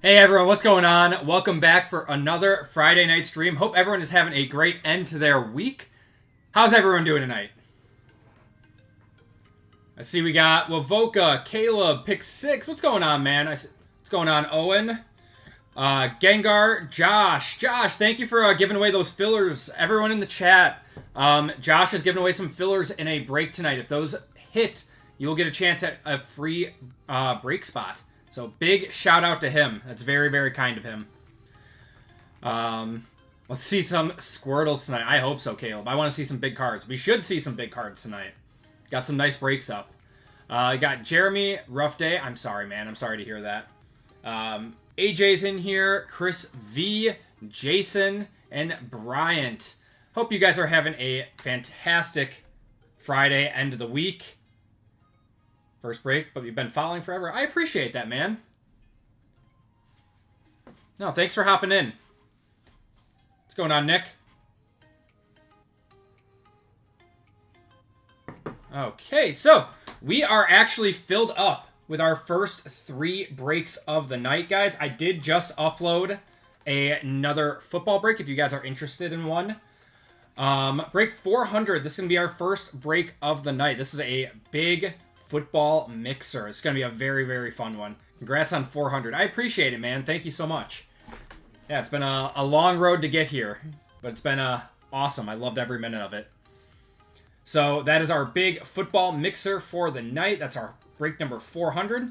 Hey everyone, what's going on? Welcome back for another Friday night stream. Hope everyone is having a great end to their week. How's everyone doing tonight? I see we got Wavoka, Caleb, Pick 6. What's going on, man? What's going on, Owen? Gengar, Josh. Josh, thank you for giving away those fillers. Everyone in the chat. Josh is giving away some fillers in a break tonight. If those hit, you will get a chance at a free break spot. So big shout out to him. That's very, very kind of him. Let's see some Squirtles tonight. I hope so, Caleb. I want to see some big cards. We should see some big cards tonight. Got some nice breaks up. Got Jeremy, rough day. I'm sorry, man. I'm sorry to hear that. AJ's in here. Chris V, Jason, and Bryant. Hope you guys are having a fantastic Friday end of the week. First break, but you've been following forever. I appreciate that, man. No, thanks for hopping in. What's going on, Nick? Okay, so we are actually filled up with our first 3 breaks of the night, guys. I did just upload another football break if you guys are interested in one. Break 400. This is going to be our first break of the night. This is a big football mixer. It's going to be a very, very fun one. Congrats on 400. I appreciate it, man. Thank you so much. Yeah, it's been a long road to get here, but it's been awesome. I loved every minute of it. So that is our big football mixer for the night. That's our break number 400.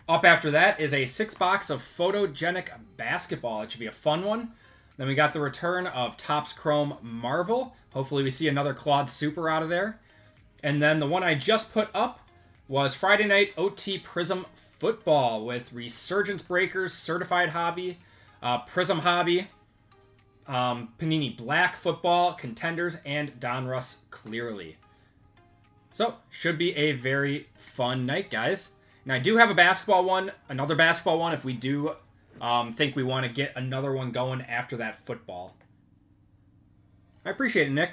Up after that is a 6-box of Photogenic basketball. It should be a fun one. Then we got the return of Topps Chrome Marvel. Hopefully we see another Claude Super out of there. And then the one I just put up was Friday Night OT Prism Football with Resurgence Breakers, Certified Hobby, Prism Hobby, Panini Black Football, Contenders, and Donruss Clearly. So, should be a very fun night, guys. And I do have a basketball one, another basketball one if we do think we want to get another one going after that football. I appreciate it, Nick.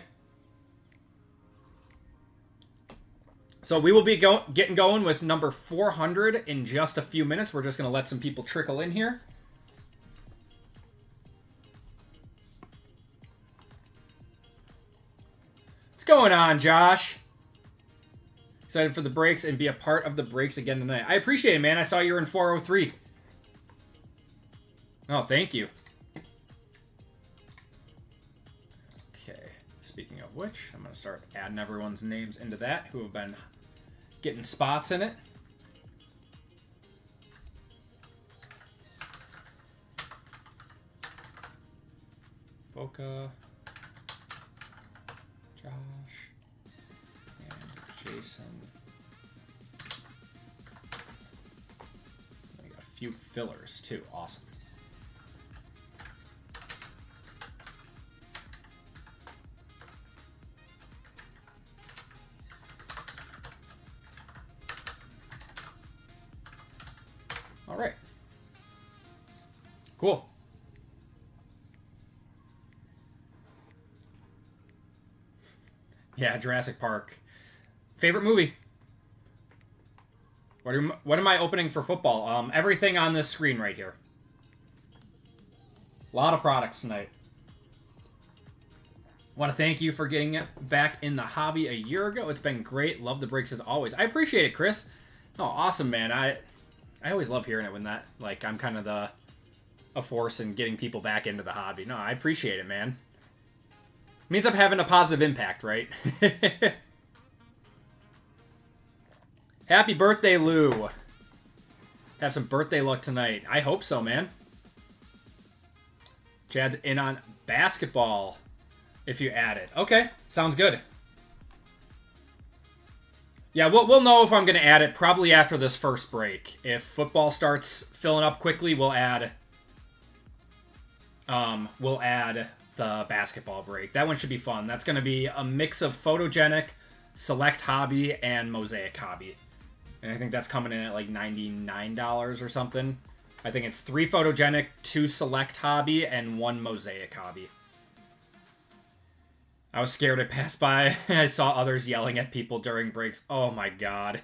So we will be getting going with number 400 in just a few minutes. We're just going to let some people trickle in here. What's going on, Josh? Excited for the breaks and be a part of the breaks again tonight. I appreciate it, man. I saw you were in 403. Oh, thank you. Okay. Speaking of which, I'm going to start adding everyone's names into that who have been getting spots in it. Voka, Josh, and Jason. We got a few fillers too. Awesome. All right. Cool. Yeah, Jurassic Park. Favorite movie? What am I opening for football? Everything on this screen right here. A lot of products tonight. Want to thank you for getting back in the hobby a year ago. It's been great. Love the breaks as always. I appreciate it, Chris. Oh, awesome, man. I always love hearing it when that, like, I'm kind of a force in getting people back into the hobby. No, I appreciate it, man. It means I'm having a positive impact, right? Happy birthday, Lou. Have some birthday luck tonight. I hope so, man. Chad's in on basketball if you add it. Okay, sounds good. Yeah, we'll know if I'm going to add it probably after this first break. If football starts filling up quickly, we'll add the basketball break. That one should be fun. That's going to be a mix of Photogenic, Select Hobby, and Mosaic Hobby. And I think that's coming in at like $99 or something. I think it's 3 Photogenic, 2 Select Hobby, and 1 Mosaic Hobby. I was scared to pass by. I saw others yelling at people during breaks. Oh my god.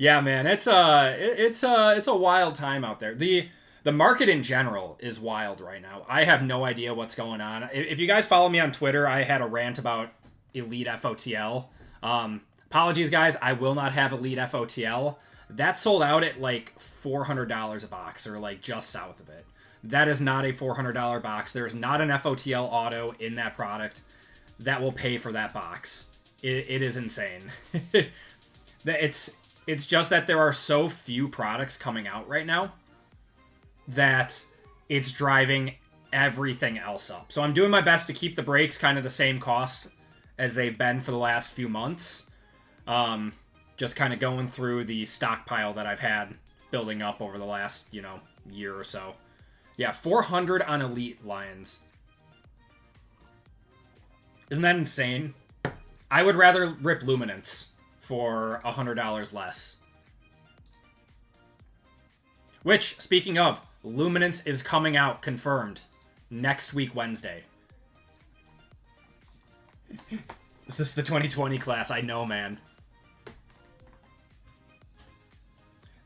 Yeah, man, it's a wild time out there. The market in general is wild right now. I have no idea what's going on. If you guys follow me on Twitter, I had a rant about Elite FOTL. Apologies, guys. I will not have Elite FOTL. That sold out at like $400 a box, or like just south of it. That is not a $400 box. There's not an FOTL auto in that product that will pay for that box. It is insane. It's just that there are so few products coming out right now that it's driving everything else up. So I'm doing my best to keep the breaks kind of the same cost as they've been for the last few months. Just kind of going through the stockpile that I've had building up over the last, year or so. Yeah, 400 on Elite Lions. Isn't that insane? I would rather rip Luminance for $100 less. Which, speaking of, Luminance is coming out, confirmed, next week, Wednesday. Is this the 2020 class? I know, man.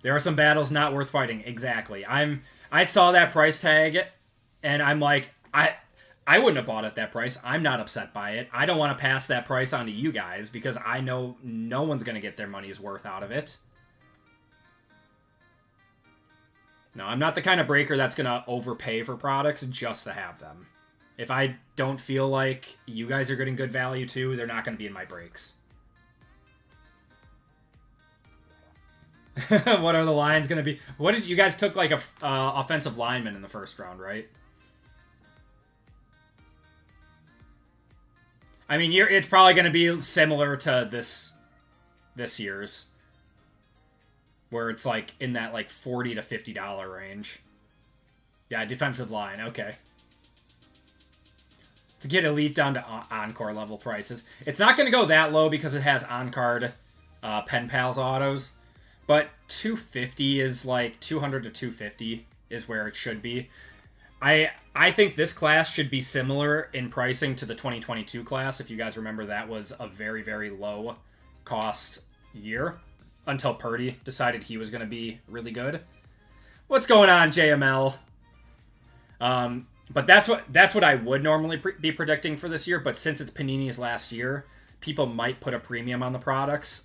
There are some battles not worth fighting. Exactly. I saw that price tag, and I'm like, I wouldn't have bought at that price. I'm not upset by it. I don't want to pass that price on to you guys because I know no one's going to get their money's worth out of it. No, I'm not the kind of breaker that's going to overpay for products just to have them. If I don't feel like you guys are getting good value too, they're not going to be in my breaks. What are the lines going to be? What did you guys took like a offensive lineman in the first round, right? I mean, it's probably going to be similar to this year's, where it's like in that like $40 to $50 range. Yeah, defensive line. Okay. To get Elite down to Encore level prices, it's not going to go that low because it has on-card Pen Pals autos. But 250 is like 200 to 250 is where it should be. I think this class should be similar in pricing to the 2022 class. If you guys remember, that was a very, very low cost year until Purdy decided he was going to be really good. What's going on, JML? But that's what I would normally be predicting for this year. But since it's Panini's last year, people might put a premium on the products.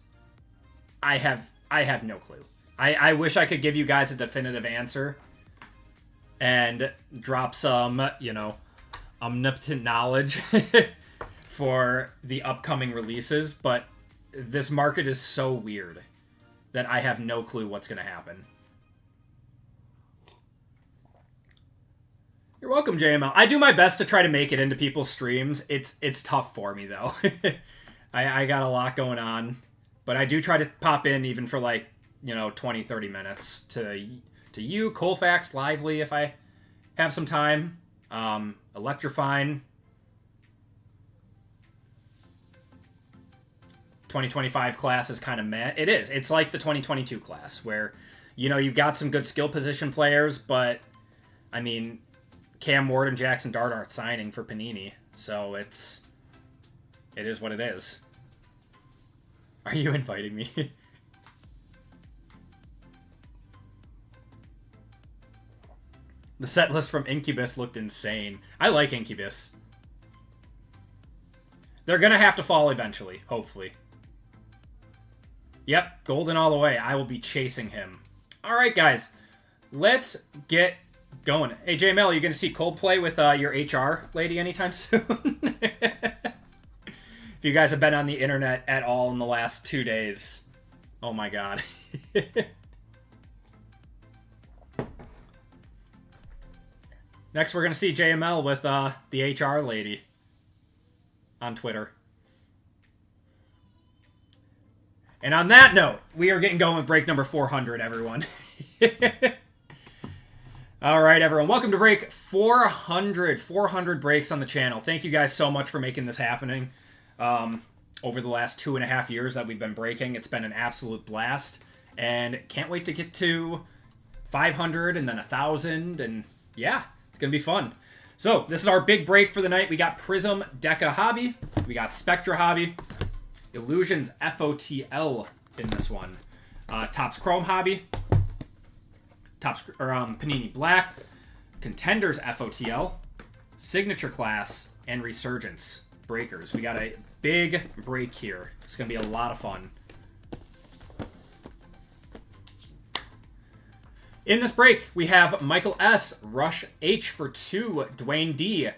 I have no clue. I wish I could give you guys a definitive answer and drop some, omnipotent knowledge for the upcoming releases, but this market is so weird that I have no clue what's going to happen. You're welcome, JML. I do my best to try to make it into people's streams. It's tough for me, though. I got a lot going on. But I do try to pop in even for like, 20, 30 minutes to you, Colfax, Lively, if I have some time. Electrifine. 2025 class is kind of meh. It is. It's like the 2022 class where, you've got some good skill position players, but, I mean, Cam Ward and Jackson Dart aren't signing for Panini. So it is what it is. Are you inviting me? The set list from Incubus looked insane. I like Incubus. They're going to have to fall eventually, hopefully. Yep, golden all the way. I will be chasing him. All right, guys. Let's get going. Hey, JML, you going to see Coldplay with your HR lady anytime soon? If you guys have been on the internet at all in the last 2 days. Oh my god. Next, we're going to see JML with the HR lady on Twitter. And on that note, we are getting going with break number 400, everyone. All right, everyone. Welcome to break 400. 400 breaks on the channel. Thank you guys so much for making this happening. Over the last 2.5 years that we've been breaking. It's been an absolute blast. And can't wait to get to 500 and then 1,000. And yeah, it's going to be fun. So this is our big break for the night. We got Prism Deca Hobby. We got Spectra Hobby. Illusions FOTL in this one. Topps Chrome Hobby, Panini Black, Contenders FOTL, Signature Class, and Resurgence breakers. We got a big break here. It's going to be a lot of fun. In this break, we have Michael S., Rush H for 2, Dwayne D.,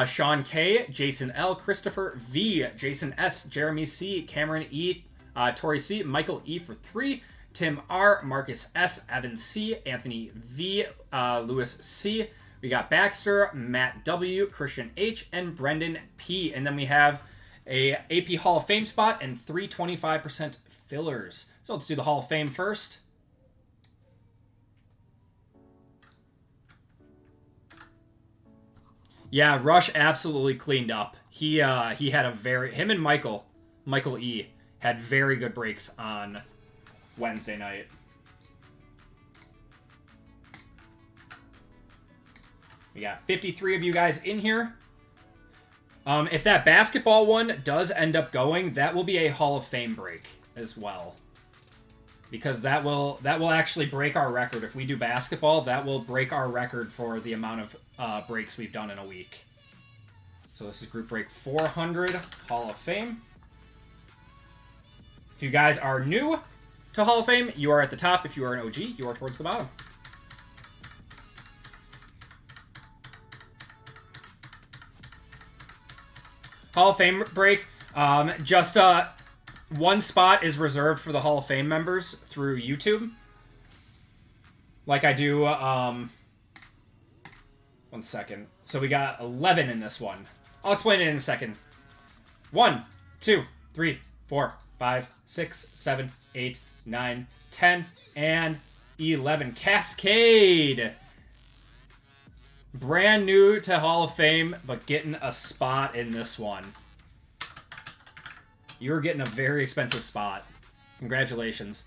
Sean K., Jason L., Christopher V., Jason S., Jeremy C., Cameron E., Tori C., Michael E. for 3, Tim R., Marcus S., Evan C., Anthony V., Lewis C., we got Baxter, Matt W., Christian H., and Brendan P. And then we have a AP Hall of Fame spot and 3 25% fillers. So let's do the Hall of Fame first. Yeah, Rush absolutely cleaned up. He had him and Michael E. had very good breaks on Wednesday night. We got 53 of you guys in here. If that basketball one does end up going, that will be a Hall of Fame break as well. Because that will actually break our record. If we do basketball, that will break our record for the amount of breaks we've done in a week. So this is group break 400, Hall of Fame. If you guys are new to Hall of Fame, you are at the top. If you are an OG, you are towards the bottom. Hall of Fame break. Just one spot is reserved for the Hall of Fame members through YouTube. Like I do, 1 second. So we got 11 in this one. I'll explain it in a second. 1, 2, 3, 4, 5, 6, 7, 8, 9, 10, and 11. Cascade! Brand new to Hall of Fame, but getting a spot in this one. You're getting a very expensive spot. Congratulations.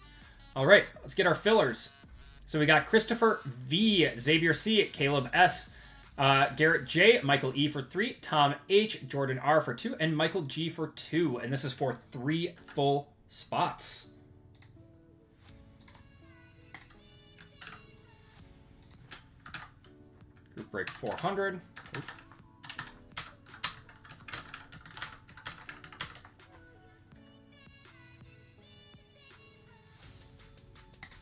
All right, let's get our fillers. So we got Christopher V, Xavier C, Caleb S, Garrett J, Michael E for 3, Tom H, Jordan R for 2, and Michael G for 2. And this is for 3 full spots. Group break 400.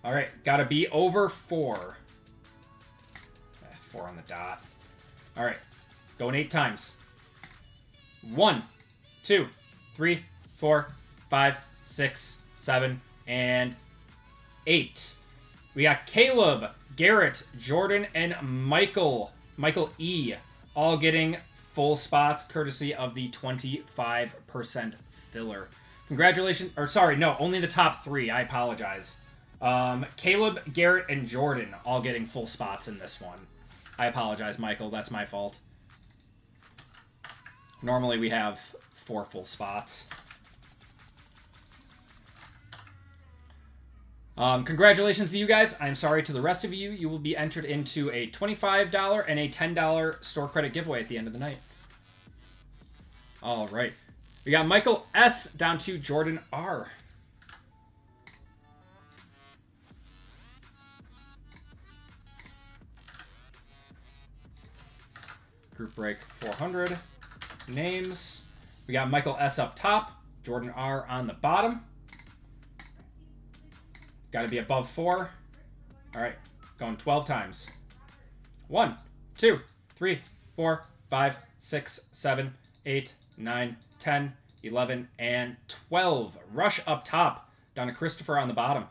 All right, got to be over 4. 4 on the dot. All right, going 8 times. 1, 2, 3, 4, 5, 6, 7, and 8. We got Caleb, Garrett, Jordan, and Michael E. all getting full spots courtesy of the 25% filler. Congratulations. Or sorry, no, only the top 3. I apologize. Caleb, Garrett, and Jordan all getting full spots in this one. I apologize, Michael. That's my fault. Normally we have 4 full spots. Congratulations to you guys. I'm sorry to the rest of you. You will be entered into a $25 and a $10 store credit giveaway at the end of the night. All right. We got Michael S. down to Jordan R. Group break 400. Names. We got Michael S. up top. Jordan R. on the bottom. Got to be above 4. All right. Going 12 times. 1, 2, 3, 4, 5, 6, 7, 8, 9, 10, 11, and 12. Rush up top. Down to Christopher on the bottom.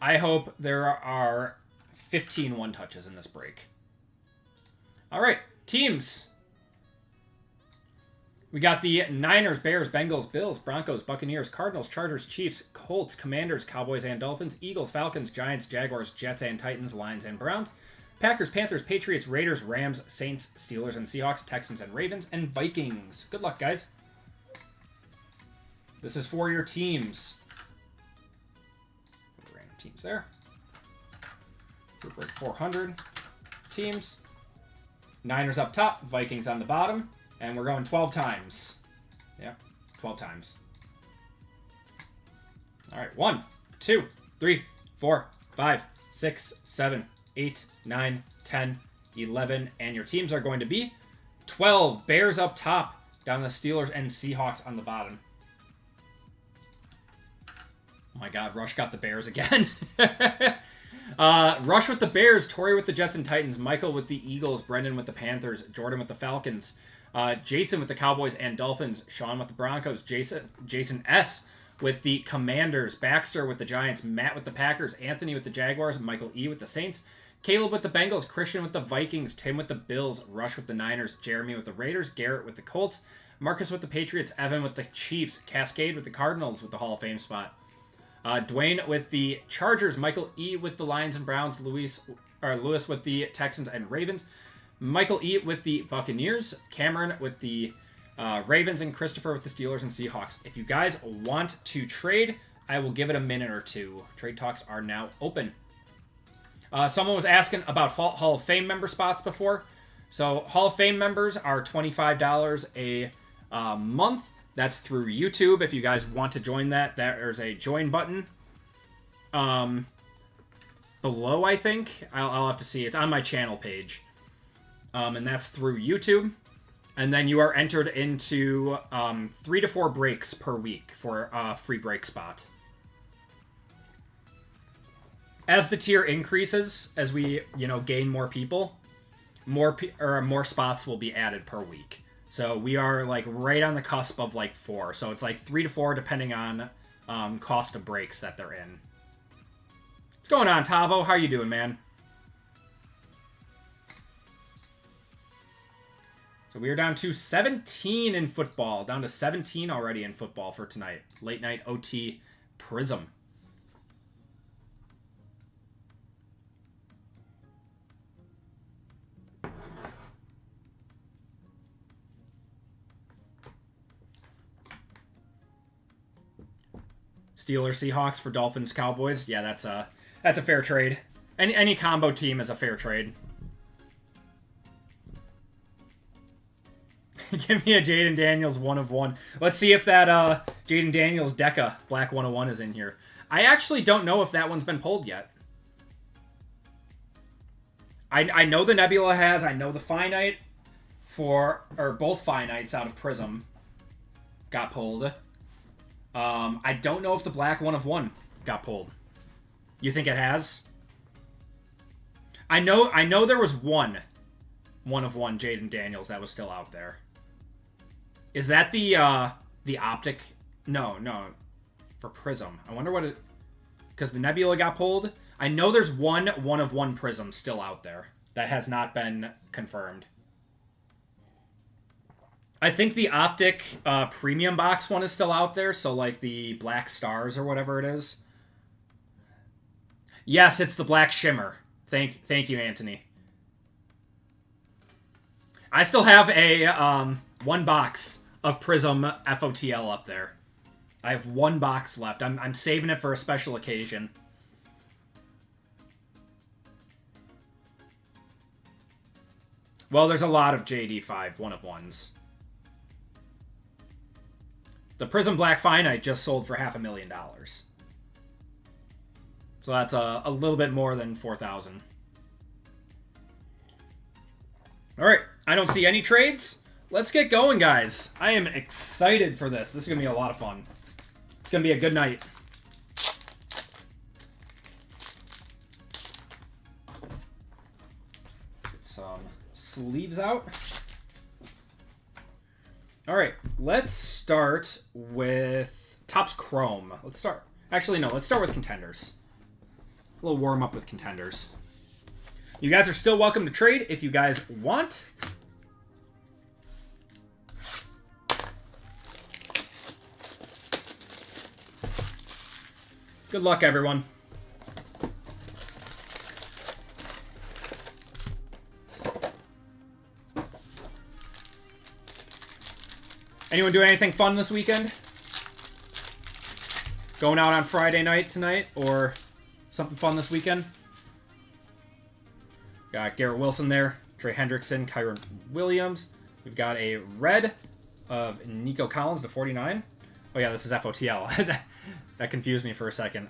I hope there are 15 one-touches in this break. All right, teams. We got the Niners, Bears, Bengals, Bills, Broncos, Buccaneers, Cardinals, Chargers, Chiefs, Colts, Commanders, Cowboys and Dolphins, Eagles, Falcons, Giants, Jaguars, Jets and Titans, Lions and Browns, Packers, Panthers, Patriots, Raiders, Rams, Saints, Steelers and Seahawks, Texans and Ravens, and Vikings. Good luck, guys. This is for your teams. Random teams there. Group break 400 teams. Niners up top, Vikings on the bottom, and we're going 12 times. Yep, 12 times. All right, 1, 2, 3, 4, 5, 6, 7, 8, 9, 10, 11, and your teams are going to be 12. Bears up top, down the Steelers and Seahawks on the bottom. Oh my God, Rush got the Bears again. Rush with the Bears, Tori with the Jets and Titans, Michael with the Eagles, Brendan with the Panthers, Jordan with the Falcons, Jason with the Cowboys and Dolphins, Sean with the Broncos, Jason S. with the Commanders, Baxter with the Giants, Matt with the Packers, Anthony with the Jaguars, Michael E. with the Saints, Caleb with the Bengals, Christian with the Vikings, Tim with the Bills, Rush with the Niners, Jeremy with the Raiders, Garrett with the Colts, Marcus with the Patriots, Evan with the Chiefs, Cascade with the Cardinals with the Hall of Fame spot, Dwayne with the Chargers, Michael E. with the Lions and Browns, Lewis with the Texans and Ravens, Michael E. with the Buccaneers, Cameron with the Ravens, and Christopher with the Steelers and Seahawks. If you guys want to trade, I will give it a minute or two. Trade talks are now open. Someone was asking about Hall of Fame member spots before. So Hall of Fame members are $25 a month. That's through YouTube. If you guys want to join that, there's a join button below, I think. I'll have to see. It's on my channel page. And that's through YouTube. And then you are entered into 3 to 4 breaks per week for a free break spot. As the tier increases, as we, gain more people, more spots will be added per week. So we are right on the cusp of 4. So it's 3 to 4 depending on cost of breaks that they're in. What's going on, Tavo? How are you doing, man? So we are down to 17 in football. Down to 17 already in football for tonight. Late night OT Prism. Steelers, Seahawks for Dolphins, Cowboys. Yeah, that's a fair trade. Any combo team is a fair trade. Give me a Jaden Daniels 1 of 1. Let's see if that Jaden Daniels Deca Black 101 is in here. I actually don't know if that one's been pulled yet. I know the Nebula has. I know the Finite both Finites out of Prism got pulled. I don't know if the Black 1 of 1 got pulled. You think it has? I know there was 1 of 1 Jaden Daniels that was still out there. Is that the optic? No. For Prism. I wonder what it... Because the Nebula got pulled. I know there's 1 of 1 Prism still out there that has not been confirmed. I think the optic premium box one is still out there. So the Black Stars or whatever it is. Yes, it's the Black Shimmer. Thank you, Anthony. I still have a 1 box of Prism FOTL up there. I have 1 box left. I'm saving it for a special occasion. Well, there's a lot of JD5 1 of 1s. The Prism Black Finite just sold for $500,000. So that's a little bit more than 4,000. All right, I don't see any trades. Let's get going, guys. I am excited for this. This is going to be a lot of fun. It's going to be a good night. Get some sleeves out. All right, let's start with Topps Chrome. Let's start with Contenders. A little warm up with Contenders. You guys are still welcome to trade if you guys want. Good luck, everyone. Anyone doing anything fun this weekend? Going out on Friday night tonight or something fun this weekend? Got Garrett Wilson there, Trey Hendrickson, Kyron Williams. We've got a red of Nico Collins to 49. Oh, yeah, this is FOTL. That confused me for a second.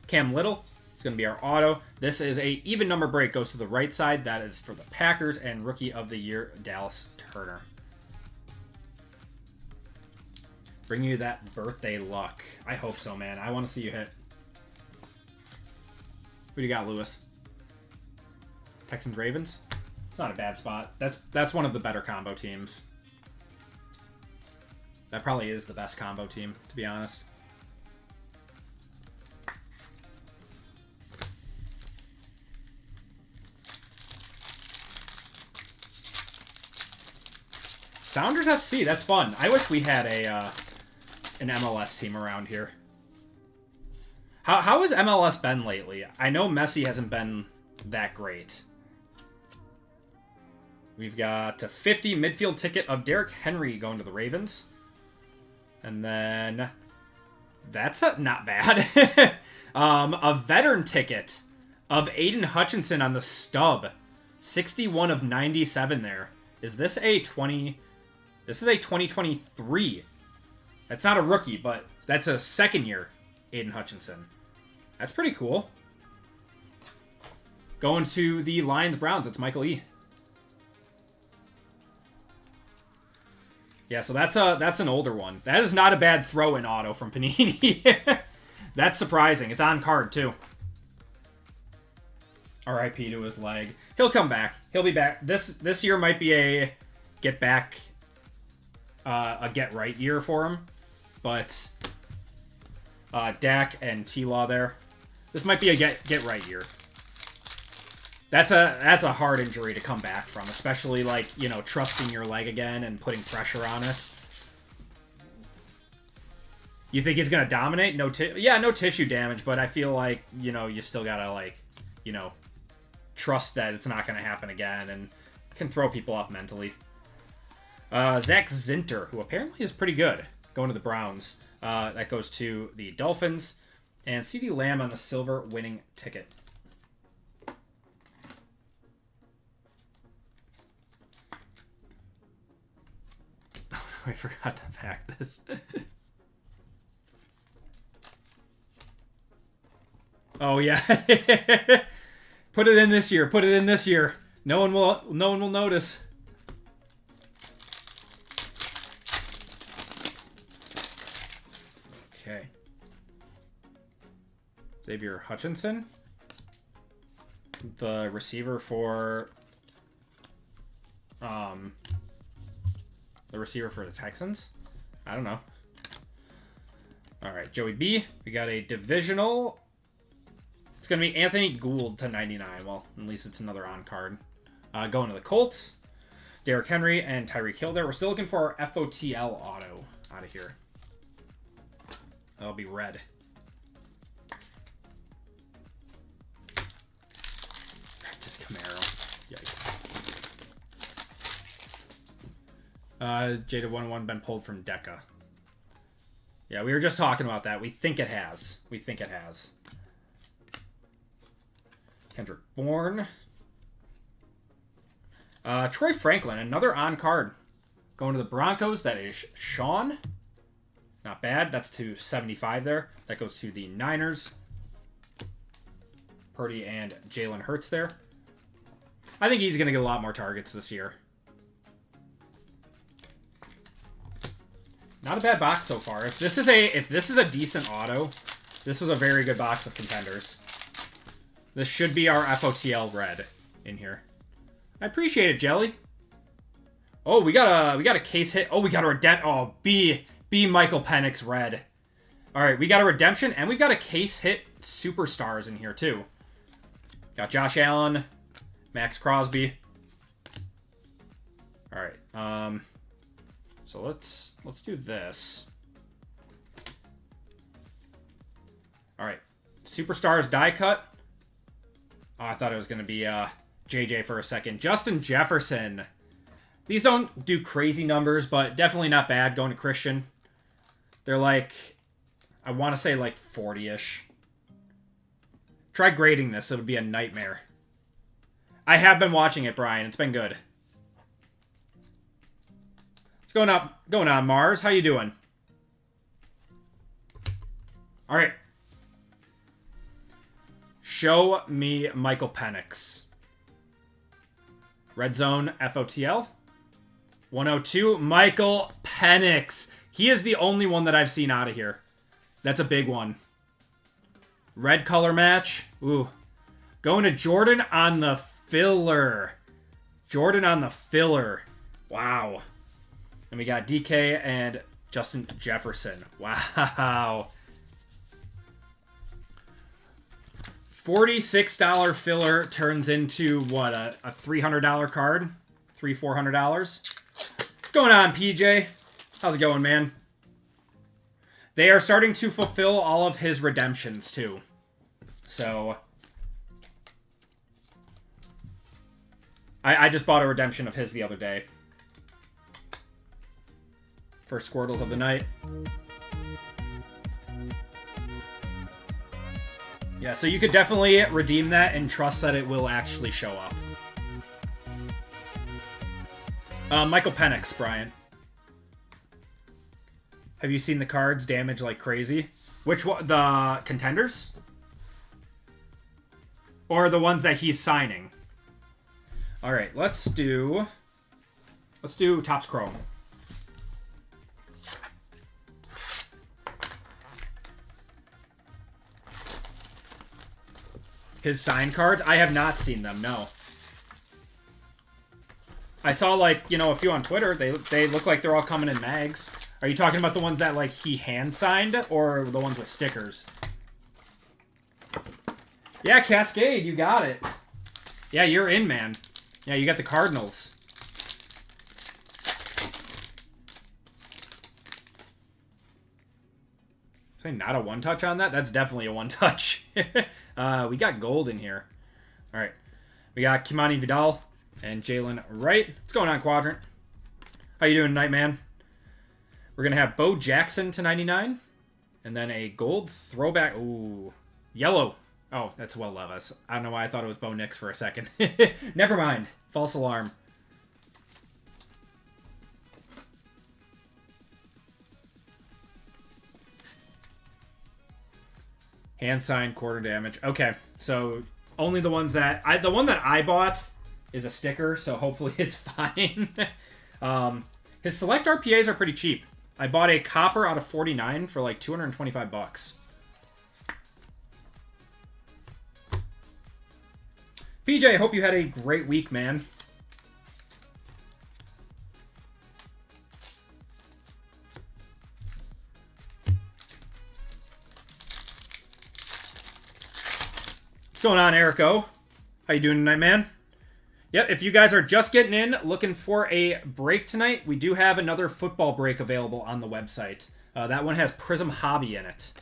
Cam Little. It's going to be our auto. This is a even number break. Goes to the right side. That is for the Packers. And Rookie of the Year, Dallas Turner. Bring you that birthday luck. I hope so, man. I want to see you hit. Who do you got, Lewis? Texans, Ravens? It's not a bad spot. That's one of the better combo teams. That probably is the best combo team, to be honest. Sounders FC, that's fun. I wish we had an MLS team around here. How has MLS been lately? I know Messi hasn't been that great. We've got a 50 midfield ticket of Derrick Henry going to the Ravens. And then that's not bad. A veteran ticket of Aiden Hutchinson on the stub. 61 of 97 there. Is this a 20... This is a 2023. That's not a rookie, but that's a second year Aiden Hutchinson. That's pretty cool. Going to the Lions-Browns, it's Michael E. Yeah, so that's an older one. That is not a bad throw-in auto from Panini. That's surprising. It's on card, too. R.I.P. to his leg. He'll come back. He'll be back. This year might be a get back, a get right year for him. But Dak and T-Law there. This might be a get right year. That's a hard injury to come back from, especially like, you know, trusting your leg again and putting pressure on it. You think he's gonna dominate? No tissue damage, but I feel like, you know, you still gotta, like, you know, trust that it's not gonna happen again and can throw people off mentally. Zach Zinter, who apparently is pretty good, going to the Browns. That goes to the Dolphins. And CeeDee Lamb on the silver winning ticket. I forgot to pack this. Oh yeah. Put it in this year. Put it in this year. No one will notice. Okay. Xavier Hutchinson, the receiver for the Texans. I don't know. All right, Joey B. We got a divisional. It's going to be Anthony Gould to 99. Well, at least it's another on card. Going to the Colts. Derrick Henry and Tyreek Hill there. We're still looking for our FOTL auto out of here. That'll be red. Just Camaro. Yikes. Jada 101 been pulled from Deca. Yeah, we were just talking about that. We think it has. We think it has. Kendrick Bourne. Troy Franklin, another on card. Going to the Broncos. That is Sean. Not bad. That's to 75 there. That goes to the Niners. Purdy and Jalen Hurts there. I think he's going to get a lot more targets this year. Not a bad box so far. If this is a decent auto, this was a very good box of contenders. This should be our FOTL red in here. I appreciate it, Jelly. Oh, we got a case hit. Oh, we got a redemption. Oh, B Michael Penix red. All right, we got a redemption and we've got a case hit superstars in here too. Got Josh Allen, Max Crosby. All right. So let's do this. All right, superstars die cut. Oh, I thought it was gonna be JJ for a second. Justin Jefferson. These don't do crazy numbers, but definitely not bad. Going to Christian. They're like, I want to say like 40-ish. Try grading this. It would be a nightmare. I have been watching it, Brian. It's been good. What's going on, Mars? How you doing? All right. Show me Michael Penix. Red Zone FOTL. 102, Michael Penix. He is the only one that I've seen out of here. That's a big one. Red color match. Ooh. Going to Jordan on the filler. Jordan on the filler. Wow. And we got DK and Justin Jefferson. Wow. $46 filler turns into, what, a $300 card? $400? What's going on, PJ? How's it going, man? They are starting to fulfill all of his redemptions, too. So, I just bought a redemption of his the other day. First Squirtles of the night. Yeah, so you could definitely redeem that and trust that it will actually show up. Michael Penix, Brian. Have you seen the cards damage like crazy? Which one? The contenders? Or the ones that he's signing? All right, let's do Topps Chrome. His signed cards? I have not seen them, no. I saw, like, you know, a few on Twitter. They look like they're all coming in mags. Are you talking about the ones that, like, he hand-signed? Or the ones with stickers? Yeah, Cascade, you got it. Yeah, you're in, man. Yeah, you got the Cardinals. Say not a one-touch on that? That's definitely a one-touch. We got gold in here. All right. We got Kimani Vidal and Jalen Wright. What's going on, Quadrant? How you doing tonight, man? We're going to have Bo Jackson to 99. And then a gold throwback. Ooh. Yellow. Oh, that's Will Levis. I don't know why I thought it was Bo Nix for a second. Never mind. False alarm. Hand sign, quarter damage. Okay, so only the ones that the one that I bought is a sticker, so hopefully it's fine. His select RPAs are pretty cheap. I bought a copper out of 49 for like 225 bucks. PJ, I hope you had a great week, man. What's going on, Erico? How you doing tonight, man? Yep, if you guys are just getting in, looking for a break tonight, we do have another football break available on the website. That one has Prism Hobby in it.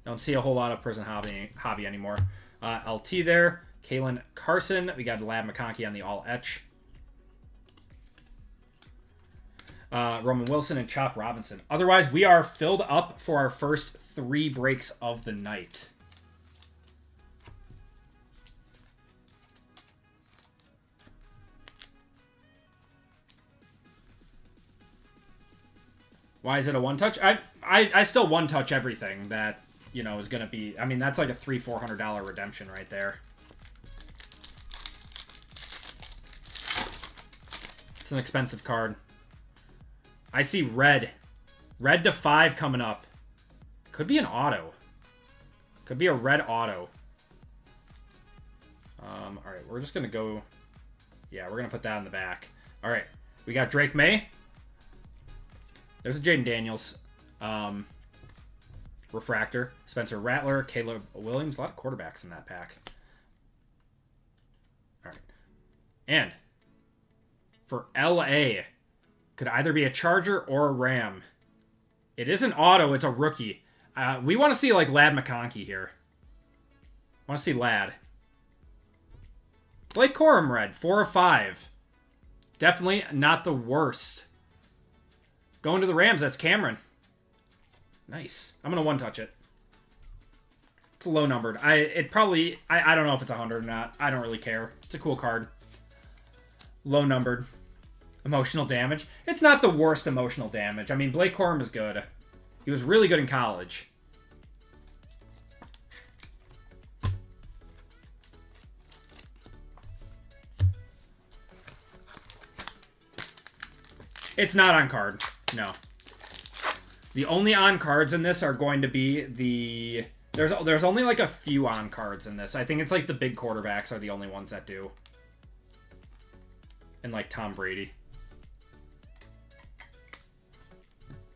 Don't see a whole lot of Prism Hobby anymore. LT there. Kalen Carson. We got Lab McConkey on the all etch. Roman Wilson and Chop Robinson. Otherwise, we are filled up for our first 3 breaks of the night. Why is it a one-touch? I still one-touch everything that, you know, is going to be... I mean, that's like a $300-400 redemption right there. It's an expensive card. I see red. Red to 5 coming up. Could be an auto. Could be a red auto. Alright, we're just going to go... Yeah, we're going to put that in the back. Alright, we got Drake May. There's a Jaden Daniels. Refractor. Spencer Rattler. Caleb Williams. A lot of quarterbacks in that pack. Alright. And for LA, could either be a Charger or a Ram. It is an auto. It's a rookie. We want to see, like, Lad McConkey here. Want to see Lad. Blake Corum red. 4 of 5. Definitely not the worst. Going to the Rams, that's Cameron. Nice. I'm going to one-touch it. It's low numbered. I don't know if it's 100 or not. I don't really care. It's a cool card. Low numbered. Emotional damage. It's not the worst emotional damage. I mean, Blake Corum is good. He was really good in college. It's not on card. No. The only on cards in this are going to be the... There's only like a few on cards in this. I think it's like the big quarterbacks are the only ones that do. And like Tom Brady.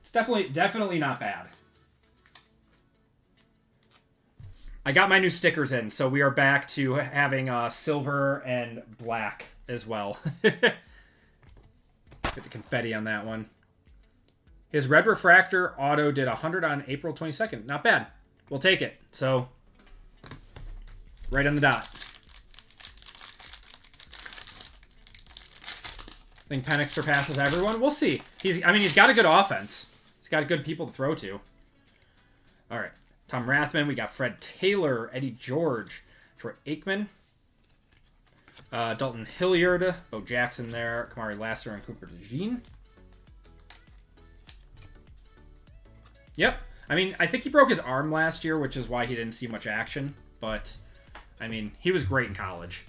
It's definitely not bad. I got my new stickers in, so we are back to having silver and black as well. Get the confetti on that one. His red refractor auto did 100 on April 22nd. Not bad. We'll take it. So, right on the dot. I think Penix surpasses everyone. We'll see. He's got a good offense. He's got good people to throw to. All right. Tom Rathman. We got Fred Taylor, Eddie George, Troy Aikman, Dalton Hilliard, Bo Jackson there, Kamari Lassiter, and Cooper DeJean. Yep. I mean, I think he broke his arm last year, which is why he didn't see much action. But, I mean, he was great in college.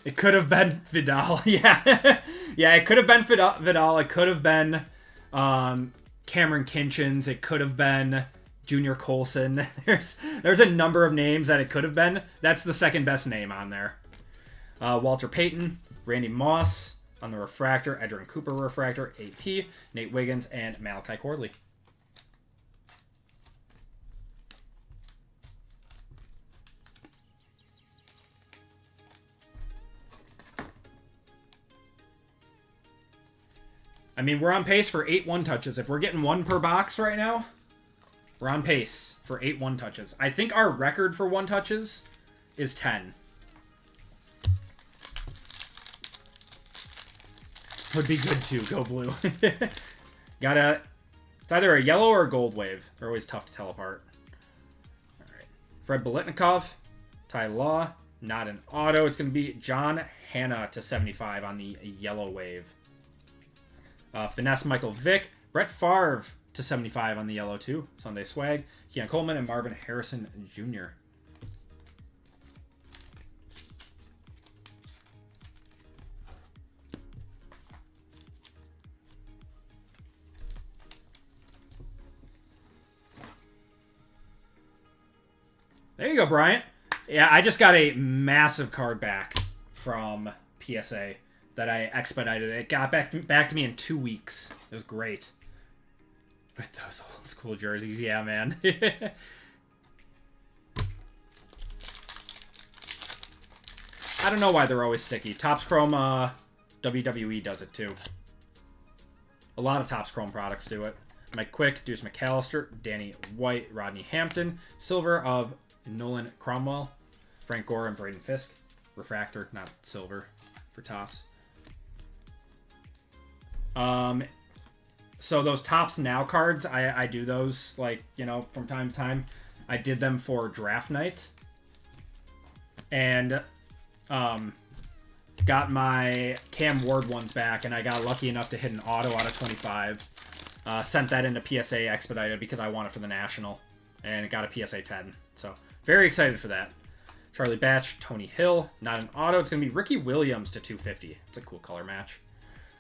It could have been Vidal. Yeah. Yeah, it could have been Vidal. It could have been Cameron Kinchins. It could have been Junior Colson. There's a number of names that it could have been. That's the second best name on there. Walter Payton, Randy Moss on the refractor, Edgerrin Cooper refractor, AP, Nate Wiggins, and Malachi Corley. I mean, we're on pace for 8 one-touches. If we're getting 1 per box right now, we're on pace for 8 one-touches. I think our record for one-touches is 10. Would be good too. Go blue. It's either a yellow or a gold wave. They're always tough to tell apart. All right. Fred Biletnikoff, Ty Law, not an auto. It's going to be John Hanna to 75 on the yellow wave. Finesse Michael Vick, Brett Favre to 75 on the yellow too. Sunday Swag, Keon Coleman, and Marvin Harrison Jr. There you go, Bryant. Yeah, I just got a massive card back from PSA that I expedited. It got back to me in 2 weeks. It was great. With those old school jerseys, yeah, man. I don't know why they're always sticky. Topps Chrome, WWE does it too. A lot of Topps Chrome products do it. Mike Quick, Deuce McAllister, Danny White, Rodney Hampton, silver of Nolan Cromwell, Frank Gore, and Braden Fisk. Refractor, not silver, for Topps. So those Topps Now cards, I do those, like, you know, from time to time. I did them for draft night. And, got my Cam Ward ones back, and I got lucky enough to hit an auto out of 25. Sent that into PSA expedited because I want it for the National. And it got a PSA 10. So, very excited for that. Charlie Batch, Tony Hill, not an auto. It's going to be Ricky Williams to 250. It's a cool color match.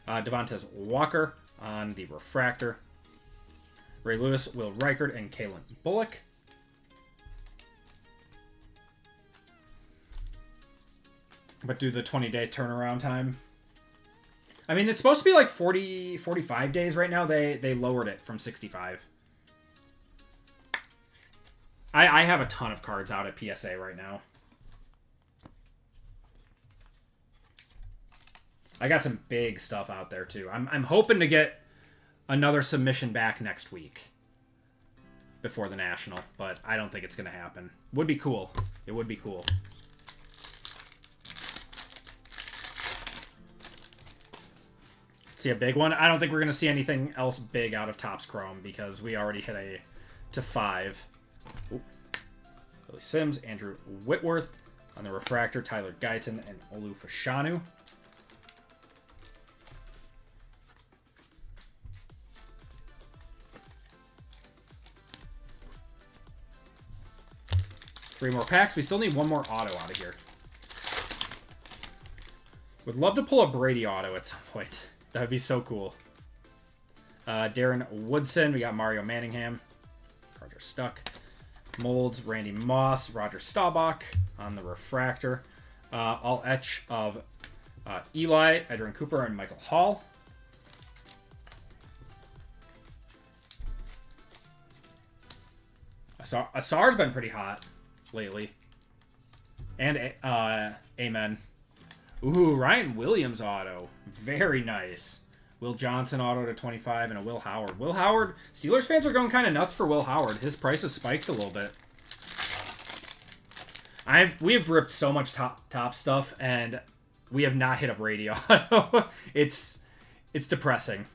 Devontae Walker on the refractor. Ray Lewis, Will Reichert, and Kalen Bullock. But do the 20-day turnaround time. I mean, it's supposed to be like 40, 45 days right now. They lowered it from 65. I have a ton of cards out at PSA right now. I got some big stuff out there, too. I'm hoping to get another submission back next week before the National, but I don't think it's going to happen. Would be cool. It would be cool. See a big one? I don't think we're going to see anything else big out of Topps Chrome because we already hit a to 5. Ooh. Billy Sims, Andrew Whitworth on the refractor, Tyler Guyton, and Olu Fashanu. Three more packs. We still need one more auto out of here. Would love to pull a Brady auto at some point. That would be so cool. Darren Woodson. We got Mario Manningham. Roger Stuck. Molds, Randy Moss, Roger Staubach on the refractor. All etch of Eli, Edwin Cooper, and Michael Hall. Asar's been pretty hot lately. And Amen. Ooh, Ryan Williams auto. Very nice. Will Johnson auto to 25 and a Will Howard. Will Howard, Steelers fans are going kind of nuts for Will Howard. His price has spiked a little bit. We have ripped so much top stuff, and we have not hit a Brady auto. It's depressing.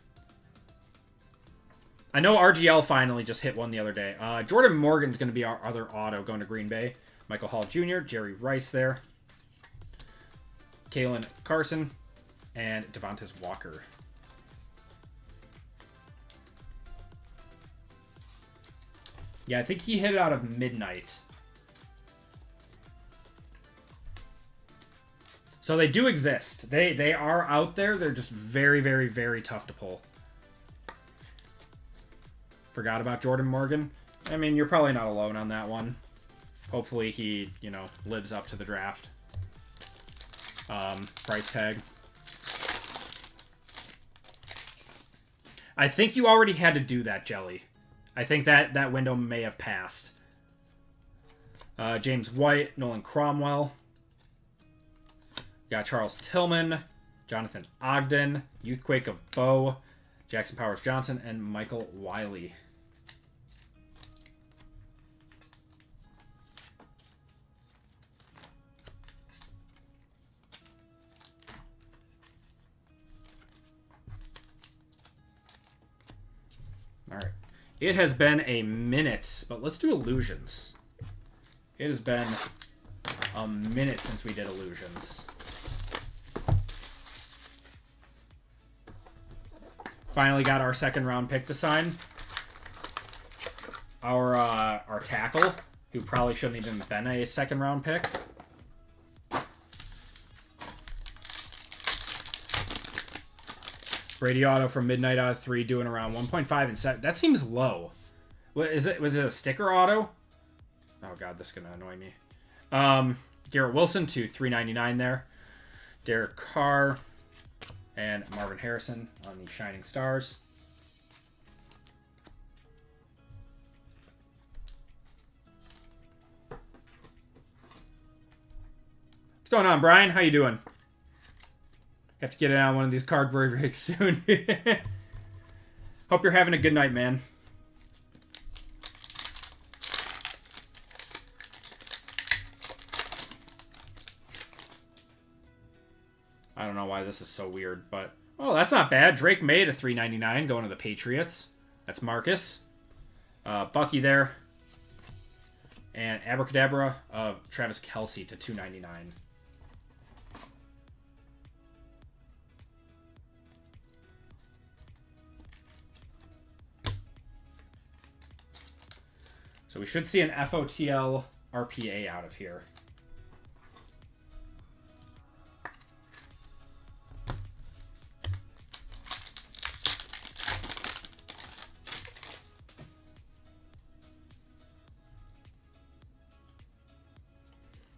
I know RGL finally just hit one the other day. Jordan Morgan's going to be our other auto going to Green Bay. Michael Hall Jr., Jerry Rice there. Kalen Carson, and Devontae Walker. Yeah, I think he hit it out of midnight. So they do exist. They are out there. They're just very, very, very tough to pull. Forgot about Jordan Morgan. I mean, you're probably not alone on that one. Hopefully he, lives up to the draft. Price tag. I think you already had to do that, Jelly. I think that window may have passed. James White, Nolan Cromwell. Got Charles Tillman, Jonathan Ogden, Youthquake of Bo, Jackson Powers Johnson, and Michael Wiley. All right. It has been a minute, but let's do illusions. It has been a minute since we did illusions. Finally got our second round pick to sign. Our tackle, who probably shouldn't even have been a second round pick. Brady auto from midnight out of 3, doing around 1.5 and 7. That seems low. What is it? Was it a sticker auto? Oh god, this is gonna annoy me. Garrett Wilson to 399 there. Derek Carr and Marvin Harrison on the Shining Stars. What's going on, Brian? How you doing? Have to get it on one of these cardboard breaks soon. Hope you're having a good night, man. I don't know why this is so weird, but... Oh, that's not bad. Drake May to 399 going to the Patriots. That's Marcus. Bucky there. And Abracadabra of Travis Kelce to 299. So we should see an FOTL RPA out of here.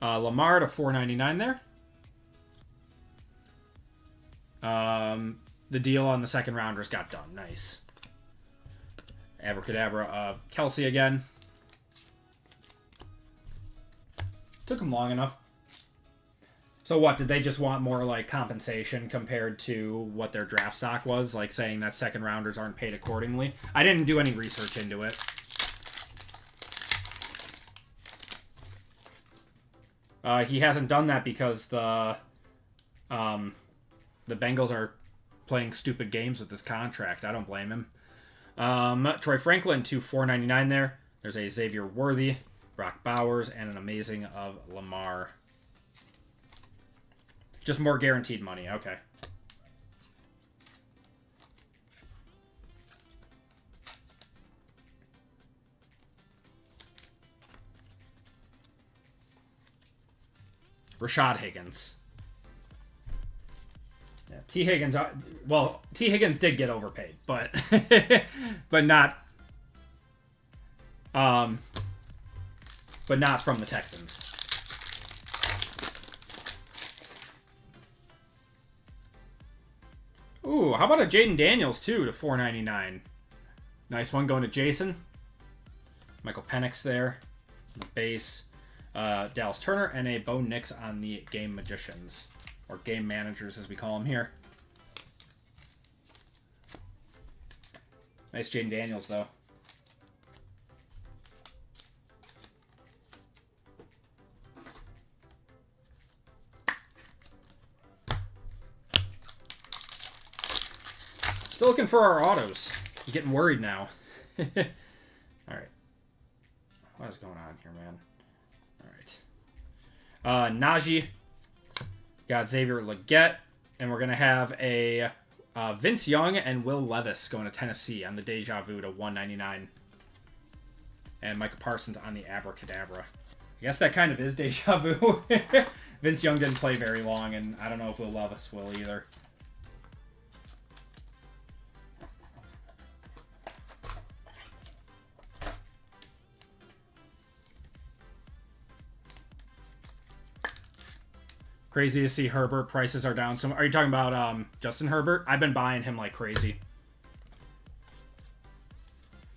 Lamar to 499 there. The deal on the second rounders got done. Nice. Abracadabra of Kelce again. Took him long enough. So what, did they just want more like compensation compared to what their draft stock was? Like saying that second rounders aren't paid accordingly? I didn't do any research into it. He hasn't done that because the Bengals are playing stupid games with this contract. I don't blame him. Troy Franklin to $4.99 there. There's a Xavier Worthy, Brock Bowers, and an amazing of Lamar. Just more guaranteed money. Okay. Rashad Higgins. T. Higgins, well, T. Higgins did get overpaid, but but not from the Texans. Ooh, how about a Jaden Daniels too to $4.99? Nice one going to Jason. Michael Penix there, the base. Dallas Turner and a Bo Nix on the Game Magicians, or Game Managers as we call them here. Nice Jaden Daniels though. Still looking for our autos. I'm getting worried now. All right. What is going on here, man? All right. Najee. Got Xavier Legette. And we're going to have a Vince Young and Will Levis going to Tennessee on the Deja Vu to $199. And Micah Parsons on the Abracadabra. I guess that kind of is Deja Vu. Vince Young didn't play very long, and I don't know if Will Levis will either. Crazy to see Herbert. Prices are down. So, are you talking about Justin Herbert? I've been buying him like crazy.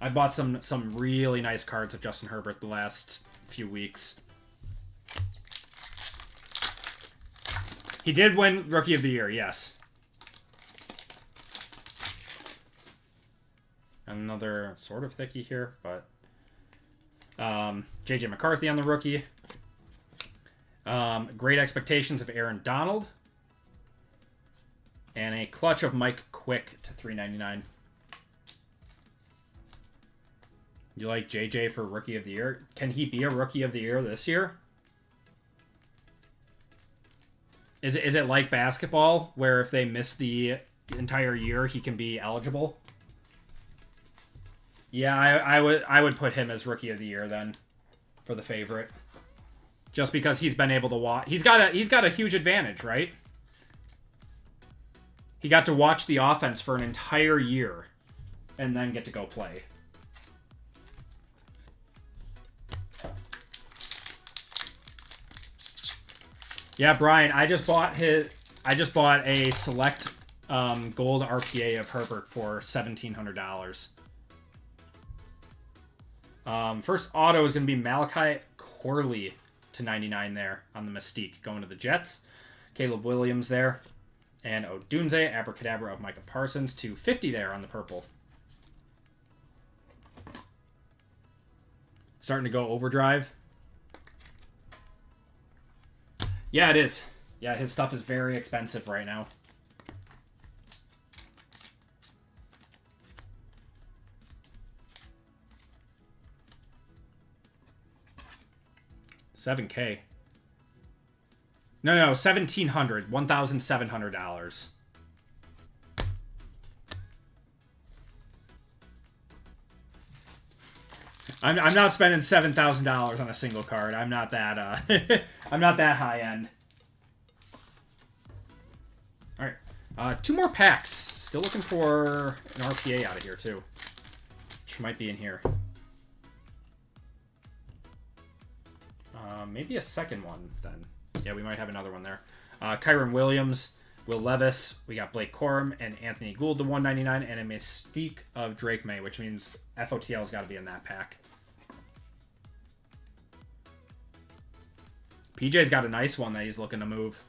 I bought some really nice cards of Justin Herbert the last few weeks. He did win Rookie of the Year, yes. Another sort of thickie here, but J.J. McCarthy on the rookie. Great expectations of Aaron Donald. And a clutch of Mike Quick to $3.99. You like JJ for Rookie of the Year? Can he be a Rookie of the Year this year? Is it like basketball, where if they miss the entire year, he can be eligible? Yeah, I would put him as Rookie of the Year then, for the favorite. Just because he's been able to watch. He's got a huge advantage, right? He got to watch the offense for an entire year and then get to go play. Yeah, Brian, I just bought a select gold RPA of Herbert for $1,700. First auto is going to be Malachi Corley to 99 there on the Mystique, going to the Jets. Caleb Williams there. And Odunze, Abracadabra of Micah Parsons to 50 there on the purple. Starting to go overdrive. Yeah, it is. Yeah, his stuff is very expensive right now. $7K. No, $1,700. $1,700. I'm not spending $7,000 on a single card. I'm not that I'm not that high end. All right, 2 more packs. Still looking for an RPA out of here too, which might be in here. Maybe a second one then. Yeah, we might have another one there. Kyron Williams, Will Levis. We got Blake Corum and Anthony Gould to $199, and a Mystique of Drake May, which means FOTL's got to be in that pack. PJ's got a nice one that he's looking to move.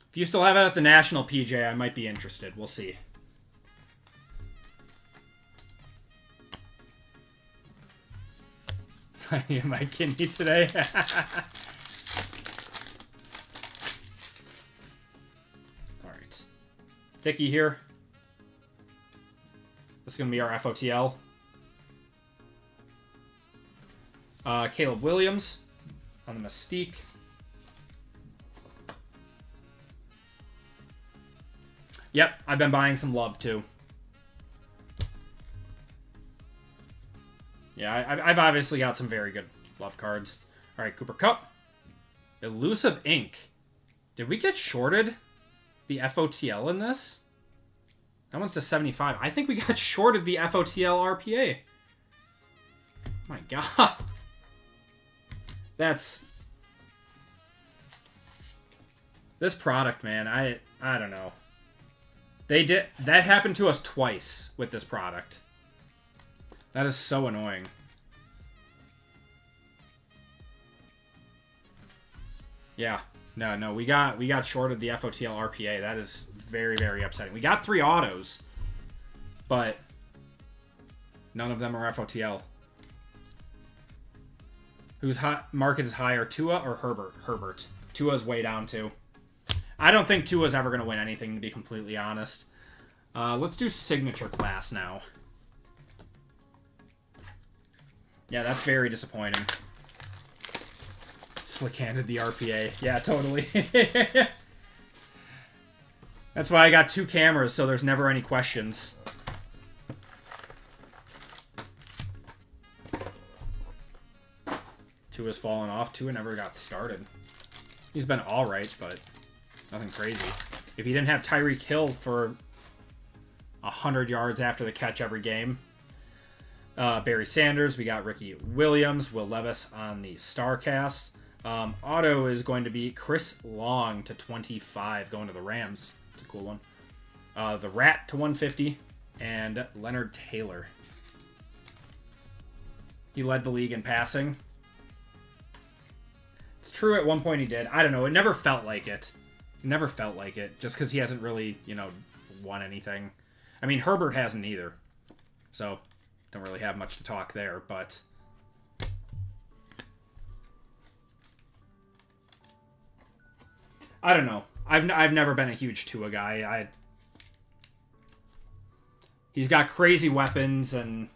If you still have it at the National, PJ, I might be interested. We'll see. My kidney today. All right. Thickie here. This is going to be our FOTL. Caleb Williams on the Mystique. Yep, I've been buying some love too. Yeah, I've obviously got some very good love cards. All right, Cooper Kupp. Elusive Ink. Did we get shorted the FOTL in this? That one's to 75. I think we got shorted the FOTL RPA. My God. That's... This product, man, I don't know. That happened to us twice with this product. That is so annoying. Yeah. No, we got shorted the FOTL RPA. That is very, very upsetting. We got 3 autos, but none of them are FOTL. Whose market is higher, Tua or Herbert? Herbert. Tua's way down too. I don't think Tua's ever going to win anything, to be completely honest. Let's do signature class now. Yeah, that's very disappointing. Slick-handed the RPA. Yeah, totally. That's why I got 2 cameras, so there's never any questions. Tua's fallen off. Tua never got started. He's been alright, but nothing crazy. If he didn't have Tyreek Hill for 100 yards after the catch every game. Barry Sanders. We got Ricky Williams. Will Levis on the StarCast. Auto is going to be Chris Long to 25, going to the Rams. It's a cool one. The Rat to 150, and Leonard Taylor. He led the league in passing. It's true, at one point he did. I don't know. It never felt like it. It never felt like it, just because he hasn't really, won anything. I mean, Herbert hasn't either. So, don't really have much to talk there, but... I don't know. I've never been a huge Tua guy. He's got crazy weapons and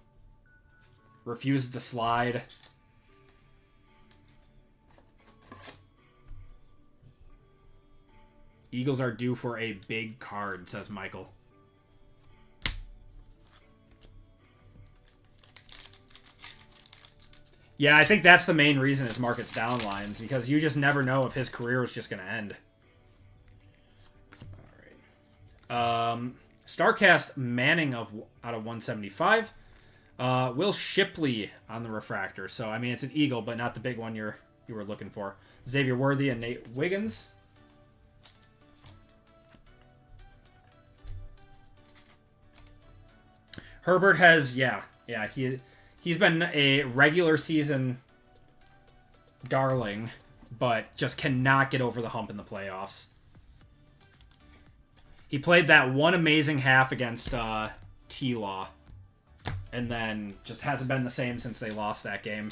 refuses to slide. Eagles are due for a big card, says Michael. Yeah, I think that's the main reason his market's down, Lions, because you just never know if his career is just going to end. StarCast Manning out of 175. Will Shipley on the refractor. So, I mean, it's an Eagle, but not the big one you were looking for. Xavier Worthy and Nate Wiggins. Herbert has, he's been a regular season darling, but just cannot get over the hump in the playoffs. He played that one amazing half against T-Law, and then just hasn't been the same since they lost that game.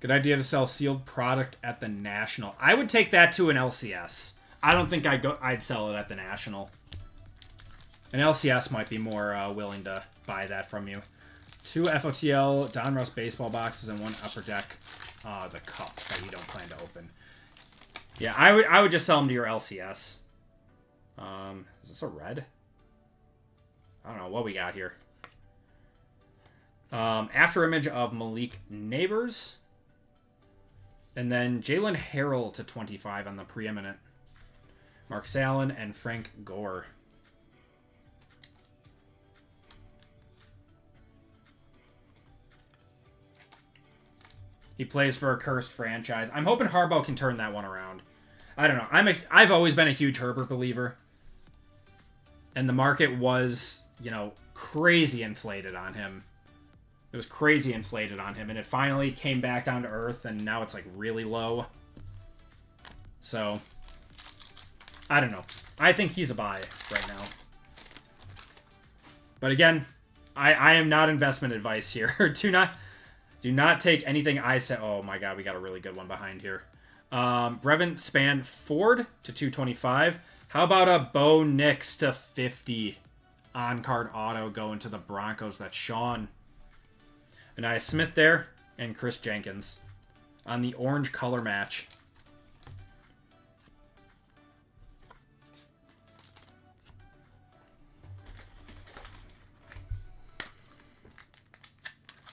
Good idea to sell sealed product at the National. I would take that to an LCS. I don't think I'd sell it at the National. An LCS might be more willing to buy that from you. 2 FOTL Donruss baseball boxes and 1 Upper Deck the cup that you don't plan to open. Yeah, I would just sell them to your LCS. Is this a red? I don't know what we got here. After image of Malik Neighbors. And then Jalen Harrell to 25 on the preeminent. Marcus Allen and Frank Gore. He plays for a cursed franchise. I'm hoping Harbaugh can turn that one around. I don't know. I've always been a huge Herbert believer. And the market was, crazy inflated on him. It was crazy inflated on him. And it finally came back down to earth. And now it's, really low. So, I don't know. I think he's a buy right now. But again, I am not investment advice here. Do not take anything I say. Oh my God, we got a really good one behind here. Brevin Span Ford to 225. How about a Bo Nix to 50 on-card auto going to the Broncos? That's Sean. Anaya Smith there and Chris Jenkins on the orange color match.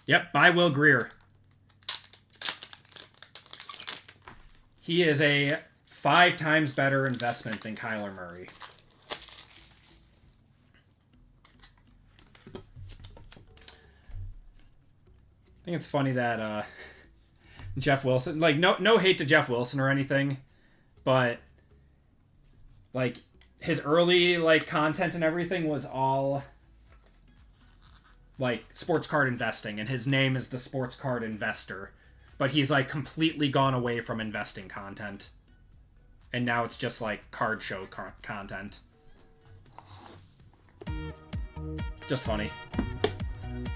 Yep, by Will Greer. He is a 5 times better investment than Kyler Murray. I think it's funny that Jeff Wilson, like, no hate to Jeff Wilson or anything, but like his early like content and everything was all like sports card investing, and his name is the Sports Card Investor, but he's like completely gone away from investing content, and now it's just like card show content. Just funny.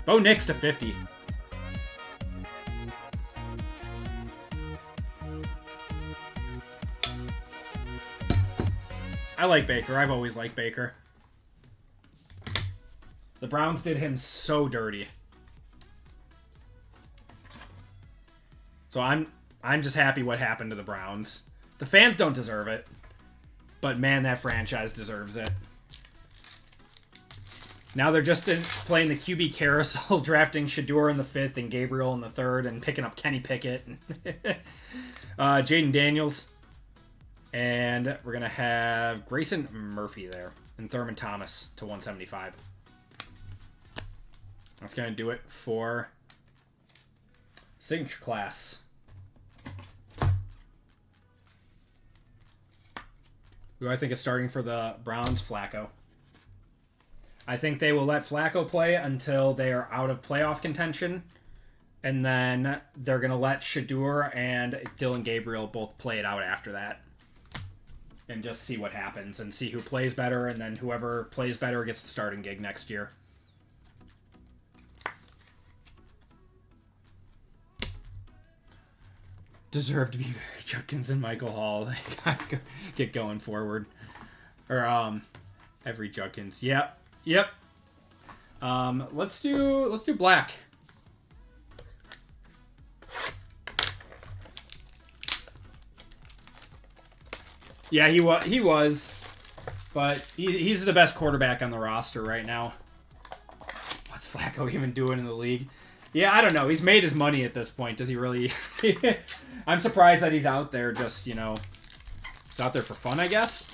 Bo Nix to 50. I like Baker. I've always liked Baker. The Browns did him so dirty. So I'm just happy what happened to the Browns. The fans don't deserve it, but man, that franchise deserves it. Now they're just playing the QB carousel, drafting Shador in the 5th and Gabriel in the 3rd, and picking up Kenny Pickett, Jaden Daniels. And we're going to have Grayson Murphy there. And Thurman Thomas to 175. That's going to do it for Signature Class. Who I think is starting for the Browns? Flacco. I think they will let Flacco play until they are out of playoff contention. And then they're going to let Shador and Dylan Gabriel both play it out after that. And just see what happens and see who plays better, and then whoever plays better gets the starting gig next year. Deserve to be Barry Judkins and Michael Hall. They gotta get going forward. Or every Judkins. Yep. Let's do black. Yeah, he was, but he's the best quarterback on the roster right now. What's Flacco even doing in the league? Yeah, I don't know. He's made his money at this point. Does he really? I'm surprised that he's out there just, he's out there for fun, I guess.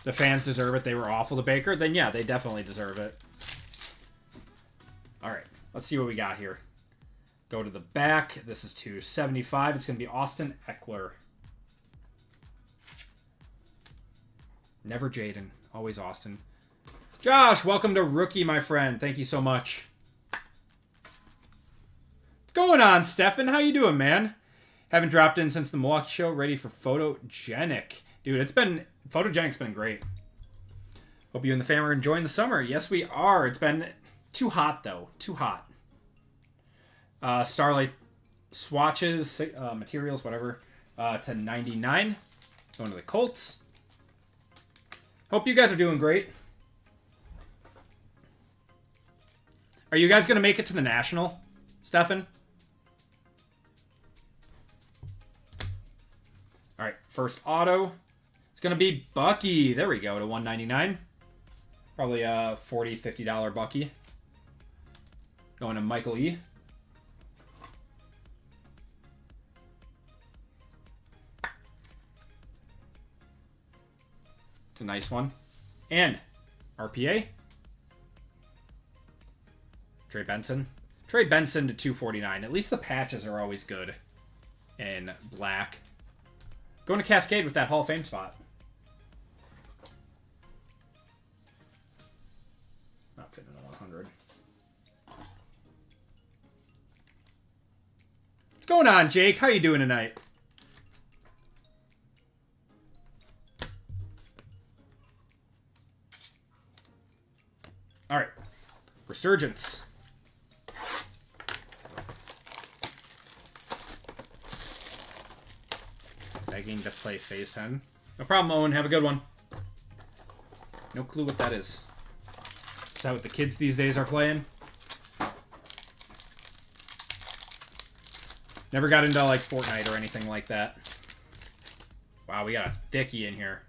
The fans deserve it. They were awful to Baker. Then, yeah, they definitely deserve it. All right, let's see what we got here. Go to the back. This is 275. It's going to be Austin Eckler. Never Jaden. Always Austin. Josh, welcome to Rookie, my friend. Thank you so much. What's going on, Stefan? How you doing, man? Haven't dropped in since the Milwaukee show. Ready for Photogenic. Dude, Photogenic's been great. Hope you and the family are enjoying the summer. Yes, we are. It's been too hot, though. Too hot. Starlight swatches, materials, whatever, to 99. Going to the Colts. Hope you guys are doing great. Are you guys going to make it to the National, Stefan? All right, first auto. It's going to be Bucky. There we go, to 199. Probably a $40, $50 Bucky. Going to Michael E. It's a nice one. And RPA. Trey Benson. Trey Benson to 249. At least the patches are always good in black. Going to Cascade with that Hall of Fame spot. Not fitting in a 100. What's going on, Jake? How you doing tonight? All right, Resurgence. Begging to play Phase 10. No problem, Owen. Have a good one. No clue what that is. Is that what the kids these days are playing? Never got into like Fortnite or anything like that. Wow, we got a thickie in here.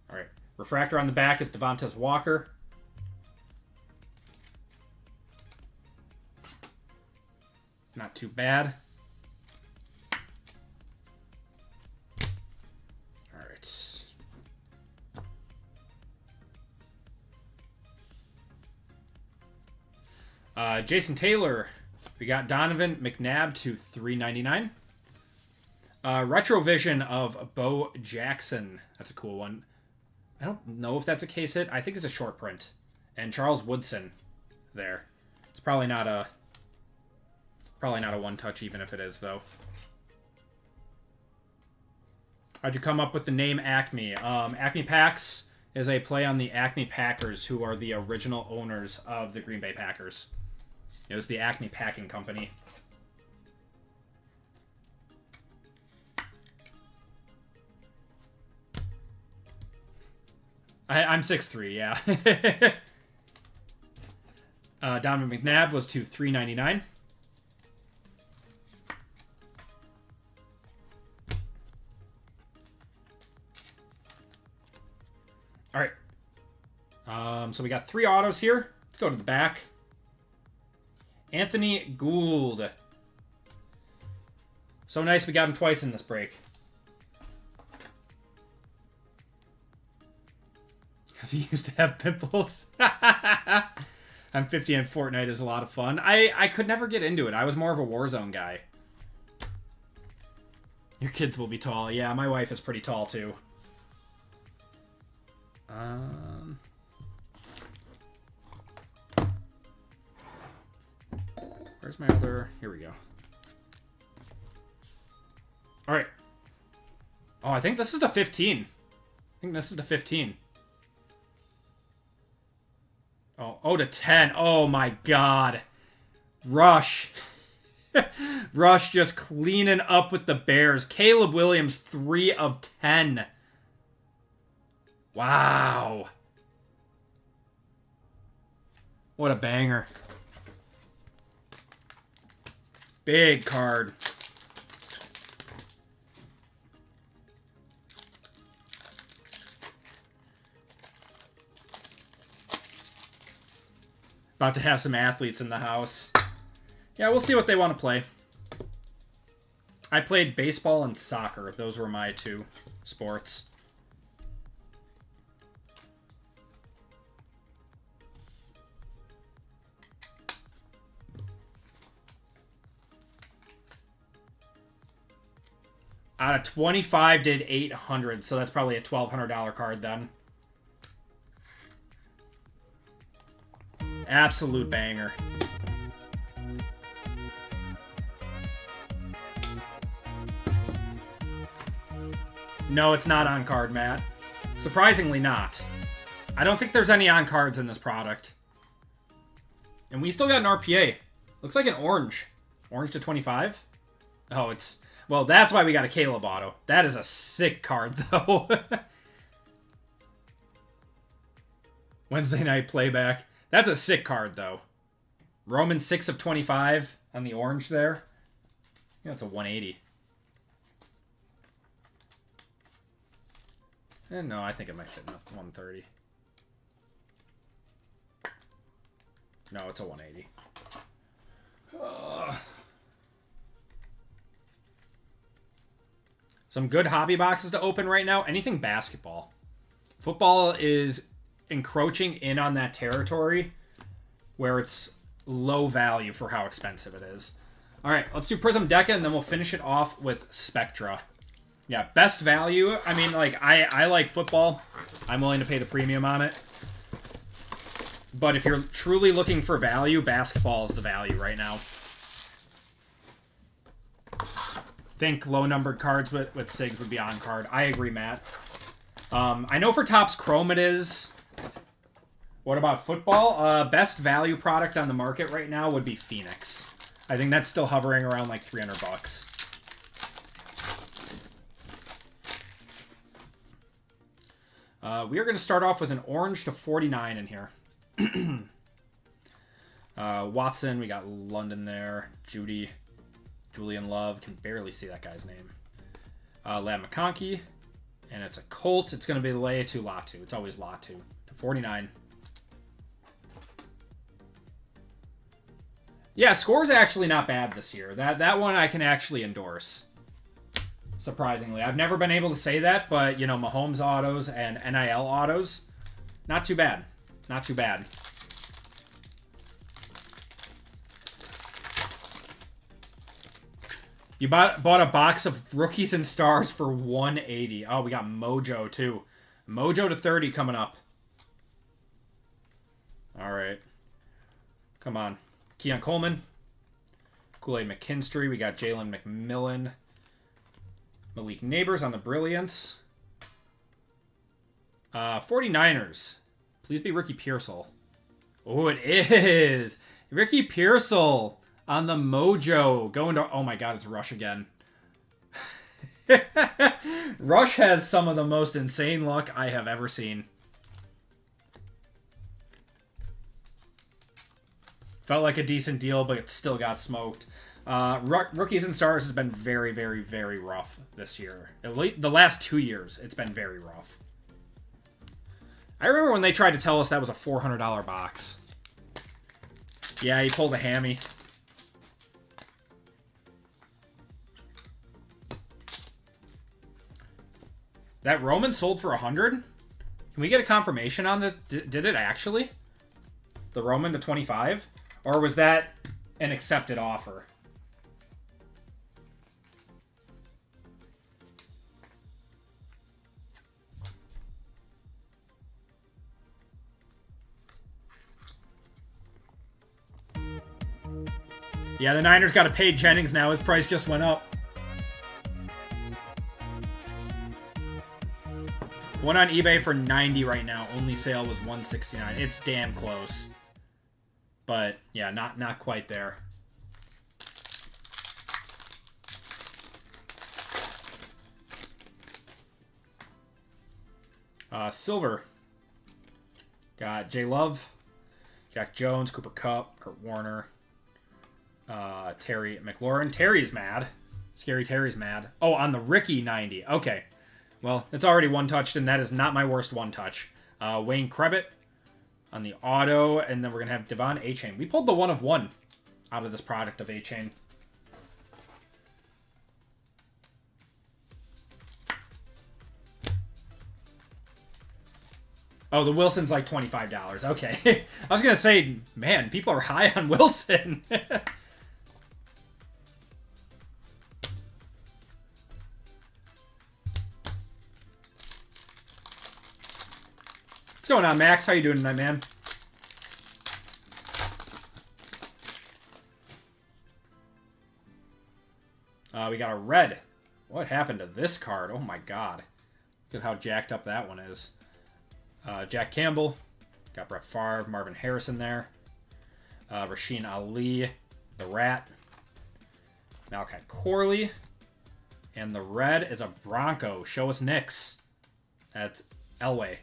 All right. Refractor on the back is Devontae Walker. Not too bad. All right. Jason Taylor. We got Donovan McNabb to $3.99. Retrovision of Bo Jackson. That's a cool one. I don't know if that's a case hit. I think it's a short print. And Charles Woodson there. It's probably not a one touch, even if it is, though. How'd you come up with the name Acme? Acme Packs is a play on the Acme Packers, who are the original owners of the Green Bay Packers. It was the Acme Packing Company. I'm 6'3", yeah. Donovan McNabb was to $3.99. All right. So we got 3 autos here. Let's go to the back. Anthony Gould. So nice we got him twice in this break. Because he used to have pimples. I'm 50 and Fortnite is a lot of fun. I could never get into it. I was more of a Warzone guy. Your kids will be tall. Yeah, my wife is pretty tall too. Where's my other... Here we go. All right. Oh, I think this is the 15. I think this is the 15. Oh, to 10. Oh, my God. Rush. Rush just cleaning up with the Bears. Caleb Williams, 3 of 10. Wow. What a banger. Big card. About to have some athletes in the house. Yeah, we'll see what they want to play. I played baseball and soccer. Those were my 2 sports. Out of 25 did 800, so that's probably a $1,200 card then. Absolute banger. No, it's not on card, Matt. Surprisingly not. I don't think there's any on cards in this product. And we still got an RPA. Looks like an orange. Orange to 25? Oh, it's... Well, that's why we got a Caleb auto. That is a sick card, though. Wednesday night playback. That's a sick card, though. Roman 6 of 25 on the orange there. Yeah, that's a 180. And no, I think it might fit in 130. No, it's a 180. Some good hobby boxes to open right now. Anything basketball. Football is encroaching in on that territory where it's low value for how expensive it is. All right, let's do Prism Deca, and then we'll finish it off with Spectra. Yeah, best value. I mean, like, I like football. I'm willing to pay the premium on it. But if you're truly looking for value, basketball is the value right now. Think low-numbered cards with SIGs would be on card. I agree, Matt. I know for Topps Chrome it is. What about football? Best value product on the market right now would be Phoenix. I think that's still hovering around like $300. We are going to start off with an orange to 49 in here. Watson, we got London there. Julian Love, can barely see that guy's name. Ladd McConkey, and it's a Colt. It's going to be Latu Latu. It's always Latu to 49. Yeah, score's actually not bad this year. That one I can actually endorse. Surprisingly. I've never been able to say that, but, you know, Mahomes autos and NIL autos, not too bad. Not too bad. You bought a box of rookies and stars for $180. Oh, we got Mojo, too. Mojo to 30 coming up. All right. Come on. Keon Coleman. Kool-Aid McKinstry. We got Jalen McMillan. Malik Neighbors on the Brilliance. 49ers. Please be Ricky Pearsall. Oh, it is. Ricky Pearsall on the Mojo. Going to... Oh, my God. It's Rush again. Rush has some of the most insane luck I have ever seen. Felt like a decent deal, but it still got smoked. Rookies and Stars has been very, very, very rough this year. At least the last 2 years, it's been very rough. I remember when they tried to tell us that was a $400 box. Yeah, he pulled a hammy. That Roman sold for 100? Can we get a confirmation on that? Did it actually? The Roman to 25? Or was that an accepted offer? Yeah, the Niners got to pay Jennings now. His price just went up. One on eBay for 90 right now. Only sale was 169. It's damn close. But yeah, not quite there. Silver. Got J Love, Jack Jones, Cooper Kupp, Kurt Warner, Terry McLaurin. Terry's mad. Scary Terry's mad. Oh, on the Ricky 90. Okay. Well, it's already one-touched, and that is not my worst one-touch. Wayne Krebit on the auto, and then we're going to have Devon A-Chain. We pulled the 1 of 1 out of this product of A-Chain. Oh, the Wilson's like $25. Okay. I was going to say, man, people are high on Wilson. What's going on, Max? How you doing tonight, man? We got a red. What happened to this card? Oh, my God. Look at how jacked up that one is. Jack Campbell. Got Brett Favre, Marvin Harrison there. Rasheen Ali, the Rat. Malachi Corley. And the red is a Bronco. Show us Knicks. That's Elway.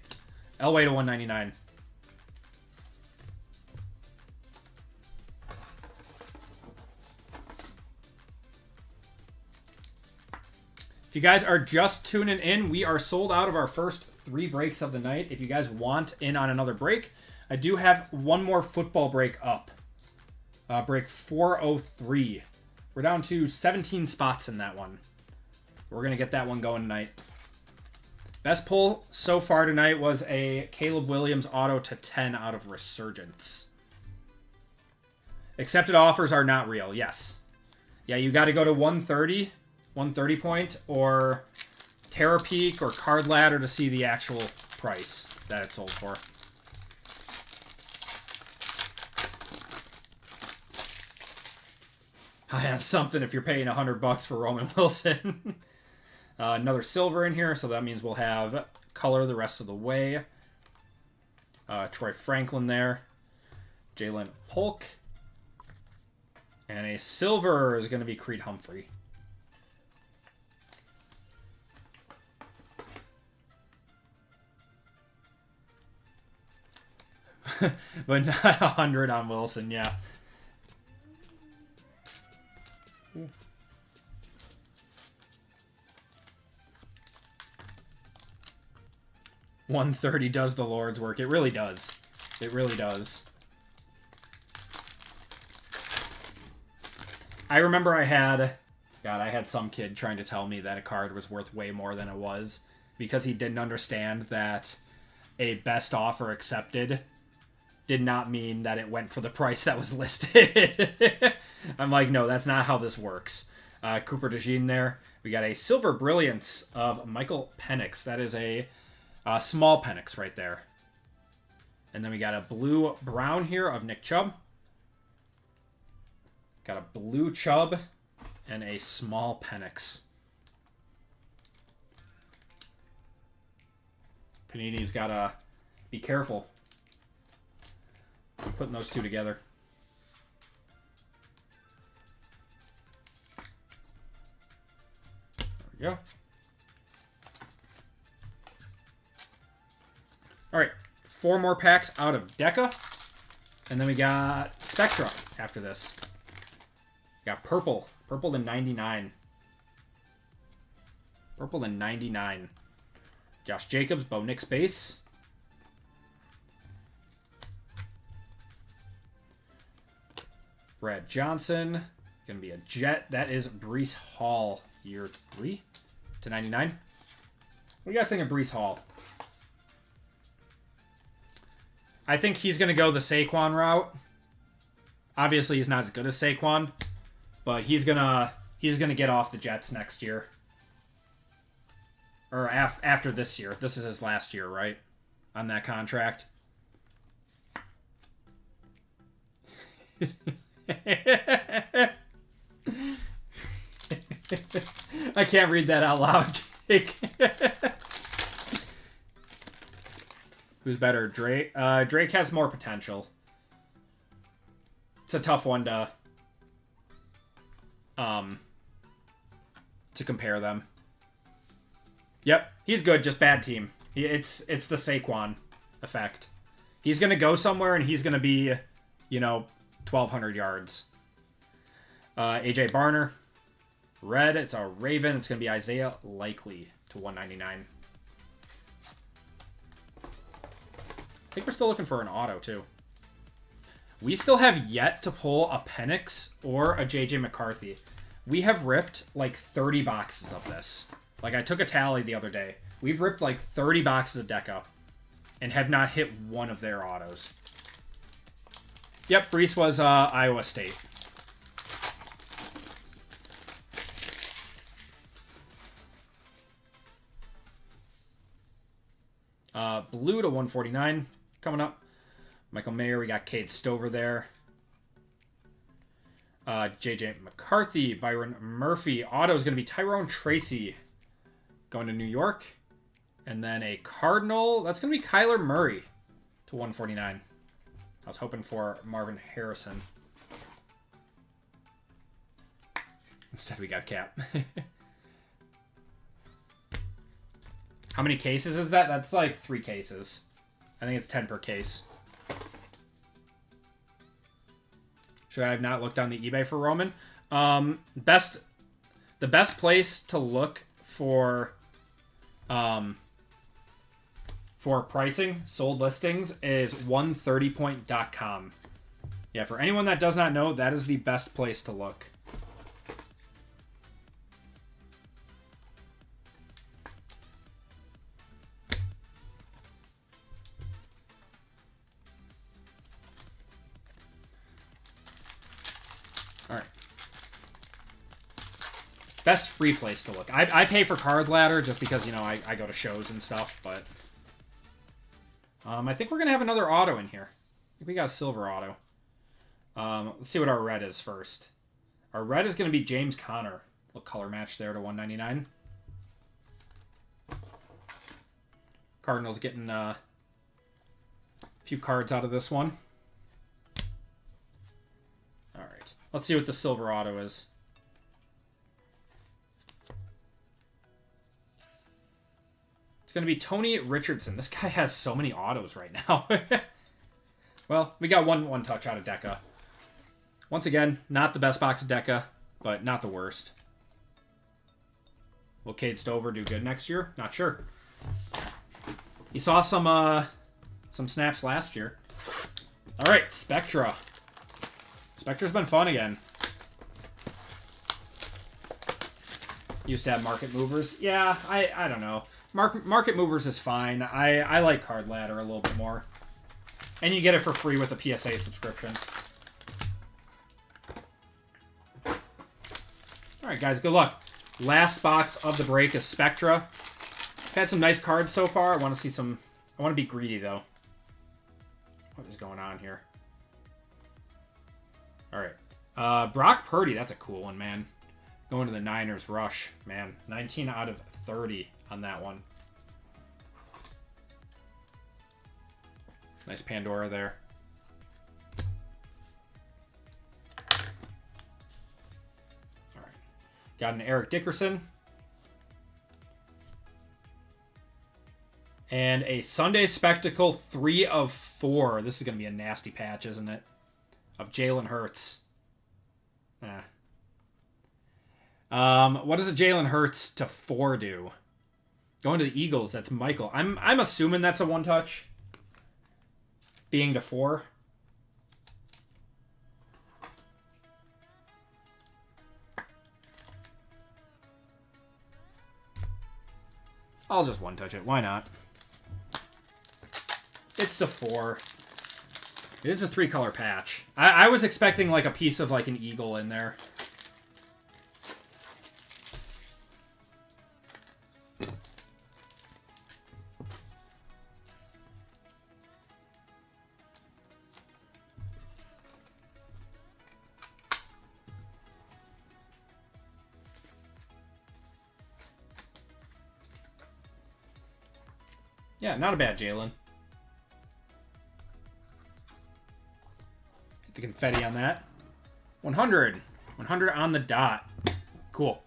Elway to 199. If you guys are just tuning in, we are sold out of our first 3 breaks of the night. If you guys want in on another break, I do have one more football break up. Break 403. We're down to 17 spots in that one. We're going to get that one going tonight. Best pull so far tonight was a Caleb Williams auto to 10 out of Resurgence. Accepted offers are not real. Yes. Yeah, you got to go to 130 point, or Terra Peak or Card Ladder to see the actual price that it sold for. I have something if you're paying $100 for Roman Wilson. Another silver in here, so that means we'll have color the rest of the way. Troy Franklin there. Jalen Polk. And a silver is going to be Creed Humphrey. But not 100 on Wilson, yeah. Ooh. $130 does the Lord's work. It really does. It really does. I remember I had some kid trying to tell me that a card was worth way more than it was because he didn't understand that a best offer accepted did not mean that it went for the price that was listed. I'm like, no, that's not how this works. Cooper DeJean there. We got a Silver Brilliance of Michael Penix. That is a small Penix right there. And then we got a Blue Brown here of Nick Chubb. Got a Blue Chubb and a small Penix. Panini's got to be careful putting those two together. There we go. All right, 4 more packs out of Deca. And then we got Spectra after this. We got Purple. Purple to 99. Purple to 99. Josh Jacobs, Bo Nix base. Brad Johnson. Going to be a Jet. That is Breece Hall, year 3 to 99. What do you guys think of Breece Hall? I think he's going to go the Saquon route. Obviously, he's not as good as Saquon, but he's gonna get off the Jets next year. Or after this year. This is his last year, right? On that contract. I can't read that out loud, Jake. Who's better? Drake? Drake has more potential. It's a tough one to compare them. Yep, he's good, just bad team. It's the Saquon effect. He's going to go somewhere and he's going to be, 1,200 yards. AJ Barner. Red, it's a Raven. It's going to be Isaiah Likely to 199. I think we're still looking for an auto, too. We still have yet to pull a Penix or a JJ McCarthy. We have ripped like 30 boxes of this. Like, I took a tally the other day. We've ripped like 30 boxes of Deca and have not hit one of their autos. Yep, Breece was Iowa State. Blue to 149 coming up. Michael Mayer, we got Cade Stover there. JJ McCarthy, Byron Murphy. Auto is going to be Tyrone Tracy going to New York. And then a Cardinal. That's going to be Kyler Murray to 149. I was hoping for Marvin Harrison. Instead, we got Cap. How many cases is that? That's like 3 cases. I think it's 10 per case. Should I have not looked on the eBay for Roman? The best place to look for pricing, sold listings, is 130point.com. Yeah, for anyone that does not know, that is the best place to look. Best free place to look. I pay for Card Ladder just because, I go to shows and stuff, but I think we're going to have another auto in here. I think we got a silver auto. Let's see what our red is first. Our red is going to be James Conner. Little color match there to 199. Cardinals getting a few cards out of this one. All right. Let's see what the silver auto is. It's going to be Tony Richardson. This guy has so many autos right now. Well, we got one touch out of Deca. Once again, not the best box of Deca, but not the worst. Will Cade Stover do good next year? Not sure. He saw some snaps last year. All right, Spectra. Spectra's been fun again. Used to have market movers. Yeah, I don't know. Market movers is fine. I like Card Ladder a little bit more. And you get it for free with a PSA subscription. Alright, guys, good luck. Last box of the break is Spectra. Had some nice cards so far. I want to see some... I want to be greedy, though. What is going on here? Alright. Brock Purdy, that's a cool one, man. Going to the Niners rush, man. 19 out of 30 on that one. Nice Pandora there. All right. Got an Eric Dickerson. And a Sunday Spectacle 3 of 4. This is going to be a nasty patch, isn't it? Of Jalen Hurts. What does a Jalen Hurts to 4 do? Going to the Eagles, that's Michael. I'm assuming that's a one-touch. Being to 4. I'll just one-touch it. Why not? It's to 4. It is a 3-color patch. I was expecting like a piece of like an eagle in there. Yeah, not a bad Jalen. Hit the confetti on that. 100. 100 on the dot. Cool.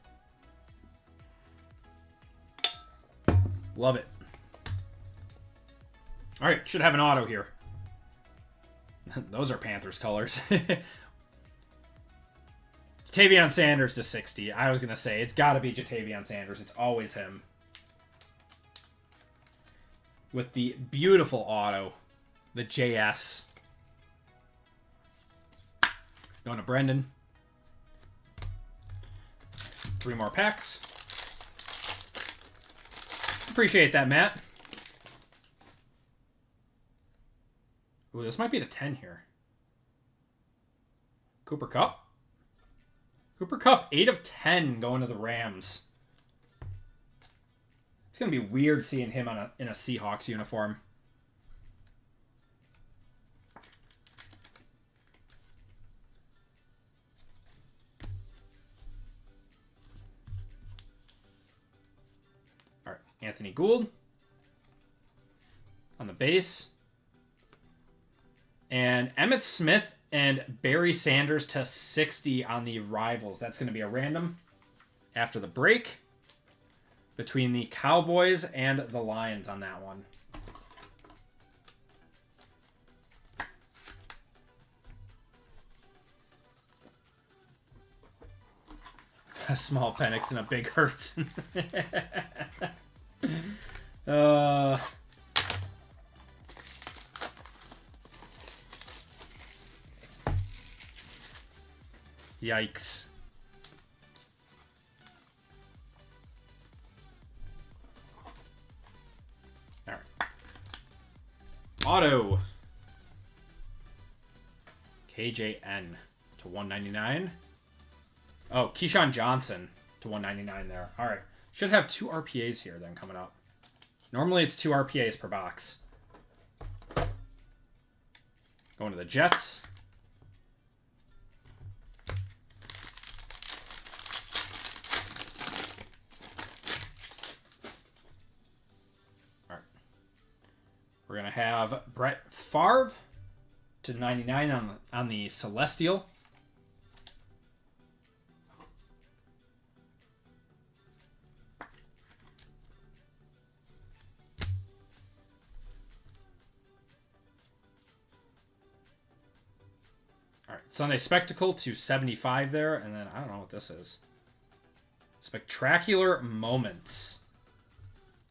Love it. All right, should have an auto here. Those are Panthers colors. Jatavion Sanders to 60. I was going to say, it's got to be Jatavion Sanders. It's always him. With the beautiful auto, the JS. Going to Brendan. 3 more packs. Appreciate that, Matt. Ooh, this might be the 10 here. Cooper Kupp. Cooper Kupp, 8 of 10 going to the Rams. It's going to be weird seeing him on in a Seahawks uniform. All right, Anthony Gould on the base. And Emmitt Smith and Barry Sanders to 60 on the Rivals. That's going to be a random after the break. Between the Cowboys and the Lions on that one. A small Penix and a big Hurts. Yikes. Auto. KJN to 199. Oh, Keyshawn Johnson to 199 there. All right. Should have 2 RPAs here then coming up. Normally it's 2 RPAs per box. Going to the Jets. We're going to have Brett Favre to 99 on the Celestial. All right, Sunday Spectacle to 75 there, and then I don't know what this is. Spectacular Moments.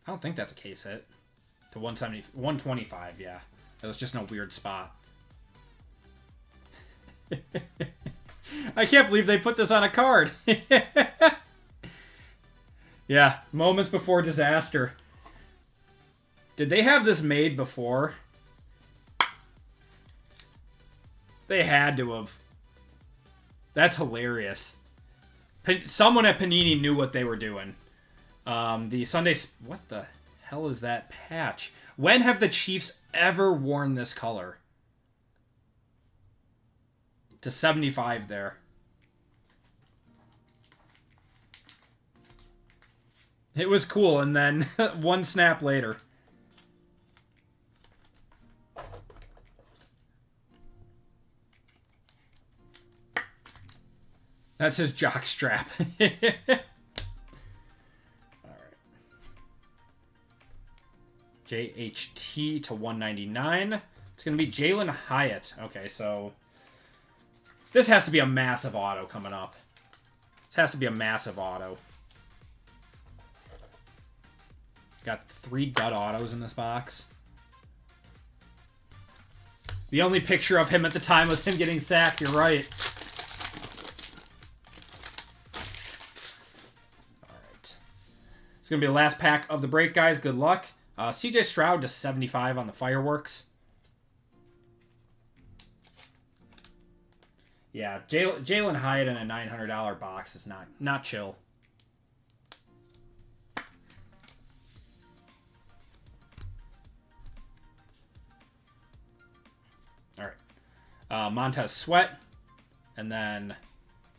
I don't think that's a case hit. To 125, yeah. That was just in a weird spot. I can't believe they put this on a card. Yeah, moments before disaster. Did they have this made before? They had to have. That's hilarious. Someone at Panini knew what they were doing. The Sunday... What the hell is that patch? When have the Chiefs ever worn this color? To 75 there. It was cool, and then one snap later. That's his jock strap. All right. JHT to 199. It's going to be Jalen Hyatt. Okay, so this has to be a massive auto coming up. This has to be a massive auto. Got 3 dud autos in this box. The only picture of him at the time was him getting sacked. You're right. All right. It's going to be the last pack of the break, guys. Good luck. CJ Stroud to 75 on the fireworks. Yeah, Jalen Hyatt in a $900 box is not chill. All right. Montez Sweat. And then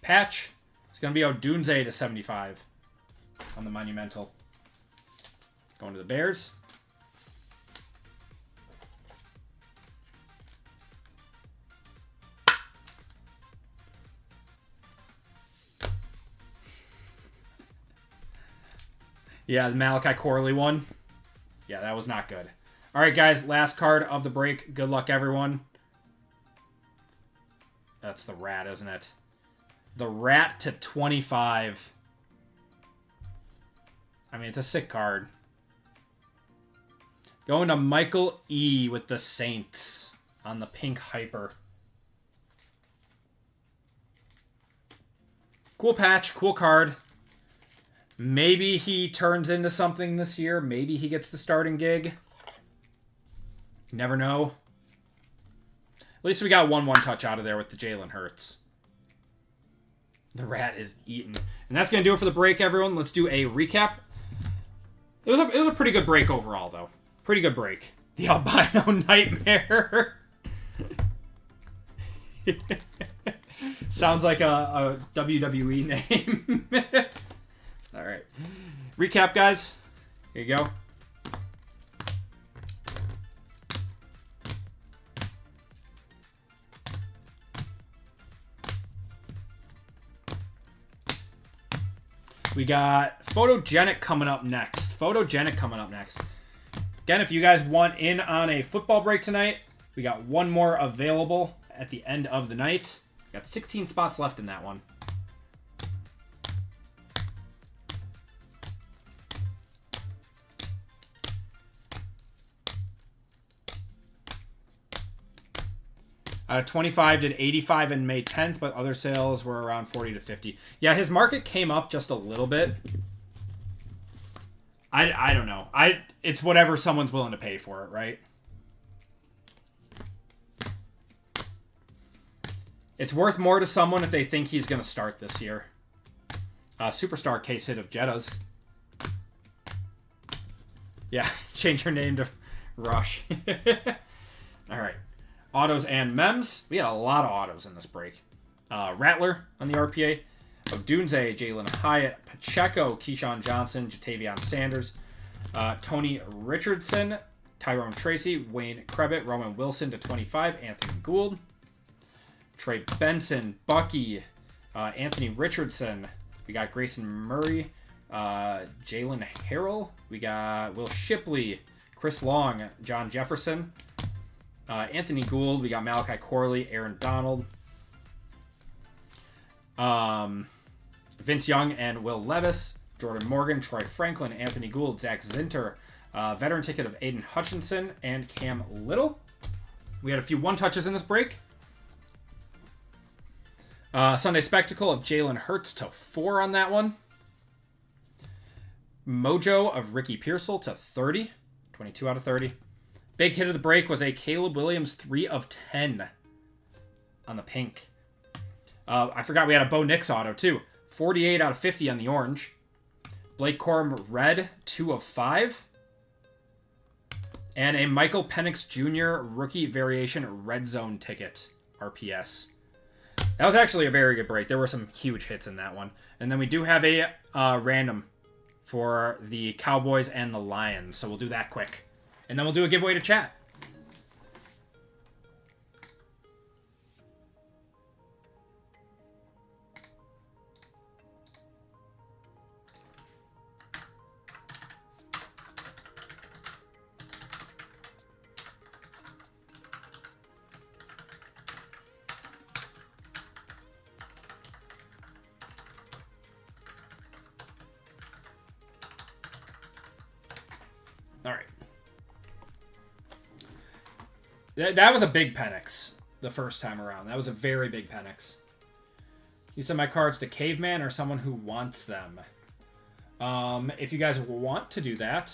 patch. It's going to be Odunze to 75 on the Monumental. Going to the Bears. Yeah, the Malachi Corley one. Yeah, that was not good. All right, guys, last card of the break. Good luck, everyone. That's the rat, isn't it? The rat to 25. I mean, it's a sick card. Going to Michael E. with the Saints on the pink hyper. Cool patch, cool card. Maybe he turns into something this year. Maybe he gets the starting gig. Never know. At least we got one touch out of there with the Jalen Hurts. The rat is eaten. And that's going to do it for the break, everyone. Let's do a recap. It was a pretty good break overall, though. Pretty good break. The Albino Nightmare. Sounds like a WWE name. All right. Recap, guys. Here you go. We got Photogenic coming up next. Again, if you guys want in on a football break tonight, we got one more available at the end of the night. Got 16 spots left in that one. Out of 25 did 85 in May 10th, but other sales were around 40 to 50. Yeah, his market came up just a little bit. I don't know. It's whatever someone's willing to pay for it, right? It's worth more to someone if they think he's going to start this year. Superstar case hit of Jettas. Yeah, change your name to Rush. All right. Autos and mems. We had a lot of autos in this break. Rattler on the RPA. Odunze, Jalen Hyatt, Pacheco, Keyshawn Johnson, Jatavion Sanders, Tony Richardson, Tyrone Tracy, Wayne Krebit, Roman Wilson to 25, Anthony Gould, Trey Benson, Bucky, Anthony Richardson. We got Grayson Murray, Jalen Harrell. We got Will Shipley, Chris Long, John Jefferson, Anthony Gould. We got Malachi Corley, Aaron Donald, Vince Young and Will Levis, Jordan Morgan, Troy Franklin, Anthony Gould, Zach Zinter, veteran ticket of Aiden Hutchinson, and Cam Little. We had a few one-touches in this break. Sunday Spectacle of Jalen Hurts to 4 on that one. Mojo of Ricky Pearsall to 30. 22 out of 30. Big hit of the break was a Caleb Williams 3 of 10 on the pink. I forgot we had a Bo Nix auto, too. 48 out of 50 on the orange. Blake Corum red, 2 of 5. And a Michael Penix Jr. rookie variation red zone ticket, RPS. That was actually a very good break. There were some huge hits in that one. And then we do have a random for the Cowboys and the Lions. So we'll do that quick. And then we'll do a giveaway to chat. All right. That was a big Penix the first time around. That was a very big Penix. You send my cards to Caveman or someone who wants them. If you guys want to do that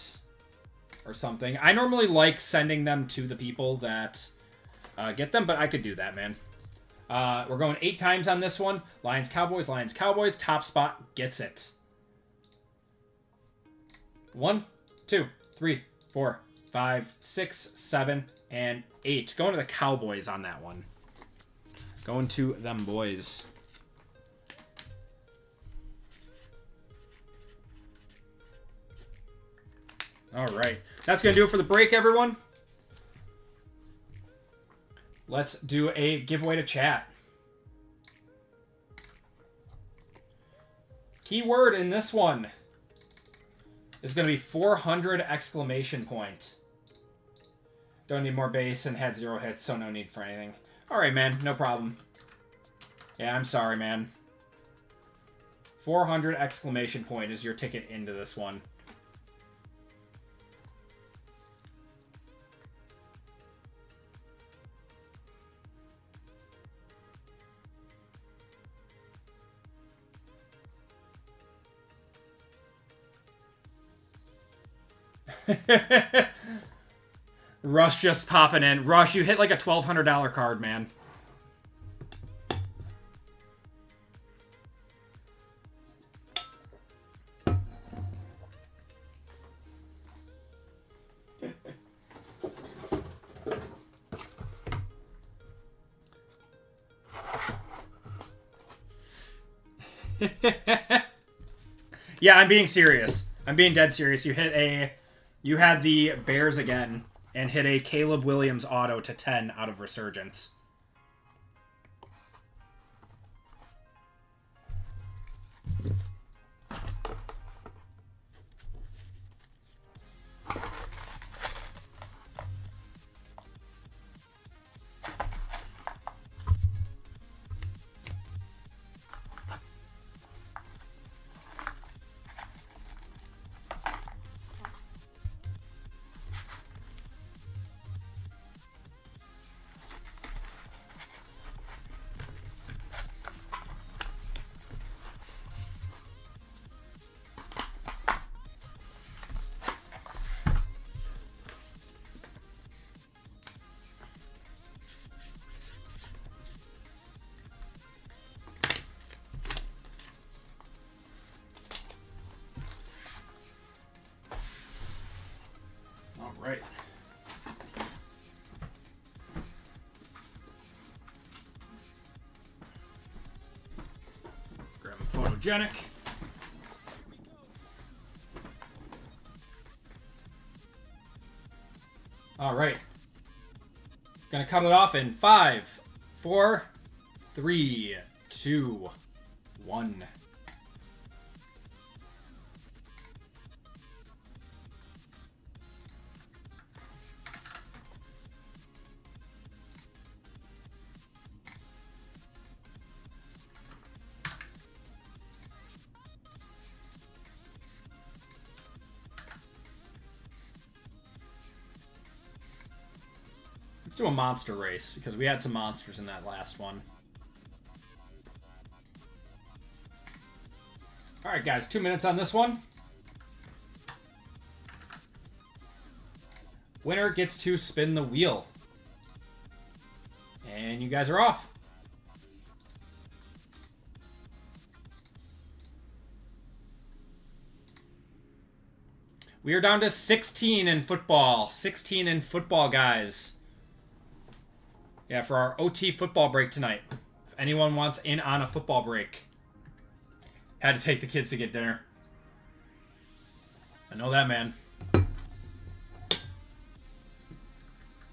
or something. I normally like sending them to the people that get them, but I could do that, man. We're going 8 times on this one. Lions, Cowboys, Lions, Cowboys. Top spot gets it. 1, 2, 3, 4, 5, 6, 7, and 8. Going to the Cowboys on that one. Going to them boys. All right. That's going to do it for the break, everyone. Let's do a giveaway to chat. Keyword in this one is going to be 400 exclamation point. Don't need more base and had 0 hits, so no need for anything. All right, man. No problem. Yeah, I'm sorry, man. 400 exclamation point is your ticket into this one. Rush just popping in. Rush, you hit like a $1,200 card, man. Yeah, I'm being serious. I'm being dead serious. You had the Bears again and hit a Caleb Williams auto to 10 out of Resurgence. Right. Grab a Photogenic. All right. Gonna cut it off in 5, 4, 3, 2, 1. Do a monster race because we had some monsters in that last one. All right, guys, 2 minutes on this one. Winner gets to spin the wheel. And you guys are off. We are down to 16 in football. 16 in football, guys. Yeah, for our OT football break tonight. If anyone wants in on a football break. Had to take the kids to get dinner. I know that, man.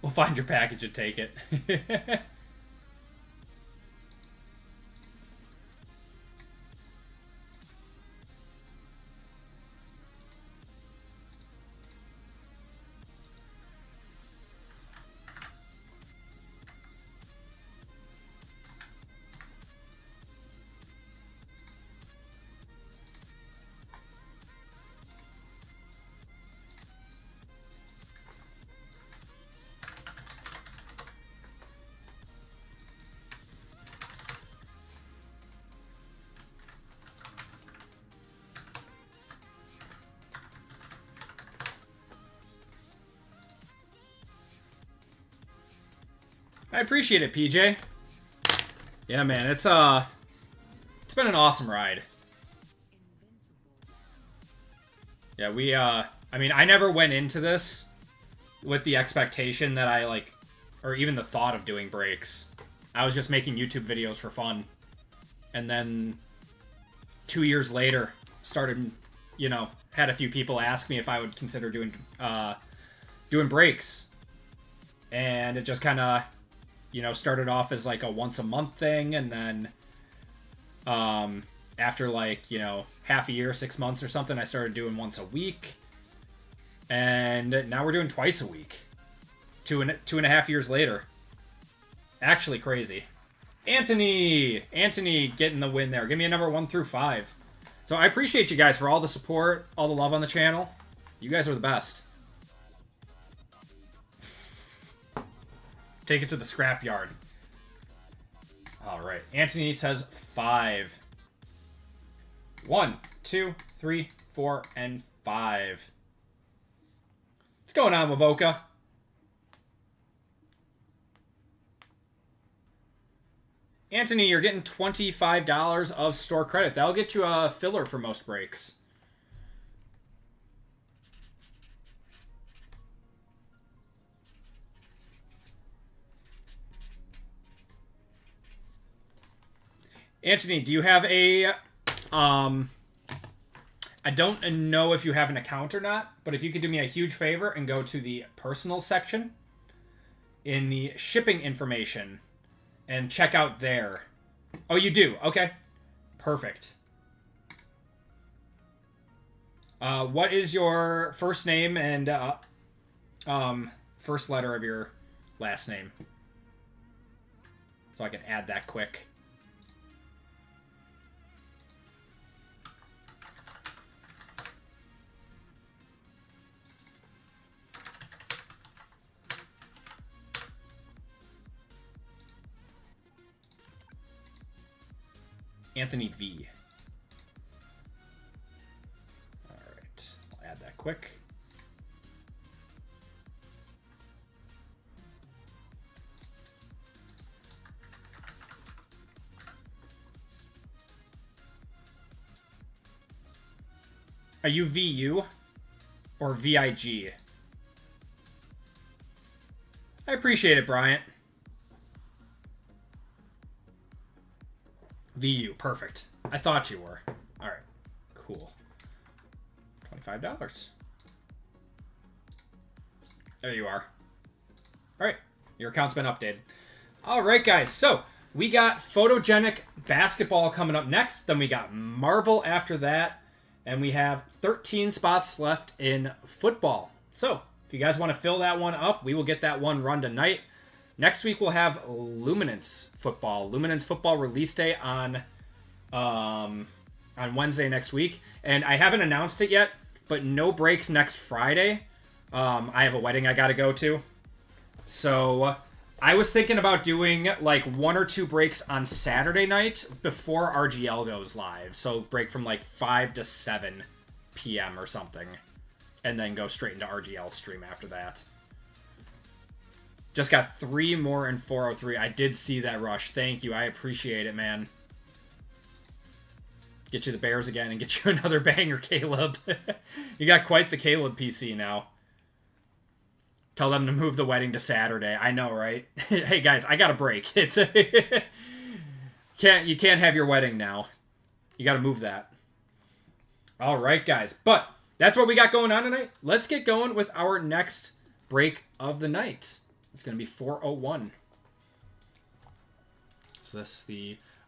We'll find your package and take it. I appreciate it, PJ. Yeah, man, it's been an awesome ride. Yeah, I mean, I never went into this with the expectation that I, like, or even the thought of doing breaks. I was just making YouTube videos for fun. And then 2 years later, started, you know, had a few people ask me if I would consider doing breaks. And it just kind of, you know, started off as like a once a month thing, and then after like, you know, half a year, 6 months or something, I started doing once a week, and now we're doing twice a week. Two and a half years later. Actually crazy. Anthony getting the win there. Give me a number 1 through 5. So I appreciate you guys for all the support, all the love on the channel. You guys are the best. Take it to the scrapyard. All right. Anthony says 5. 1, 2, 3, 4, and 5. What's going on, Mavoka? Anthony, you're getting $25 of store credit. That'll get you a filler for most breaks. Anthony, do you have a, I don't know if you have an account or not, but if you could do me a huge favor and go to the personal section in the shipping information and check out there. Oh, you do? Okay. Perfect. What is your first name and, first letter of your last name? So I can add that quick. Anthony V. All right, I'll add that quick. Are you VU or VIG? I appreciate it, Bryant. VU, perfect. I thought you were. All right, cool. $25. There you are. All right, your account's been updated. All right, guys, so we got Photogenic basketball coming up next. Then we got Marvel after that. And we have 13 spots left in football. So if you guys want to fill that one up, we will get that one run tonight. Next week, we'll have Luminance football. Luminance football release day on Wednesday next week. And I haven't announced it yet, but no breaks next Friday. I have a wedding I got to go to. So I was thinking about doing like 1 or 2 breaks on Saturday night before RGL goes live. So break from like 5 to 7 p.m. or something. And then go straight into RGL stream after that. Just got 3 more in 403. I did see that rush. Thank you. I appreciate it, man. Get you the Bears again and get you another banger, Caleb. You got quite the Caleb PC now. Tell them to move the wedding to Saturday. I know, right? Hey, guys, I got a break. It's you can't have your wedding now. You got to move that. All right, guys. But that's what we got going on tonight. Let's get going with our next break of the night. It's going to be 401. So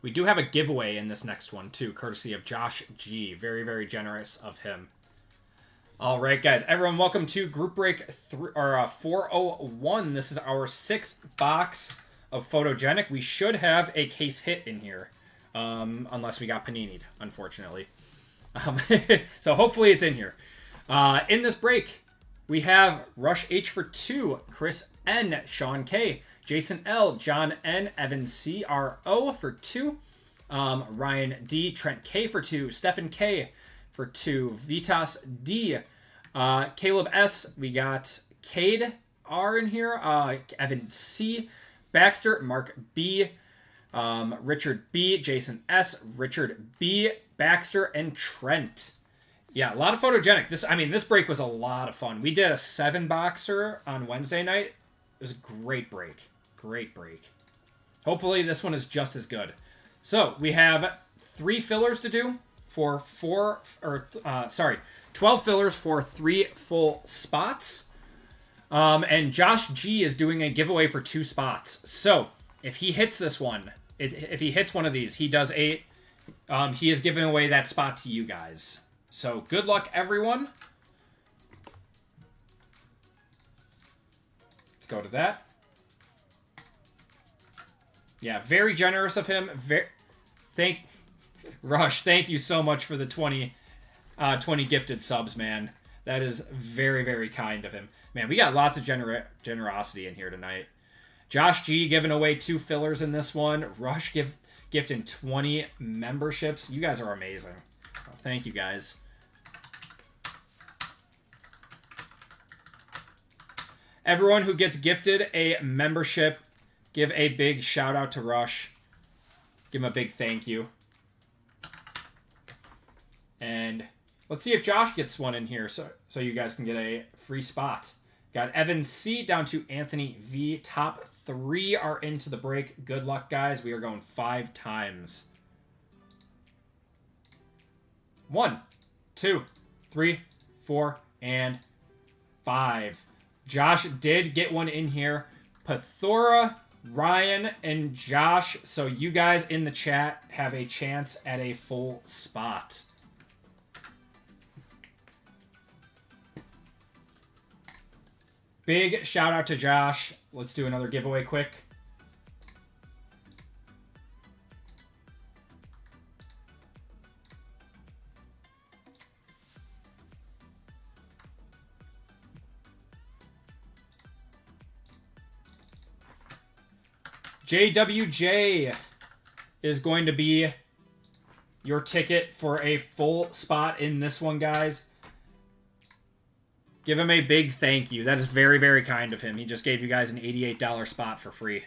we do have a giveaway in this next one too, courtesy of Josh G. Very, very generous of him. All right, guys. Everyone, welcome to Group Break 401. This is our 6th box of Photogenic. We should have a case hit in here, unless we got panini'd, unfortunately. So hopefully it's in here. In this break, we have Rush H for 2, Chris N, Sean K, Jason L, John N, Evan C, R O for 2, Ryan D, Trent K for 2, Stephen K for 2, Vitas D, Caleb S, we got Cade R in here, Evan C, Baxter, Mark B, Richard B, Jason S, Richard B, Baxter, and Trent. Yeah, a lot of Photogenic. This break was a lot of fun. We did a 7-boxer on Wednesday night. It was a great break. Great break. Hopefully this one is just as good. So, we have 3 fillers to do for 12 fillers for 3 full spots. And Josh G is doing a giveaway for 2 spots. So, if he hits this one, if he hits one of these, he does he is giving away that spot to you guys. So, good luck, everyone. Let's go to that. Yeah, very generous of him. Rush, thank you so much for the 20 gifted subs, man. That is very, very kind of him. Man, we got lots of generosity in here tonight. Josh G giving away 2 fillers in this one. Rush gifting 20 memberships. You guys are amazing. Well, thank you, guys. Everyone who gets gifted a membership, give a big shout out to Rush. Give him a big thank you. And let's see if Josh gets one in here so you guys can get a free spot. Got Evan C down to Anthony V. Top 3 are into the break. Good luck, guys. We are going 5 times. 1, 2, 3, 4, and 5. Josh did get one in here. Pathora, Ryan, and Josh. So you guys in the chat have a chance at a full spot. Big shout out to Josh. Let's do another giveaway quick. JWJ is going to be your ticket for a full spot in this one, guys. Give him a big thank you. That is very, very kind of him. He just gave you guys an $88 spot for free.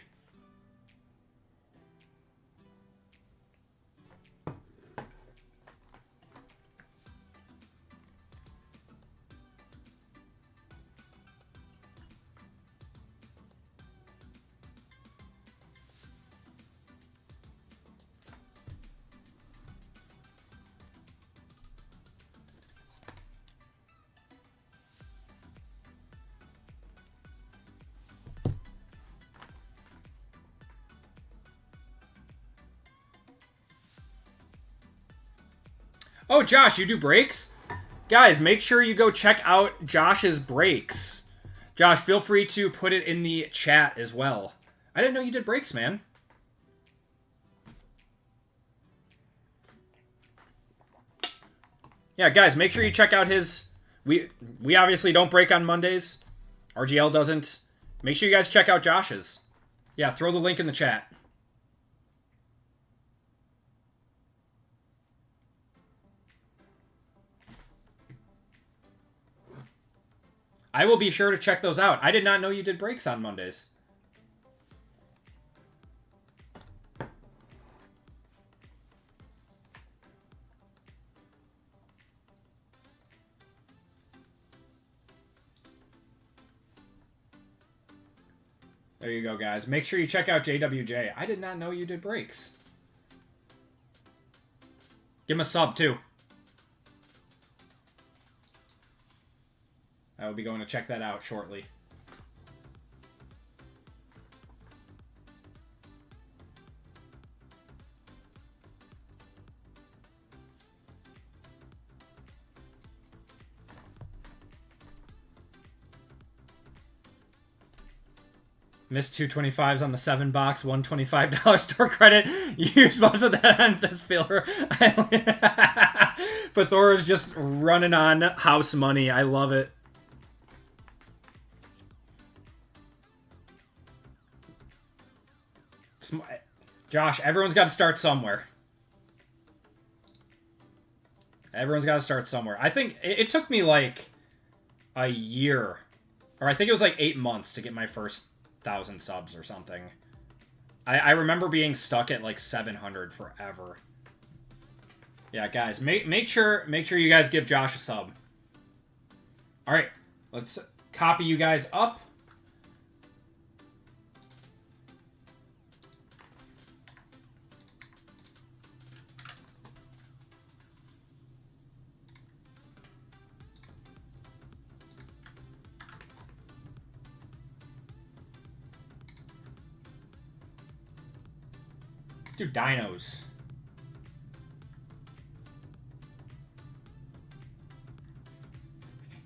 Oh, Josh, you do breaks? Guys, make sure you go check out Josh's breaks. Josh, feel free to put it in the chat as well. I didn't know you did breaks, man. Yeah, guys, make sure you check out his... We obviously don't break on Mondays. RGL doesn't. Make sure you guys check out Josh's. Yeah, throw the link in the chat. I will be sure to check those out. I did not know you did breaks on Mondays. There you go, guys. Make sure you check out JWJ. I did not know you did breaks. Give him a sub, too. I will be going to check that out shortly. Missed 225s on the 7-box, $125 store credit. Use most of that on this filler. Pathora's just running on house money. I love it. Josh, everyone's got to start somewhere. Everyone's got to start somewhere. I think it took me like a year, or I think it was like 8 months to get my first 1,000 subs or something. I remember being stuck at like 700 forever. Yeah, guys, make sure you guys give Josh a sub. All right, let's copy you guys up. Do dinos.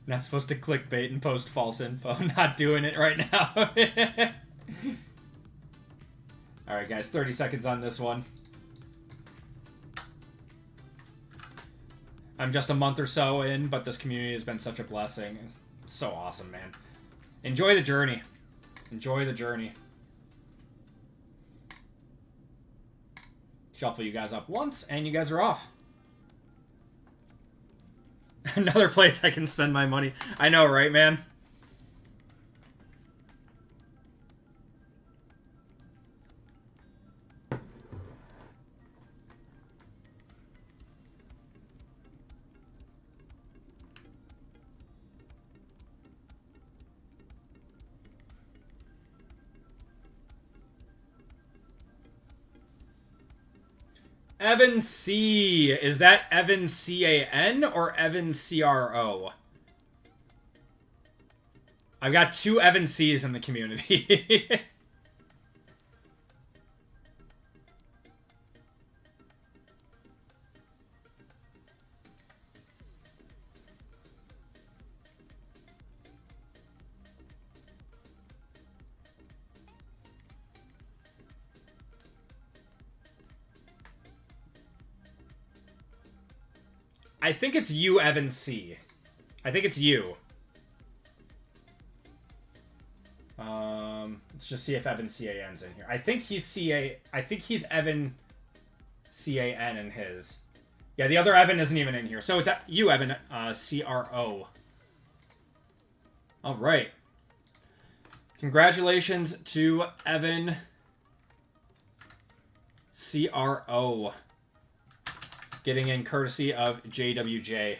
Not supposed to clickbait and post false info. Not doing it right now. Alright, guys. 30 seconds on this one. I'm just a month or so in, but this community has been such a blessing. It's so awesome, man. Enjoy the journey. Enjoy the journey. Shuffle you guys up once, and you guys are off. Another place I can spend my money. I know, right, man? Evan C. Is that Evan C-A-N or Evan C-R-O? I've got 2 Evan C's in the community. I think it's you, Evan C. I think it's you. Let's just see if Evan C-A-N's in here. I think he's I think he's Evan C-A-N in his. Yeah, the other Evan isn't even in here. So it's you, Evan C-R-O. All right. Congratulations to Evan C-R-O. Getting in courtesy of JWJ.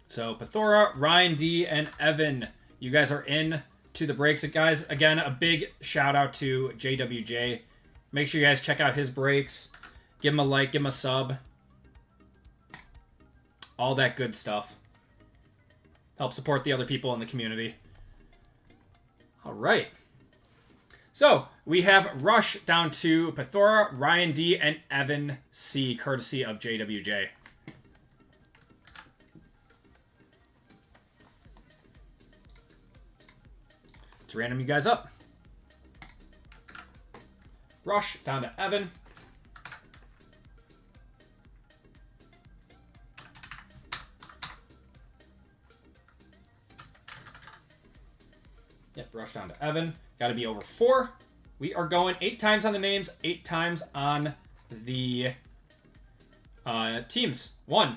So, Pathora, Ryan D, and Evan, you guys are in to the breaks. Guys, again, a big shout out to JWJ. Make sure you guys check out his breaks. Give him a like, give him a sub. All that good stuff. Help support the other people in the community. All right. So, we have Rush down to Pathora, Ryan D, and Evan C, courtesy of JWJ. Let's random you guys up. Rush down to Evan. Yep, Rush down to Evan. Got to be over 4. We are going 8 times on the names, 8 times on the teams. 1,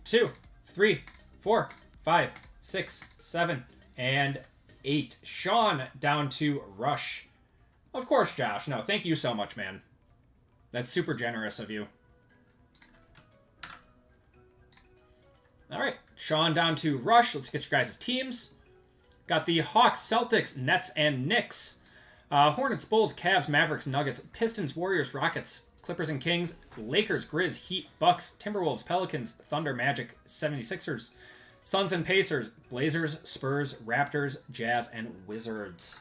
2, 3, 4, 5, 6, 7, and 8. Sean down to Rush. Of course, Josh. No, thank you so much, man. That's super generous of you. All right. Sean down to Rush. Let's get you guys' teams. Got the Hawks, Celtics, Nets, and Knicks. Hornets, Bulls, Cavs, Mavericks, Nuggets, Pistons, Warriors, Rockets, Clippers and Kings, Lakers, Grizz, Heat, Bucks, Timberwolves, Pelicans, Thunder, Magic, 76ers, Suns and Pacers, Blazers, Spurs, Raptors, Jazz, and Wizards.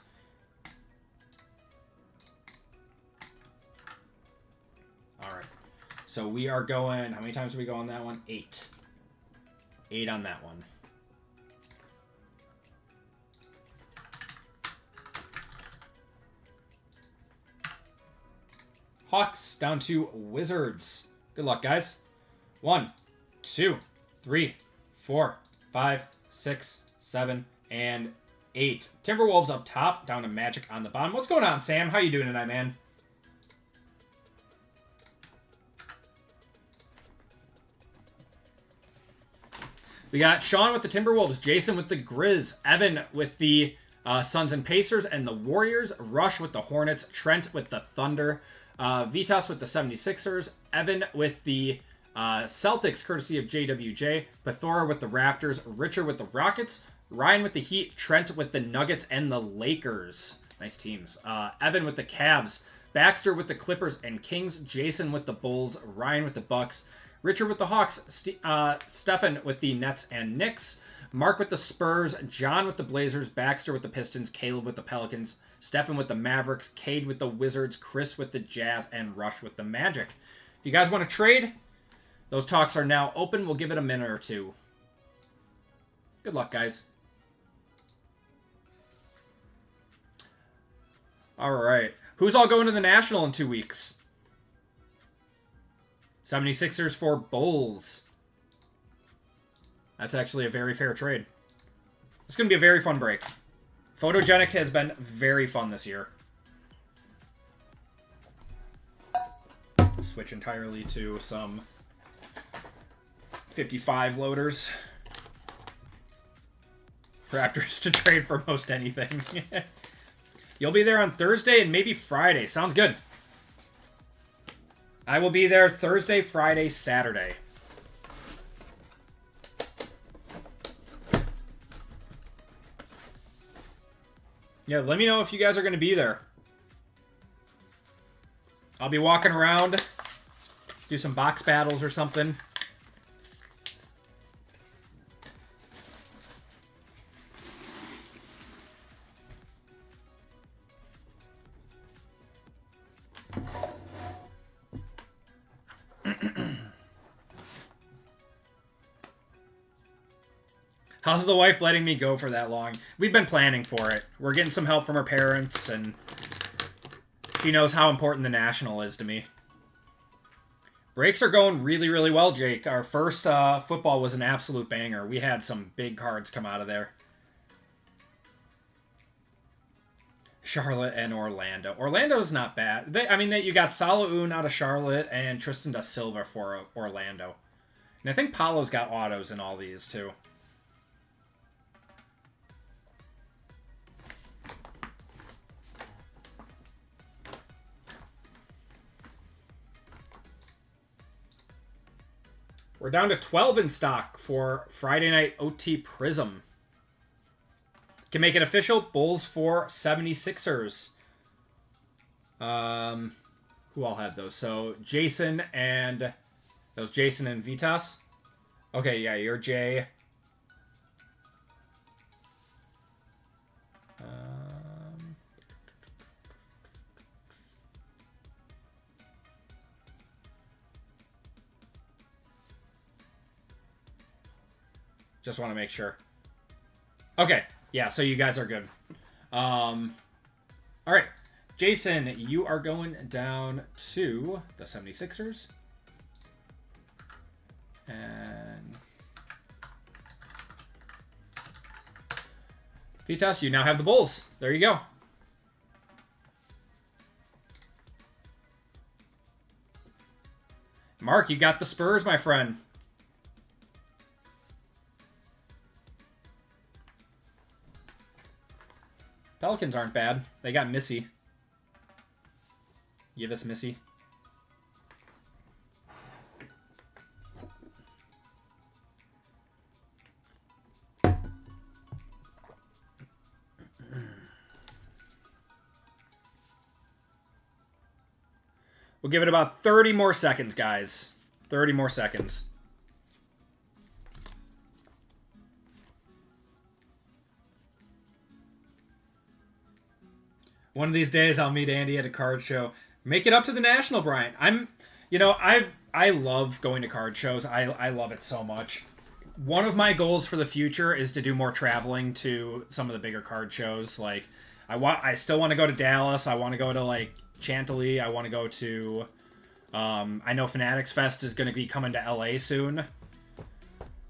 All right. So we are going, how many times do we go on that one? 8. 8 on that one. Hawks down to Wizards. Good luck, guys. 1, 2, 3, 4, 5, 6, 7, and 8. Timberwolves up top, down to Magic on the bottom. What's going on, Sam? How you doing tonight, man? We got Sean with the Timberwolves, Jason with the Grizz, Evan with the Suns and Pacers, and the Warriors, Rush with the Hornets, Trent with the Thunder, Vitas with the 76ers, Evan with the Celtics, courtesy of JWJ, Pethora with the Raptors, Richard with the Rockets, Ryan with the Heat, Trent with the Nuggets, and the Lakers. Nice teams. Evan with the Cavs, Baxter with the Clippers and Kings, Jason with the Bulls, Ryan with the Bucks, Richard with the Hawks, Stefan with the Nets and Knicks, Mark with the Spurs, John with the Blazers, Baxter with the Pistons, Caleb with the Pelicans, Stefan with the Mavericks, Cade with the Wizards, Chris with the Jazz, and Rush with the Magic. If you guys want to trade, those talks are now open. We'll give it a minute or two. Good luck, guys. All right. Who's all going to the National in 2 weeks? 76ers for Bulls. That's actually a very fair trade. It's going to be a very fun break. Photogenic has been very fun this year. Switch entirely to some 55 loaders. Raptors to trade for most anything. You'll be there on Thursday and maybe Friday. Sounds good. I will be there Thursday, Friday, Saturday. Yeah, let me know if you guys are going to be there. I'll be walking around, do some box battles or something. How's the wife letting me go for that long? We've been planning for it. We're getting some help from her parents, and she knows how important the National is to me. Breaks are going really, really well, Jake. Our first football was an absolute banger. We had some big cards come out of there. Charlotte and Orlando. Orlando's not bad. You got Salaun out of Charlotte and Tristan da Silva for Orlando. And I think Paulo's got autos in all these, too. We're down to 12 in stock for Friday Night OT Prism. Can make it official. Bulls for 76ers. Who all had those? So Jason and... Those Jason and Vitas? Okay, yeah, you're Jay. Just want to make sure. Okay. Yeah, so you guys are good. All right. Jason, you are going down to the 76ers. And Vitas, you now have the Bulls. There you go. Mark, you got the Spurs, my friend. Pelicans aren't bad. They got Missy. Give us Missy. We'll give it about 30 more seconds, guys. 30 more seconds. One of these days, I'll meet Andy at a card show. Make it up to the National, Brian. I love going to card shows. I love it so much. One of my goals for the future is to do more traveling to some of the bigger card shows. Like, I still want to go to Dallas. I want to go to, like, Chantilly. I want to go to... I know Fanatics Fest is going to be coming to LA soon.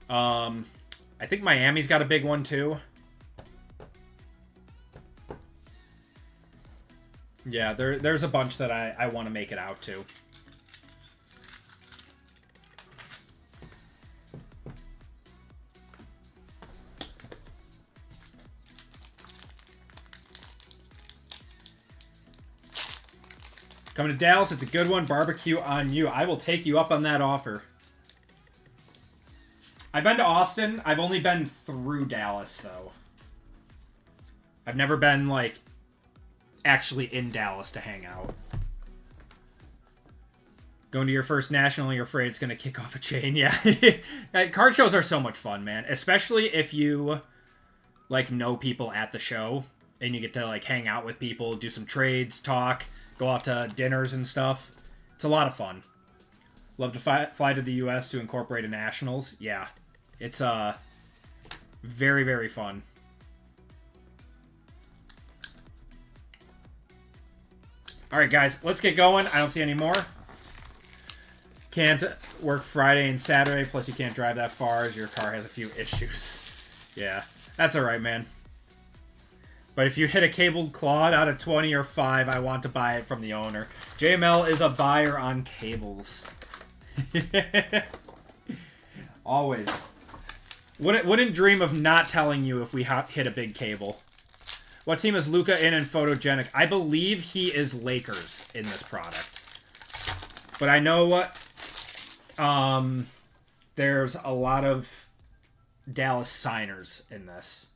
I think Miami's got a big one, too. Yeah, there's a bunch that I want to make it out to. Coming to Dallas, it's a good one. Barbecue on you. I will take you up on that offer. I've been to Austin. I've only been through Dallas, though. I've never been, like, actually in Dallas to hang out. Going to your first national, you're afraid it's going to kick off a chain. Yeah. Card shows are so much fun, man. Especially if you, like, know people at the show. And you get to, like, hang out with people, do some trades, talk, go out to dinners and stuff. It's a lot of fun. Love to fly to the U.S. to incorporate a nationals. Yeah. It's very, very fun. All right, guys, let's get going. I don't see any more. Can't work Friday and Saturday, plus you can't drive that far as your car has a few issues. Yeah, that's all right, man. But if you hit a cabled Claude out of 20 or 5, I want to buy it from the owner. JML is a buyer on cables. Always. Wouldn't dream of not telling you if we hit a big cable. What team is Luka in Photogenic? I believe he is Lakers in this product. But I know what... there's a lot of Dallas signers in this.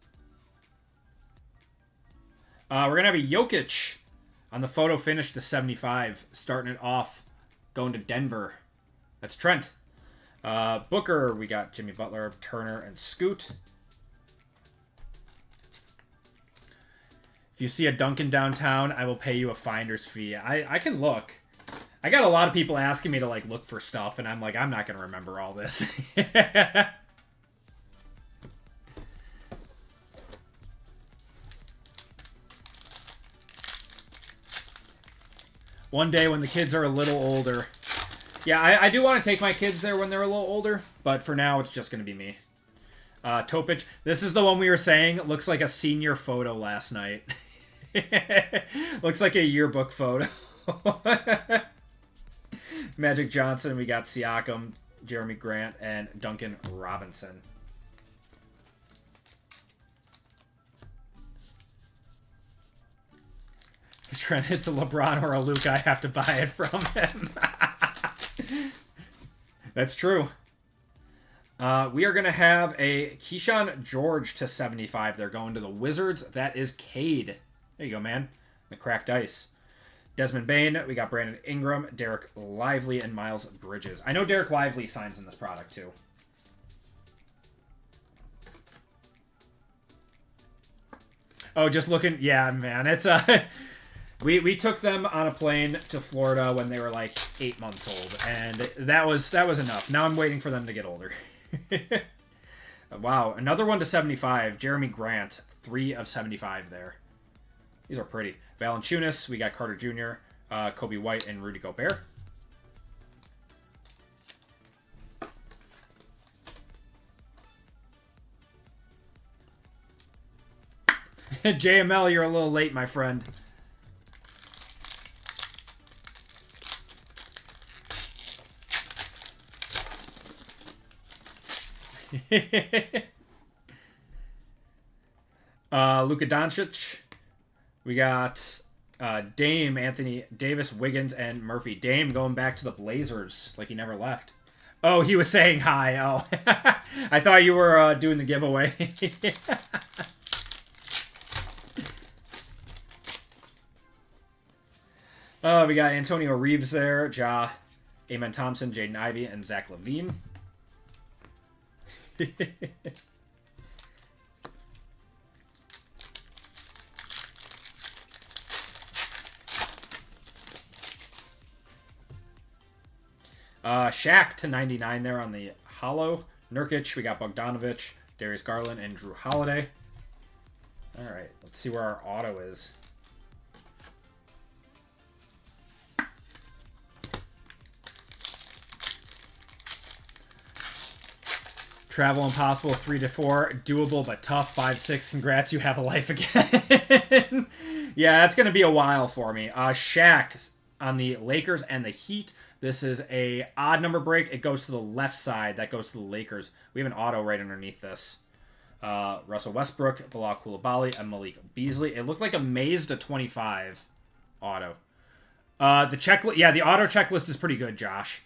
We're going to have a Jokic on the photo finish to 75. Starting it off. Going to Denver. That's Trent. Booker, we got Jimmy Butler, Turner, and Scoot. If you see a Dunkin' downtown, I will pay you a finder's fee. I can look. I got a lot of people asking me to, like, look for stuff, and I'm like, I'm not going to remember all this. One day when the kids are a little older. Yeah, I do want to take my kids there when they're a little older, but for now, it's just going to be me. Topic. This is the one we were saying. It looks like a senior photo last night. Looks like a yearbook photo. Magic Johnson. We got Siakam, Jeremy Grant, and Duncan Robinson. If Trent hits a LeBron or a Luka, I have to buy it from him. That's true. We are going to have a Keyshawn George to 75. They're going to the Wizards. That is Cade. There you go, man. The cracked ice. Desmond Bane. We got Brandon Ingram, Derek Lively, and Miles Bridges. I know Derek Lively signs in this product, too. Oh, just looking. Yeah, man. It's we took them on a plane to Florida when they were like 8 months old, and that was enough. Now I'm waiting for them to get older. Wow, another one to 75. Jeremy Grant, 3 of 75 there. These are pretty. Valanciunas, we got Carter Jr., Kobe White, and Rudy Gobert. JML, you're a little late, my friend. Luka Doncic. We got Dame, Anthony Davis, Wiggins, and Murphy. Dame going back to the Blazers like he never left. Oh, he was saying hi. Oh, I thought you were doing the giveaway. We got Antonio Reeves there, Amen Thompson, Jaden Ivey, and Zach Levine. Shaq to 99 there on the hollow. Nurkic, we got Bogdanovic, Darius Garland, and Drew Holiday. All right, let's see where our auto is. Travel Impossible 3 to 4, doable but tough 5-6. Congrats, you have a life again. Yeah, that's gonna be a while for me. Shaq on the Lakers and the Heat. This is a odd number break. It goes to the left side. That goes to the Lakers. We have an auto right underneath this. Russell Westbrook, Bilal Coulibaly, and Malik Beasley. It looked like a Maze to 25 auto. The checklist, yeah, the auto checklist is pretty good, Josh.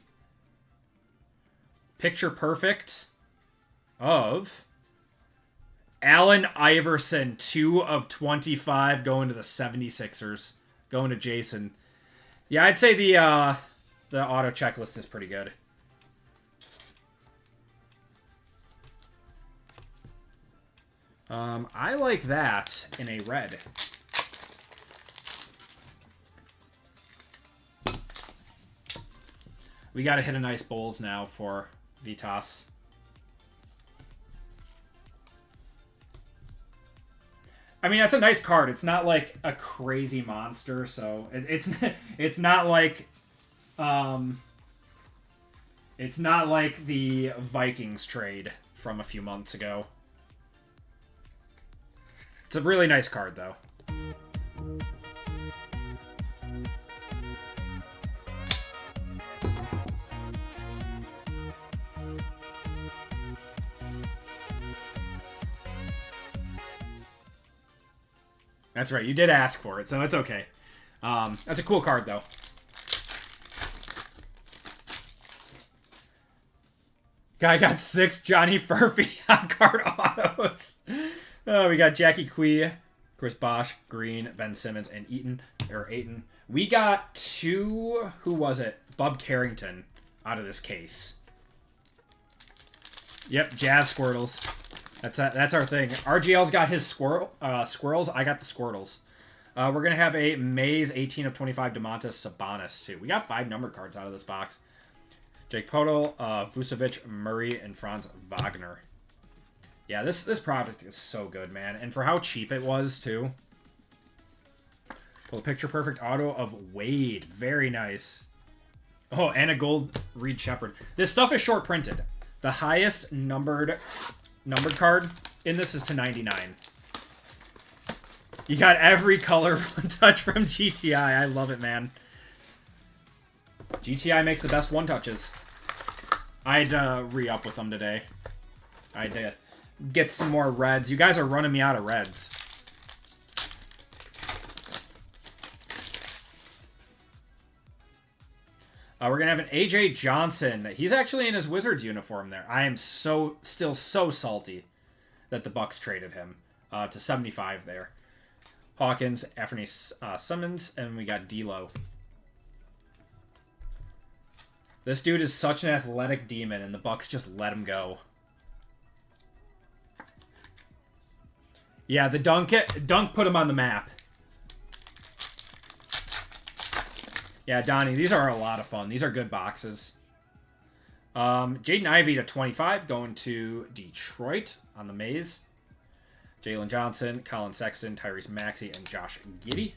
Picture perfect of Allen Iverson, 2 of 25, going to the 76ers. Going to Jason. Yeah, I'd say the auto checklist is pretty good. I like that in a red. We got to hit a nice Bulls now for Vitas. I mean, that's a nice card. It's not like a crazy monster, so it's not like it's not like the Vikings trade from a few months ago. It's a really nice card, though. That's right. You did ask for it, so it's okay. That's a cool card, though. Guy got 6 Johnny Furphy on card autos. We got Jackie Quee, Chris Bosh, Green, Ben Simmons, and Ayton. We got 2, who was it? Bub Carrington out of this case. Yep, Jazz Squirtles. That's our thing. RGL's got his squirrels. I got the Squirtles. We're going to have a Maze 18 of 25 Domantas Sabonis, too. We got 5 numbered cards out of this box. Jake Podol, Vucevic, Murray, and Franz Wagner. Yeah, this product is so good, man. And for how cheap it was, too. Pull a picture perfect auto of Wade. Very nice. Oh, and a gold Reed Shepherd. This stuff is short printed. The highest numbered card in this is to 99. You got every color one touch from GTI. I love it, man. GTI makes the best one touches. I'd re-up with them today. I'd get some more reds. You guys are running me out of reds. We're going to have an AJ Johnson. He's actually in his Wizards uniform there. I am still so salty that the Bucks traded him to 75 there. Hawkins, Anthony Simmons, and we got D'Lo. This dude is such an athletic demon, and the Bucks just let him go. Yeah, the dunk put him on the map. Yeah, Donnie, these are a lot of fun. These are good boxes. Jaden Ivey to 25, going to Detroit on the Maze. Jalen Johnson, Colin Sexton, Tyrese Maxey, and Josh Giddey.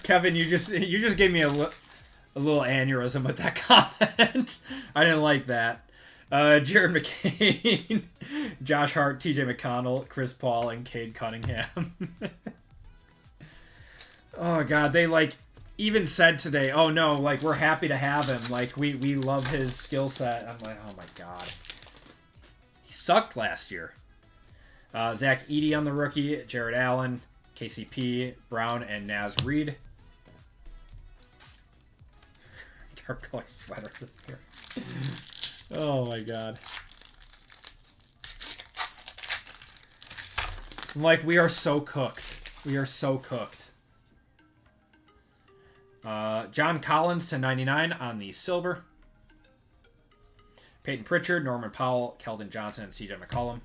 Kevin, you just gave me a little aneurysm with that comment. I didn't like that. Jared McCain, Josh Hart, TJ McConnell, Chris Paul, and Cade Cunningham. Oh god, they even said today, oh no, we're happy to have him. We love his skill set. I'm like, oh my god. He sucked last year. Zach Edey on the rookie, Jared Allen, KCP, Brown, and Naz Reid. dark color sweater this year. Oh my god. Like, we are so cooked. We are so cooked. John Collins to 99 on the silver. Peyton Pritchard, Norman Powell, Keldon Johnson, and CJ McCollum.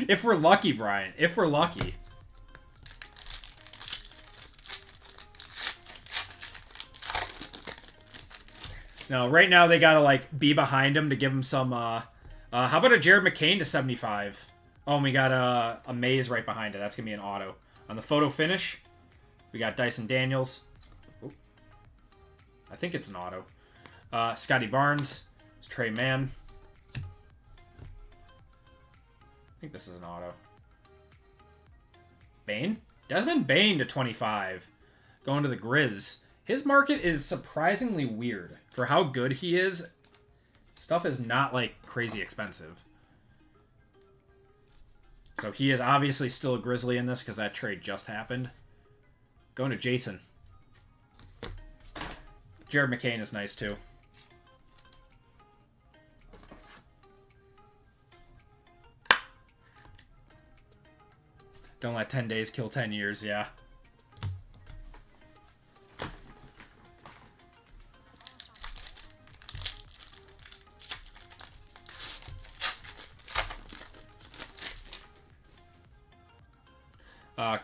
If we're lucky, Brian. If we're lucky. No, right now they gotta, like, be behind him to give him some, how about a Jared McCain to 75? Oh, and we got a Maze right behind it. That's gonna be an auto. On the photo finish, we got Dyson Daniels. Oop. I think it's an auto. Scotty Barnes. It's Trey Mann. I think this is an auto. Bain? Desmond Bain to 25. Going to the Grizz. His market is surprisingly weird. For how good he is, stuff is not, like, crazy expensive. So he is obviously still a Grizzly in this because that trade just happened. Going to Jason. Jared McCain is nice, too. Don't let 10 days kill 10 years, yeah.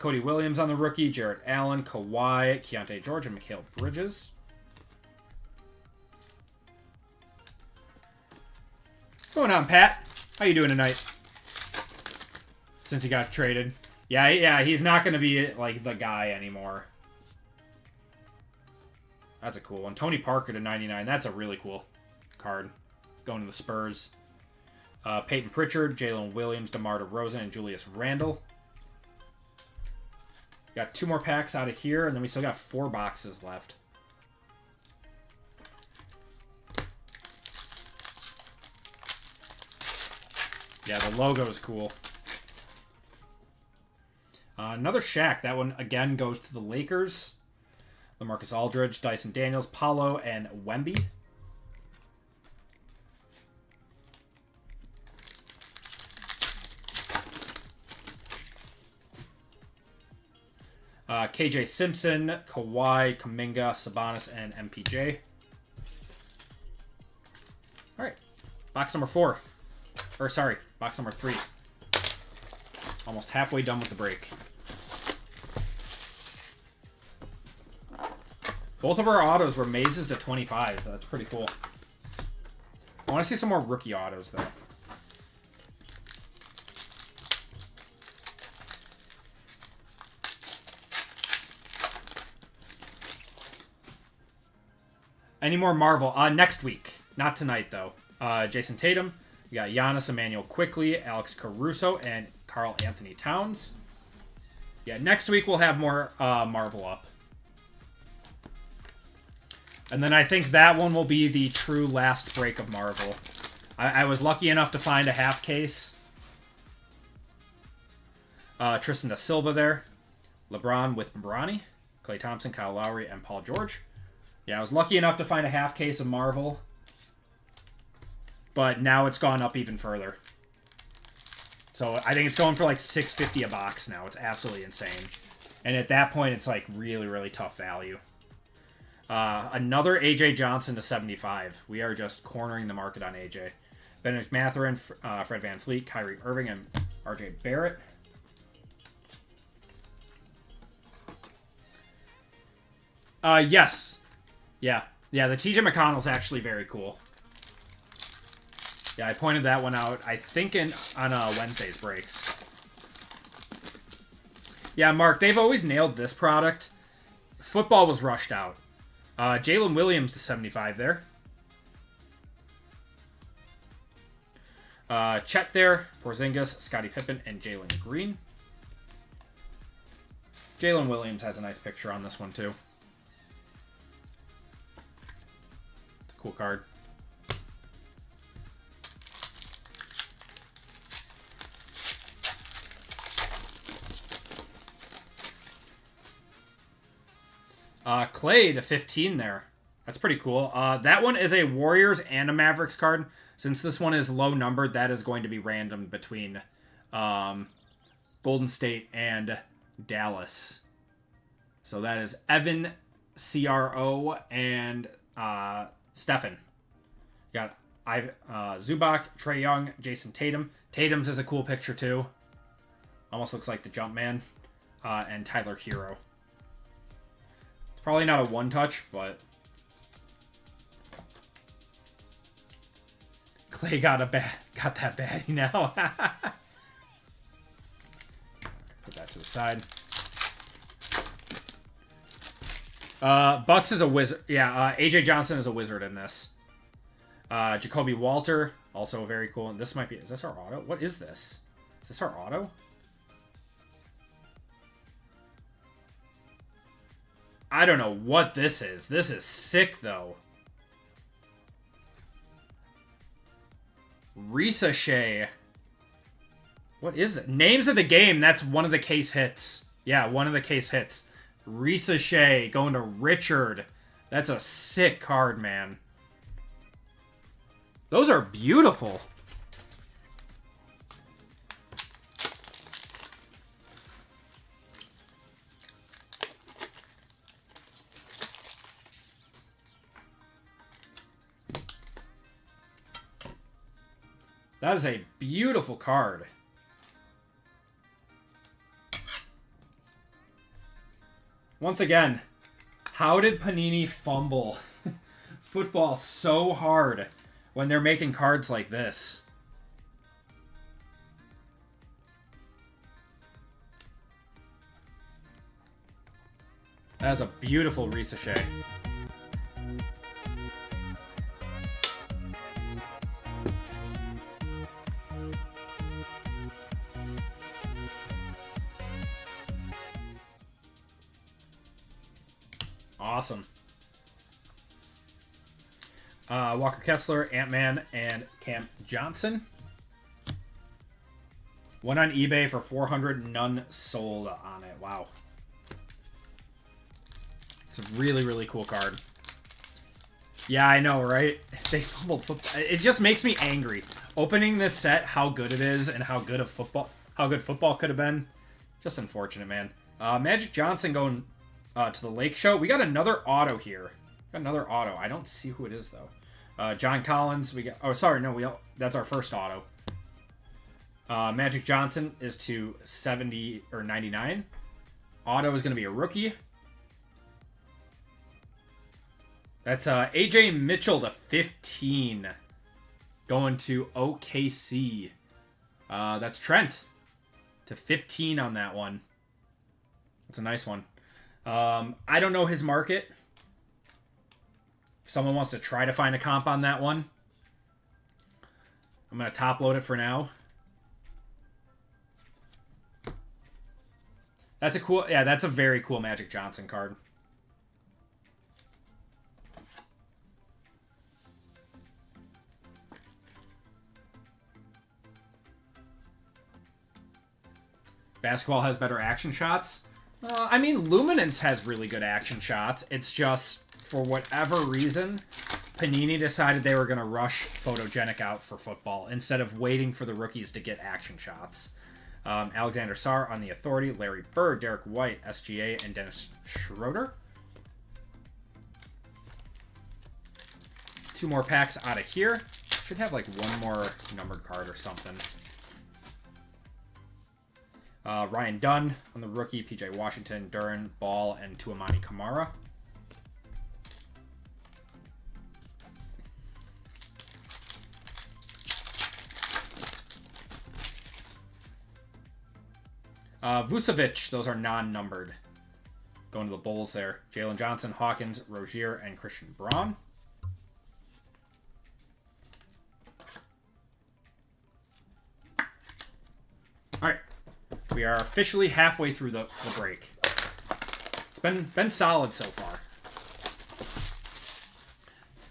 Cody Williams on the rookie, Jarrett Allen, Kawhi, Keontae George, and Mikal Bridges. What's going on, Pat? How you doing tonight? Since he got traded. Yeah, he's not going to be, like, the guy anymore. That's a cool one. Tony Parker to 99. That's a really cool card. Going to the Spurs. Peyton Pritchard, Jalen Williams, DeMar DeRozan, and Julius Randle. Got 2 more packs out of here, and then we still got 4 boxes left. Yeah, the logo is cool. Another Shaq. That one, again, goes to the Lakers. LaMarcus Aldridge, Dyson Daniels, Paolo, and Wemby. KJ Simpson, Kawhi, Kuminga, Sabonis, and MPJ. All right. Box number 4. Or, sorry, box number 3. Almost halfway done with the break. Both of our autos were mazes to 25. That's pretty cool. I want to see some more rookie autos, though. Any more Marvel? Next week. Not tonight, though. Jason Tatum. We got Giannis, Emmanuel Quickley, Alex Caruso, and Karl Anthony Towns. Yeah, next week we'll have more Marvel up. And then I think that one will be the true last break of Marvel. I was lucky enough to find a half case. Tristan da Silva there. LeBron with Bronny. Klay Thompson, Kyle Lowry, and Paul George. Yeah, I was lucky enough to find a half case of Marvel. But now it's gone up even further. So I think it's going for like $6.50 a box now. It's absolutely insane. And at that point, it's like really, really tough value. Another AJ Johnson to 75. We are just cornering the market on AJ. Benedict Mathurin, Fred VanVleet, Kyrie Irving, and RJ Barrett. Yes. Yeah, the TJ McConnell's actually very cool. Yeah, I pointed that one out, I think, on Wednesday's breaks. Yeah, Mark, they've always nailed this product. Football was rushed out. Jalen Williams to 75 there. Chet there, Porzingis, Scottie Pippen, and Jalen Green. Jalen Williams has a nice picture on this one, too. It's a cool card. Clay to 15 there. That's pretty cool. That one is a Warriors and a Mavericks card. Since this one is low numbered, that is going to be random between Golden State and Dallas. So that is Evan, CRO, and Stefan. You got Zubac, Trae Young, Jason Tatum. Tatum's is a cool picture too. Almost looks like the Jumpman. And Tyler Hero. It's probably not a one-touch, but Clay got that baddie now. Put that to the side. Bucks is a wizard. Yeah, AJ Johnson is a wizard in this. Jacoby Walter, also very cool. And this might be... Is this our auto? What is this? Is this our auto? I don't know what this is. This is sick, though. Resurgence. What is it? Names of the game. That's one of the case hits. Yeah, one of the case hits. Resurgence going to Richard. That's a sick card, man. Those are beautiful. That is a beautiful card. Once again, how did Panini fumble football so hard when they're making cards like this? That is a beautiful Resurgence. Awesome. Walker Kessler, Ant-Man, and Cam Johnson. One on eBay for $400, none sold on it. Wow. It's a really, really cool card. Yeah, I know, right? They fumbled football. It just makes me angry. Opening this set, how good it is, and how good football could have been. Just unfortunate, man. Magic Johnson going to the Lake Show. We got another auto here. Got another auto. I don't see who it is though. John Collins. We got. Oh, sorry, no. That's our first auto. Magic Johnson is to 70 or 99. Auto is going to be a rookie. That's AJ Mitchell to 15. Going to OKC. That's Trent to 15 on that one. That's a nice one. I don't know his market. If someone wants to try to find a comp on that one, I'm going to top load it for now. That's a cool... Yeah, that's a very cool Magic Johnson card. Basketball has better action shots. I mean, Luminance has really good action shots. It's just, for whatever reason, Panini decided they were going to rush Photogenic out for football instead of waiting for the rookies to get action shots. Alexander Sarr on the Authority, Larry Bird, Derek White, SGA, and Dennis Schroeder. 2 more packs out of here. Should have like 1 more numbered card or something. Ryan Dunn on the rookie, PJ Washington, Duran, Ball, and Tuamani Kamara. Vucevic, those are non-numbered. Going to the Bulls there. Jalen Johnson, Hawkins, Rozier, and Christian Braun. All right. We are officially halfway through the break. It's been solid so far.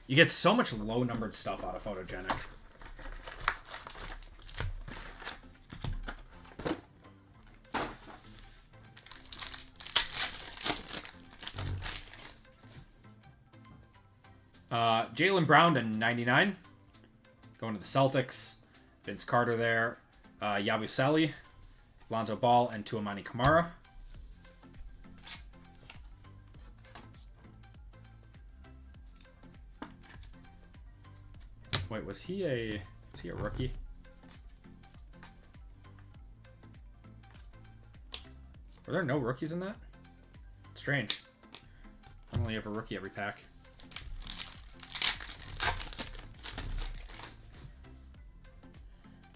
You get so much low-numbered stuff out of Photogenic. Jaylen Brown to 99. Going to the Celtics. Vince Carter there. Yabusele, Lonzo Ball, and Tuamani Kamara. Wait, was he a rookie? Were there no rookies in that? Strange. I only have a rookie every pack.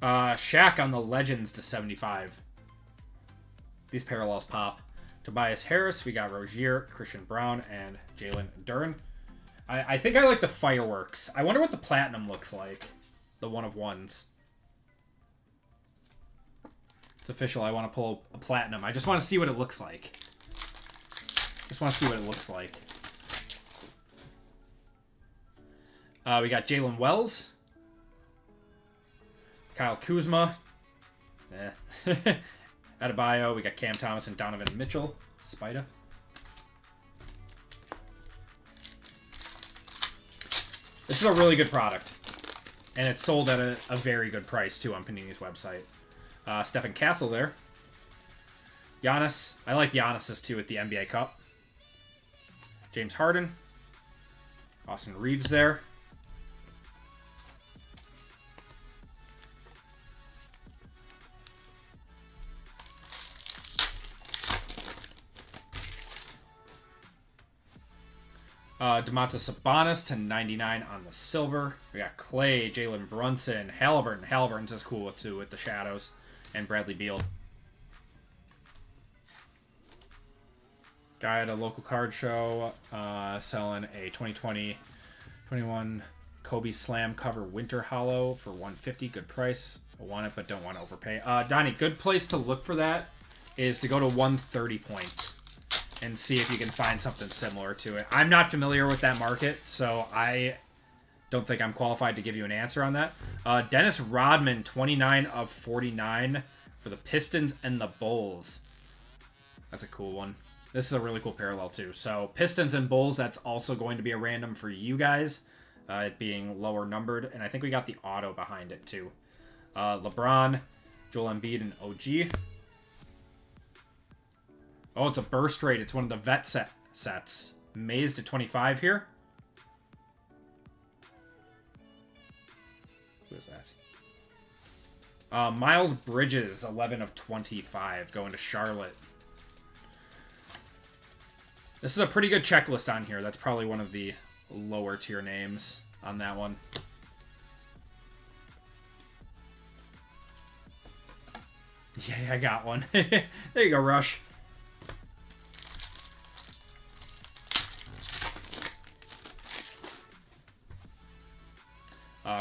Shaq on the Legends to 75. These parallels pop. Tobias Harris, we got Rozier, Christian Brown, and Jalen Duren. I think I like the fireworks. I wonder what the platinum looks like. The one of ones. It's official. I want to pull a platinum. I just want to see what it looks like. Just want to see what it looks like. We got Jalen Wells. Kyle Kuzma. Adebayo. We got Cam Thomas and Donovan Mitchell. Spida. This is a really good product. And it's sold at a very good price, too, on Panini's website. Stephen Castle there. Giannis. I like Giannis's, too, at the NBA Cup. James Harden. Austin Reeves there. Domantas Sabonis to 99 on the silver. We got Clay, Jalen Brunson, Halliburton. Halliburton's is cool too with the shadows. And Bradley Beal. Guy at a local card show selling a 2020-21 Kobe Slam cover Winter Hollow for $150. Good price. I want it but don't want to overpay. Donnie, good place to look for that is to go to 130 points. And see if you can find something similar to it. I'm not familiar with that market, so I don't think I'm qualified to give you an answer on that. Dennis Rodman, 29 of 49 for the Pistons and the Bulls. That's a cool one. This is a really cool parallel, too. So, Pistons and Bulls, that's also going to be a random for you guys. It being lower numbered. And I think we got the auto behind it, too. LeBron, Joel Embiid, and OG. Oh, it's a burst rate. It's one of the vet sets. Maze to 25 here. Who is that? Miles Bridges, 11 of 25, going to Charlotte. This is a pretty good checklist on here. That's probably one of the lower tier names on that one. Yeah, I got one. There you go, Rush.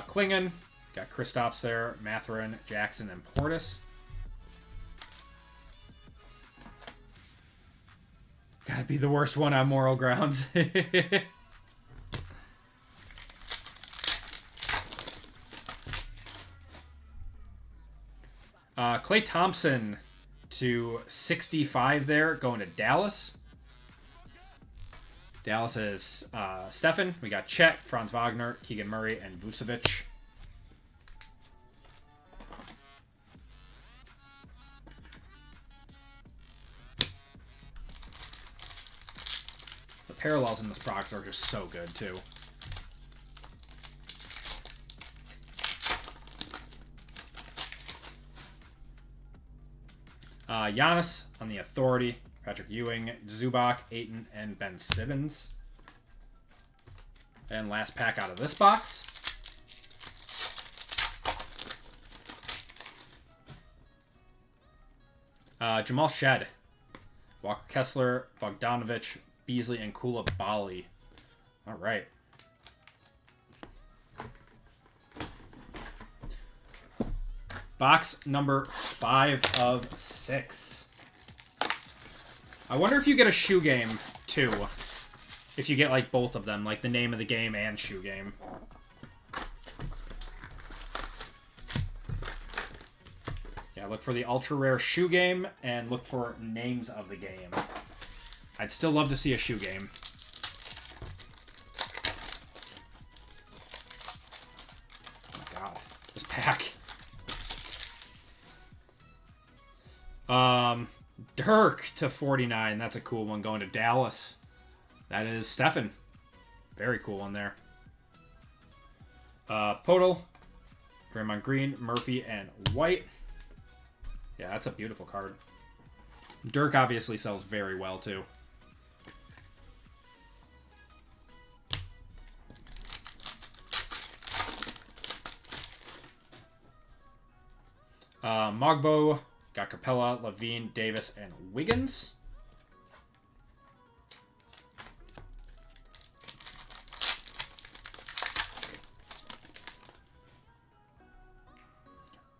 Klingon, got Kristaps there, Mathurin, Jackson, and Portis. Gotta be the worst one on moral grounds. Klay Thompson to 65 there, going to Dallas. Dallas is Stefan. We got Chet, Franz Wagner, Keegan Murray, and Vucevic. The parallels in this product are just so good, too. Giannis on the Authority. Patrick Ewing, Zubac, Ayton, and Ben Simmons. And last pack out of this box. Jamal Shed, Walker Kessler, Bogdanovich, Beasley, and Koulibaly. All right. Box number 5 of 6. I wonder if you get a shoe game, too. If you get, like, both of them. Like, the name of the game and shoe game. Yeah, look for the ultra rare shoe game and look for names of the game. I'd still love to see a shoe game. pack. Dirk to 49. That's a cool one going to Dallas. That is Stefan. Very cool one there. Podol, Draymond Green, Murphy, and White. Yeah, that's a beautiful card. Dirk obviously sells very well, too. Mogbo, got Capella, Levine, Davis, and Wiggins.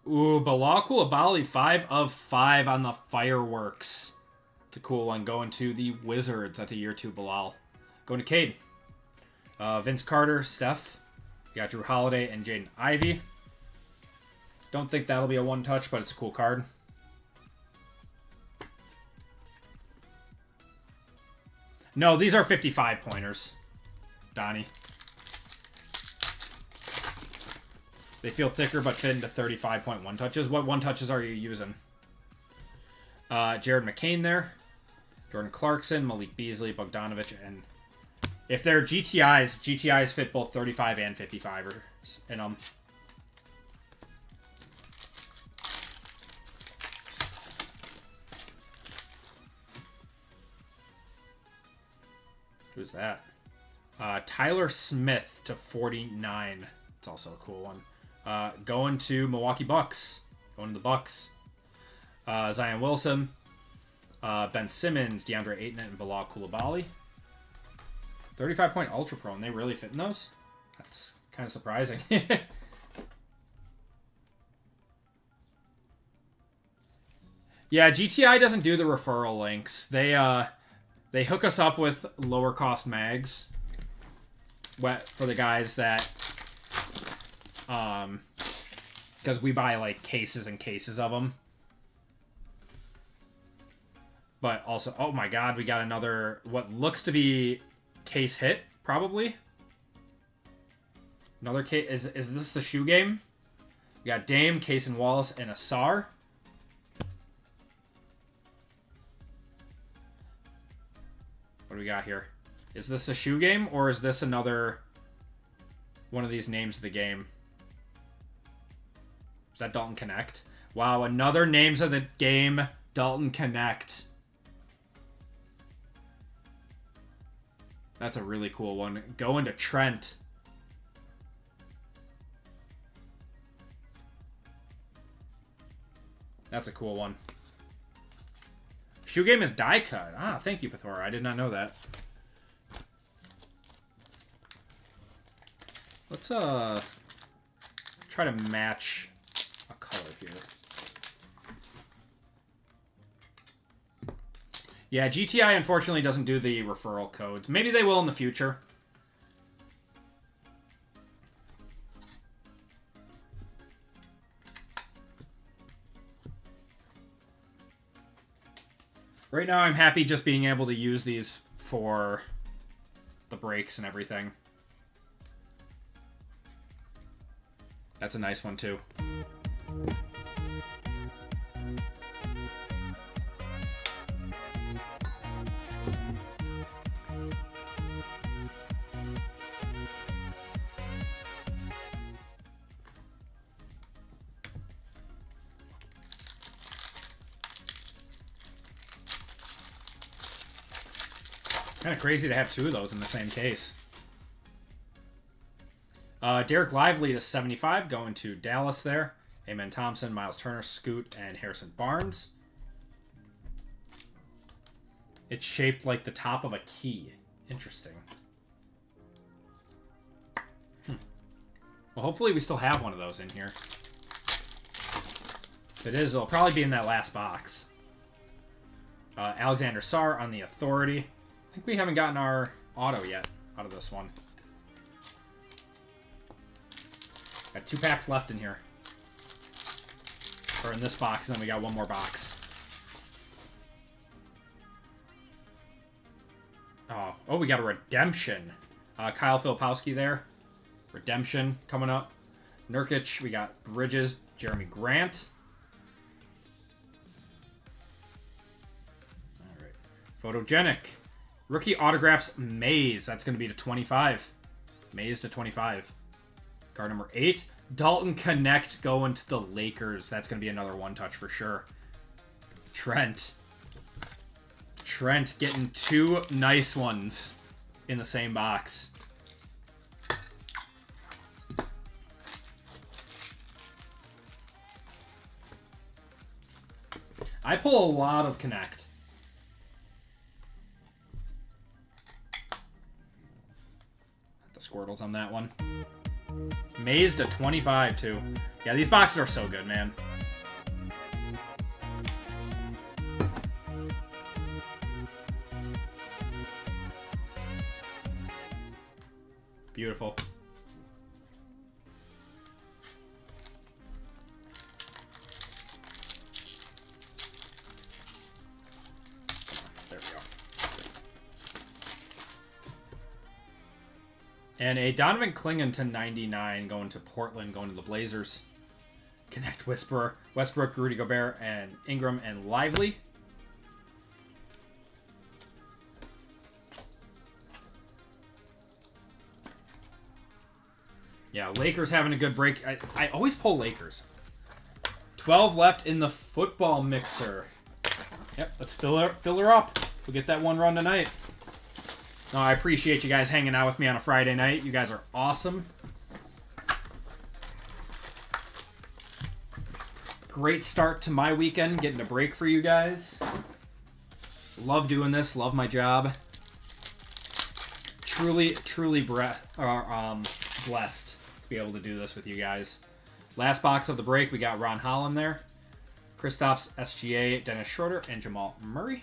Ooh, Bilal Coulibaly, 5 of 5 on the fireworks. It's a cool one. Going to the Wizards. That's a year 2 Bilal. Going to Cade. Vince Carter, Steph. You got Drew Holiday and Jaden Ivey. Don't think that'll be a one-touch, but it's a cool card. No, these are 55 pointers, Donnie. They feel thicker but fit into 35.1 touches. What one touches are you using? Jared McCain there. Jordan Clarkson, Malik Beasley, Bogdanovich, and if they're GTIs fit both 35 and 55ers in them. Who's that? Tyler Smith to 49. It's also a cool one. Going to Milwaukee Bucks. Going to the Bucks. Zion Wilson. Ben Simmons, DeAndre Ayton, and Bilal Coulibaly. 35-point Ultra Pro, and they really fit in those? That's kind of surprising. Yeah, GTI doesn't do the referral links. They hook us up with lower cost mags for the guys that because we buy like cases and cases of them. But also, oh my god, we got another what looks to be case hit, probably. Another case. Is this the shoe game? We got Dame, Case and Wallace, and Asar. What do we got here? Is this a shoe game, or is this another one of these names of the game? Is that Dalton Connect? Wow, another names of the game, Dalton Connect. That's a really cool one. Going to Trent. That's a cool one. Shoe game is die cut. Ah, thank you, Pithora. I did not know that. Let's try to match a color here. Yeah, GTI unfortunately doesn't do the referral codes. Maybe they will in the future. Right now, I'm happy just being able to use these for the breaks and everything. That's a nice one, too. Kind of crazy to have two of those in the same case. Derek Lively to 75, going to Dallas there. Amen Thompson, Miles Turner, Scoot, and Harrison Barnes. It's shaped like the top of a key. Interesting. Well, hopefully we still have one of those in here. If it is, it'll probably be in that last box. Alexander Sarr on the Authority. I think we haven't gotten our auto yet out of this one. Got 2 packs left in here. Or in this box, and then we got one more box. Oh, we got a redemption. Kyle Filipowski there. Redemption coming up. Nurkic. We got Bridges, Jeremy Grant. All right. Photogenic. Rookie autographs, Maze. That's going to be to 25. Maze to 25. Card number 8. Dalton Connect going to the Lakers. That's going to be another one-touch for sure. Trent. Trent getting 2 nice ones in the same box. I pull a lot of Connect. The Squirtles on that one. Maze to 25, too. Yeah, these boxes are so good, man. Beautiful. There we go. And a Donovan Clingan to 99 going to Portland, going to the Blazers. Connect Whisperer, Westbrook, Rudy Gobert, and Ingram and Lively. Yeah, Lakers having a good break. I always pull Lakers. 12 left in the football mixer. Yep, let's fill her up. We'll get that one run tonight. No, I appreciate you guys hanging out with me on a Friday night. You guys are awesome. Great start to my weekend, getting a break for you guys. Love doing this. Love my job. Truly blessed to be able to do this with you guys. Last box of the break, we got Ron Holland there. Kristaps, SGA, Dennis Schroeder, and Jamal Murray.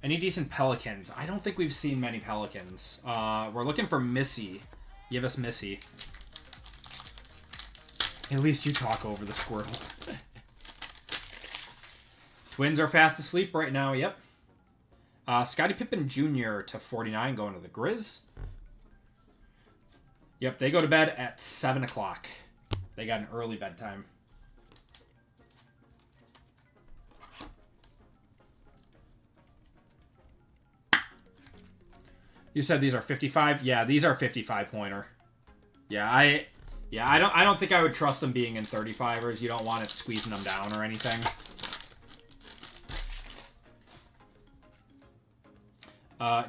Any decent Pelicans? I don't think we've seen many Pelicans. We're looking for Missy. Give us Missy. At least you talk over the Squirtle. Twins are fast asleep right now, yep. Scottie Pippen Jr. to 49 going to the Grizz. Yep, they go to bed at 7 o'clock. They got an early bedtime. You said these are 55? Yeah, these are 55 pointer. Yeah, I don't think I would trust them being in 35ers. You don't want it squeezing them down or anything.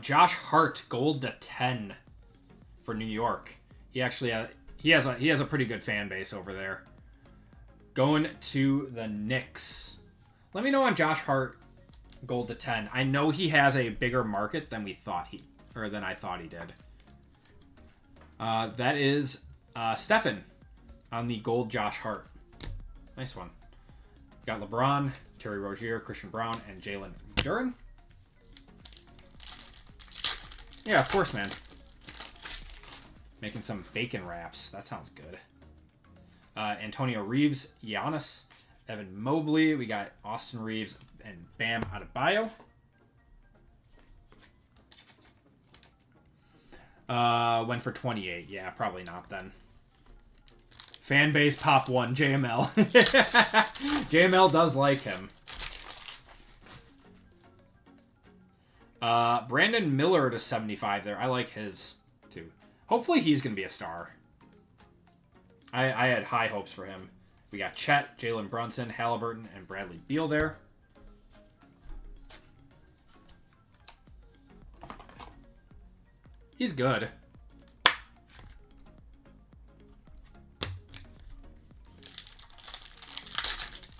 Josh Hart, gold to 10 for New York. He actually he has a pretty good fan base over there. Going to the Knicks. Let me know on Josh Hart, gold to 10. I know he has a bigger market than than I thought he did. That is Stefan on the gold Josh Hart. Nice one. Got LeBron, Terry Rozier, Christian Brown, and Jalen Duren. Yeah, of course, man. Making some bacon wraps. That sounds good. Antonio Reeves, Giannis, Evan Mobley. We got Austin Reeves and Bam Adebayo. Went for 28. Yeah, probably not then. Fanbase Pop 1, JML. JML does like him. Brandon Miller to 75 there. I like his, too. Hopefully he's going to be a star. I had high hopes for him. We got Chet, Jalen Brunson, Halliburton, and Bradley Beal there. He's good.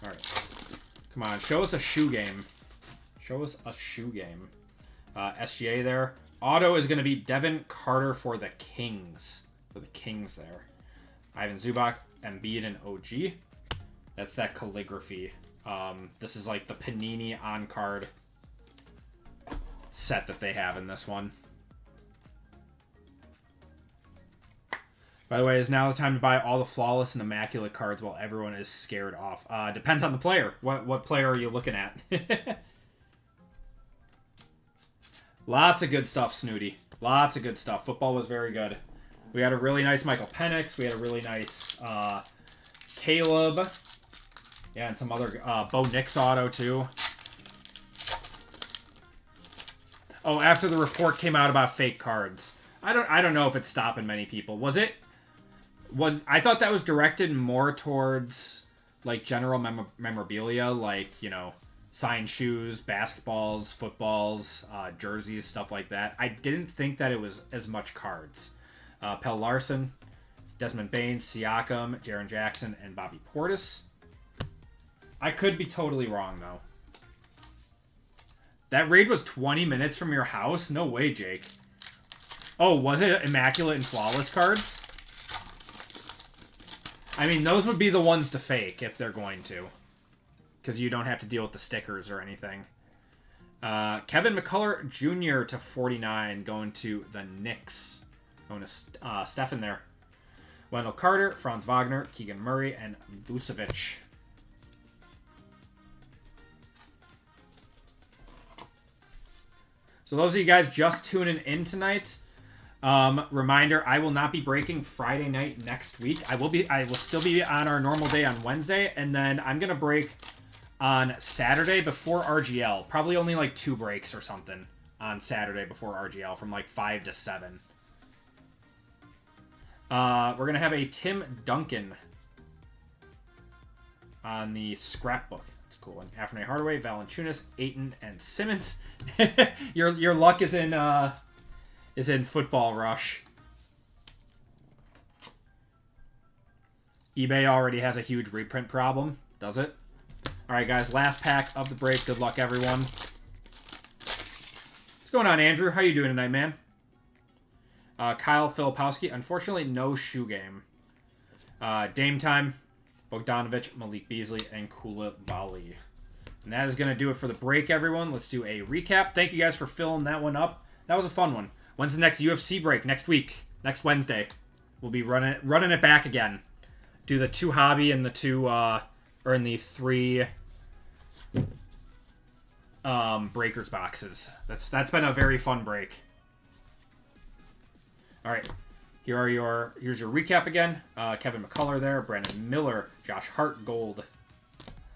Alright. Come on, show us a shoe game. Show us a shoe game. SGA there. Auto is going to be Devin Carter for the Kings. For the Kings there. Ivan Zubac, Embiid, and OG. That's that calligraphy. This is like the Panini on-card set that they have in this one. By the way, is now the time to buy all the flawless and immaculate cards while everyone is scared off? Depends on the player. What player are you looking at? Lots of good stuff, Snooty. Lots of good stuff. Football was very good. We had a really nice Michael Penix. We had a really nice Caleb. Yeah, and some other Bo Nix auto too. Oh, after the report came out about fake cards. I don't know if it's stopping many people. I thought that was directed more towards like general memorabilia, like, you know, signed shoes, basketballs, footballs, jerseys, stuff like that. I didn't think that it was as much cards. Pell Larson, Desmond Bain, Siakam, Jaren Jackson, and Bobby Portis. I could be totally wrong, though. That raid was 20 minutes from your house? No way, Jake. Oh, was it Immaculate and Flawless cards? I mean, those would be the ones to fake if they're going to. Because you don't have to deal with the stickers or anything. Kevin McCullough Jr. to 49 going to the Knicks. Going to Stefan there. Wendell Carter, Franz Wagner, Keegan Murray, and Vucevic. So those of you guys just tuning in tonight, reminder, I will not be breaking Friday night next week. I will still be on our normal day on Wednesday, and then I'm gonna break on Saturday before RGL. Probably only like 2 breaks or something on Saturday before RGL from like 5 to 7. We're going to have a Tim Duncan on the scrapbook. That's cool. And Afternoon Hardaway, Valanciunas, Ayton, and Simmons. Your luck is in Football Rush. eBay already has a huge reprint problem, does it? All right, guys, last pack of the break. Good luck, everyone. What's going on, Andrew? How you doing tonight, man? Kyle Filipowski. Unfortunately, no shoe game. Dame time. Bogdanovic, Malik Beasley, and Koulibaly. And that is going to do it for the break, everyone. Let's do a recap. Thank you guys for filling that one up. That was a fun one. When's the next UFC break? Next week. Next Wednesday. We'll be running it back again. Do the 2 hobby and the 2, or in the 3 breakers boxes. That's been a very fun break. All right, here's your recap again. Kevin McCullough there, Brandon Miller, Josh Hart gold,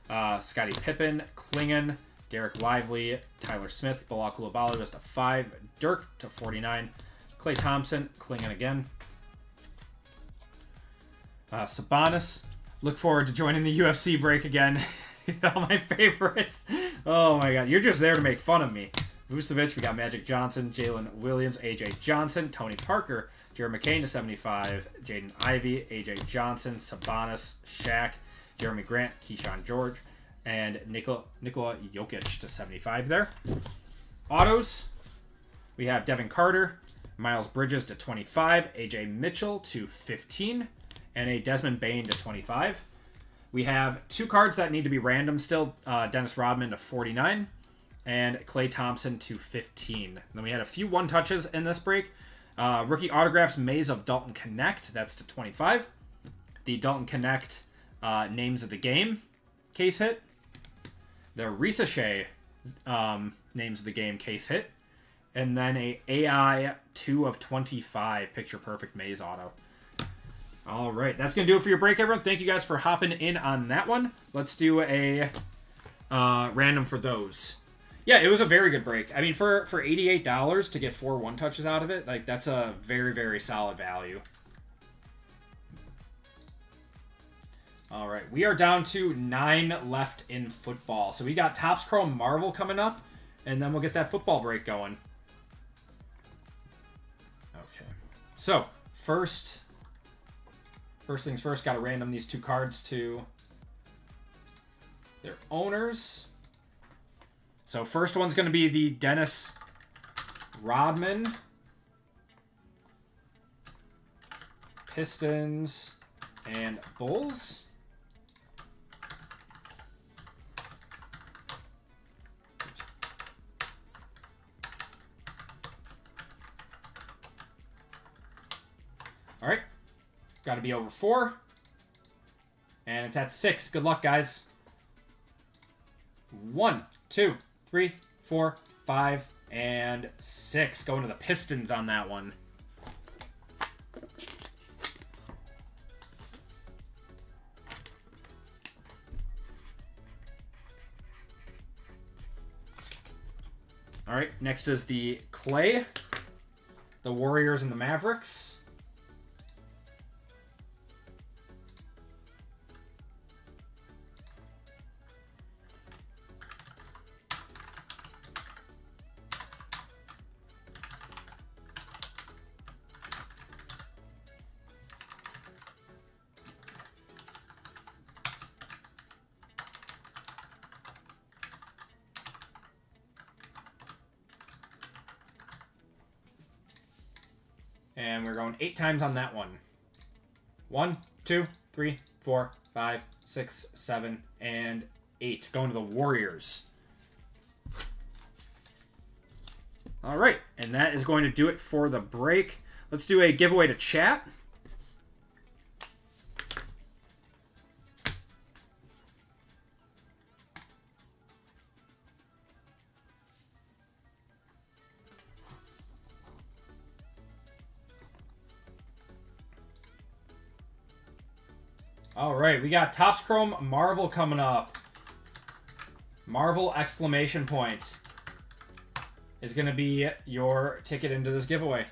Scottie Pippen, Klingon, Derek Lively, Tyler Smith, Bilal Koulibaly just a 5, Dirk to 49, Klay Thompson, Klingon again, Sabonis. Look forward to joining the UFC break again. All my favorites. Oh my god, you're just there to make fun of me. Vucevic, we got Magic Johnson, Jalen Williams, AJ Johnson, Tony Parker, Jared McCain to 75, Jaden Ivey, AJ Johnson, Sabonis, Shaq, Jeremy Grant, Keyshawn George, and Nikola Jokic to 75 there. Autos, we have Devin Carter, Miles Bridges to 25, AJ Mitchell to 15, and a Desmond Bain to 25. We have 2 cards that need to be random still, Dennis Rodman to 49, and Klay Thompson to 15. And then we had a few 1-touches in this break. Rookie autographs, Maze of Dalton Connect. That's to 25. The Dalton Connect names of the game case hit. The Ricochet names of the game case hit. And then a AI 2 of 25 picture perfect Maze auto. All right, that's going to do it for your break, everyone. Thank you guys for hopping in on that one. Let's do a random for those. Yeah, it was a very good break. I mean, for $88 to get 4 1-touches out of it, like, that's a very, very solid value. All right, we are down to 9 left in football. So we got Topps Chrome Marvel coming up, and then we'll get that football break going. Okay, so first things first, got to random these 2 cards to their owners. So first one's going to be the Dennis Rodman, Pistons, and Bulls. All right. Got to be over 4. And it's at 6. Good luck, guys. 1, 2, 3, 4, 5, and 6. Going to the Pistons on that one. All right, next is the clay, the Warriors and the Mavericks. And we're going 8 times on that one. 1, 2, 3, 4, 5, 6, 7, and 8. Going to the Warriors. All right, and that is going to do it for the break. Let's do a giveaway to chat. All right, we got Topps Chrome Marvel coming up. Marvel exclamation point is going to be your ticket into this giveaway.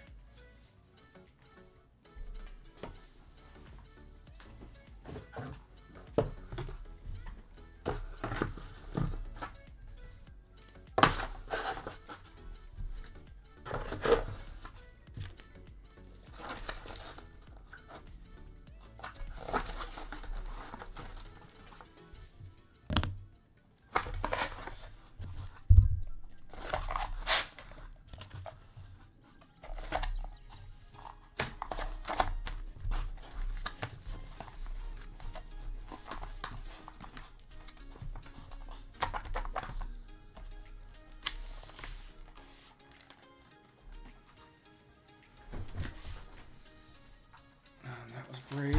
Break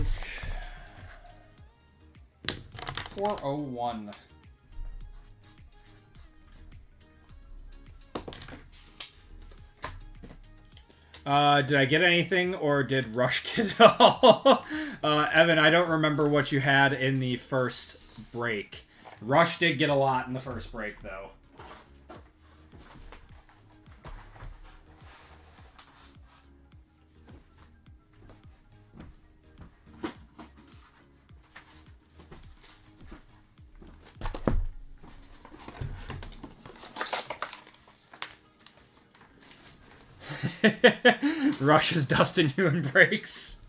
401. Did I get anything, or did Rush get it all? Evan, I don't remember what you had in the first break. Rush did get a lot in the first break, though. Rush's Dustin Ewan breaks.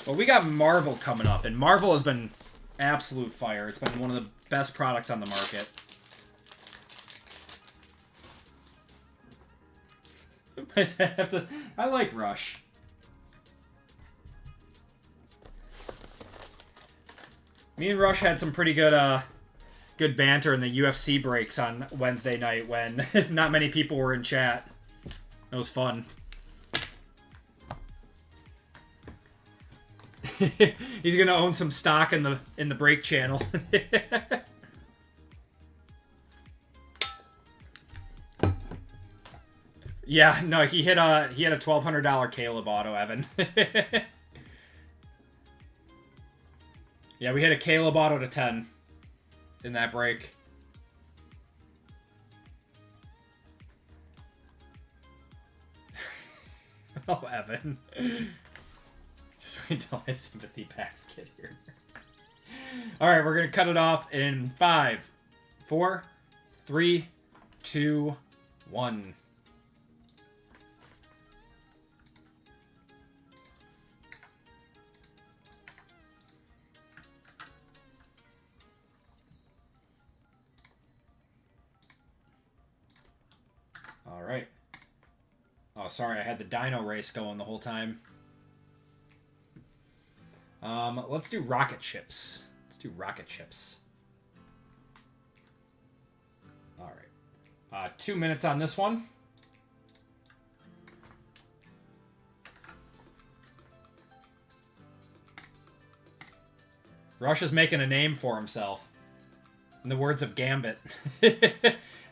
Well, we got Marvel coming up, and Marvel has been absolute fire. It's been one of the best products on the market. I like Rush. Me and Rush had some pretty good good banter in the UFC breaks on Wednesday night when not many people were in chat. It was fun. He's gonna own some stock in the break channel. Yeah, no, he had a $1,200 Caleb auto, Evan. Yeah, we hit a Caleb auto to 10 in that break. Oh, Evan. Just wait until my sympathy packs get here. Alright, we're going to cut it off in 5, 4, 3, 2, 1. Alright. Oh, sorry, I had the Dino race going the whole time. Let's do rocket chips. Let's do rocket chips. Alright. 2 minutes on this one. Rush is making a name for himself. In the words of Gambit.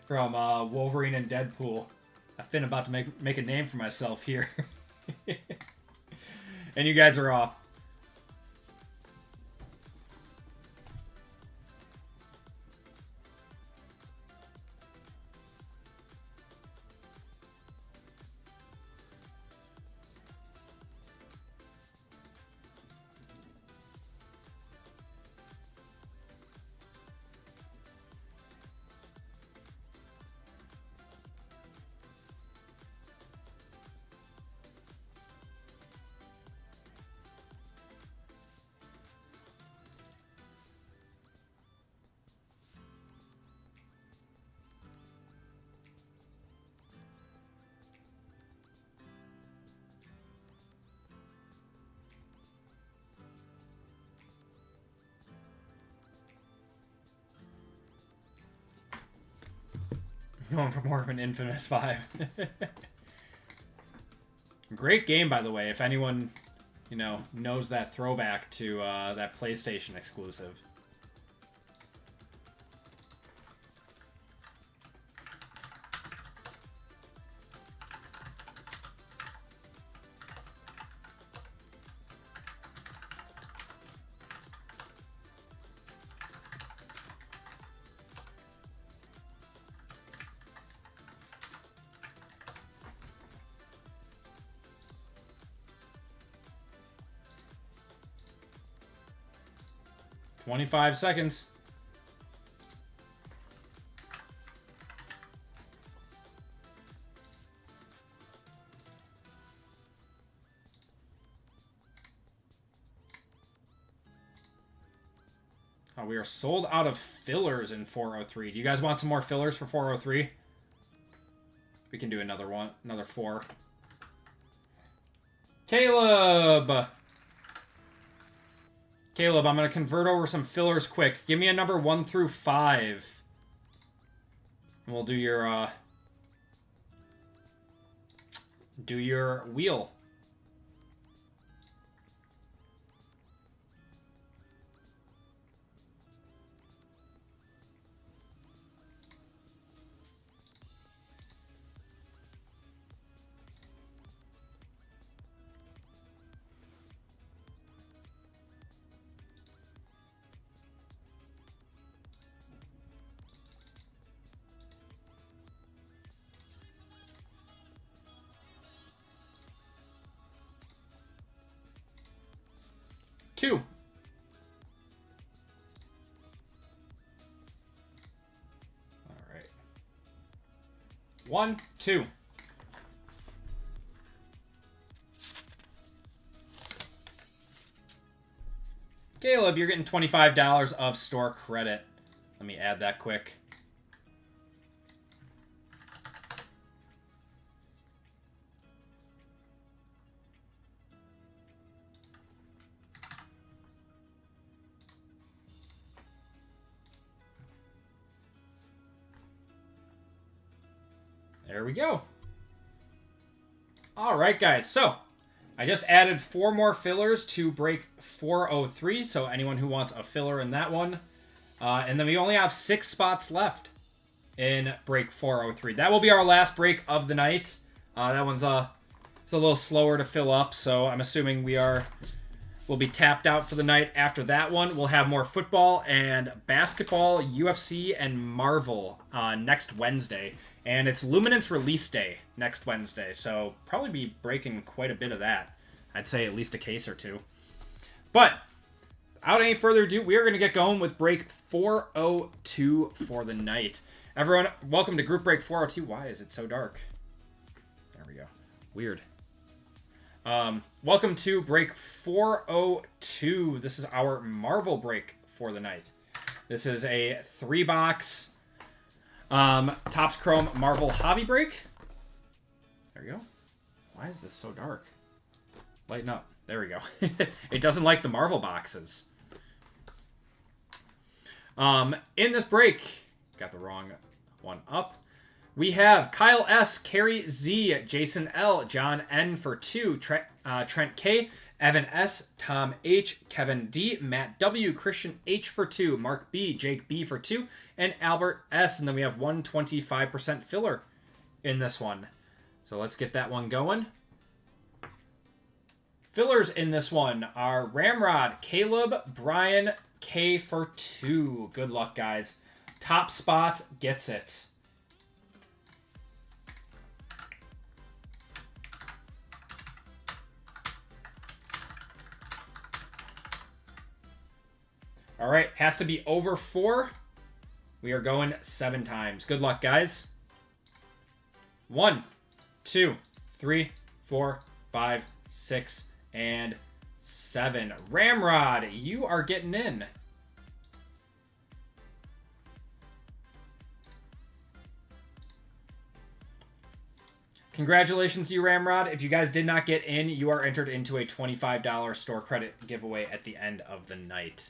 From Wolverine and Deadpool. I fin about to make a name for myself here. And you guys are off. Going for more of an infamous 5. Great game, by the way, if anyone, you know, knows that throwback to that PlayStation exclusive. $25 seconds. Oh, we are sold out of fillers in 403. Do you guys want some more fillers for 403? We can do another one, another 4. Caleb! Caleb, I'm going to convert over some fillers quick. Give me a number 1 through 5. And we'll do your wheel. Two. All right. 1, 2. Caleb, you're getting $25 of store credit. Let me add that quick. There we go. All right, guys. So I just added 4 more fillers to break 403. So anyone who wants a filler in that one. And then we only have 6 spots left in break 403. That will be our last break of the night. That one's it's a little slower to fill up. So I'm assuming we'll be tapped out for the night after that one. We'll have more football and basketball, UFC, and Marvel next Wednesday. And it's Luminance release day next Wednesday, so probably be breaking quite a bit of that. I'd say at least a case or 2. But without any further ado, we are going to get going with break 402 for the night. Everyone, welcome to group break 402. Why is it so dark? There we go. Weird. Welcome to break 402. This is our Marvel break for the night. This is a 3-box Topps Chrome Marvel Hobby Break. There we go. Why is this so dark? Lighten up. There we go. It doesn't like the Marvel boxes. In this break, got the wrong one up. We have Kyle S, Carrie Z, Jason L, John N for 2, Trent K, Evan S, Tom H, Kevin D, Matt W, Christian H for 2, Mark B, Jake B for 2, and Albert S. And then we have 125% filler in this one. So let's get that one going. Fillers in this one are Ramrod, Caleb, Brian K for 2. Good luck, guys. Top spot gets it. All right, has to be over 4. We are going 7 times. Good luck, guys. 1, 2, 3, 4, 5, 6, and 7. Ramrod, you are getting in. Congratulations to you, Ramrod. If you guys did not get in, you are entered into a $25 store credit giveaway at the end of the night.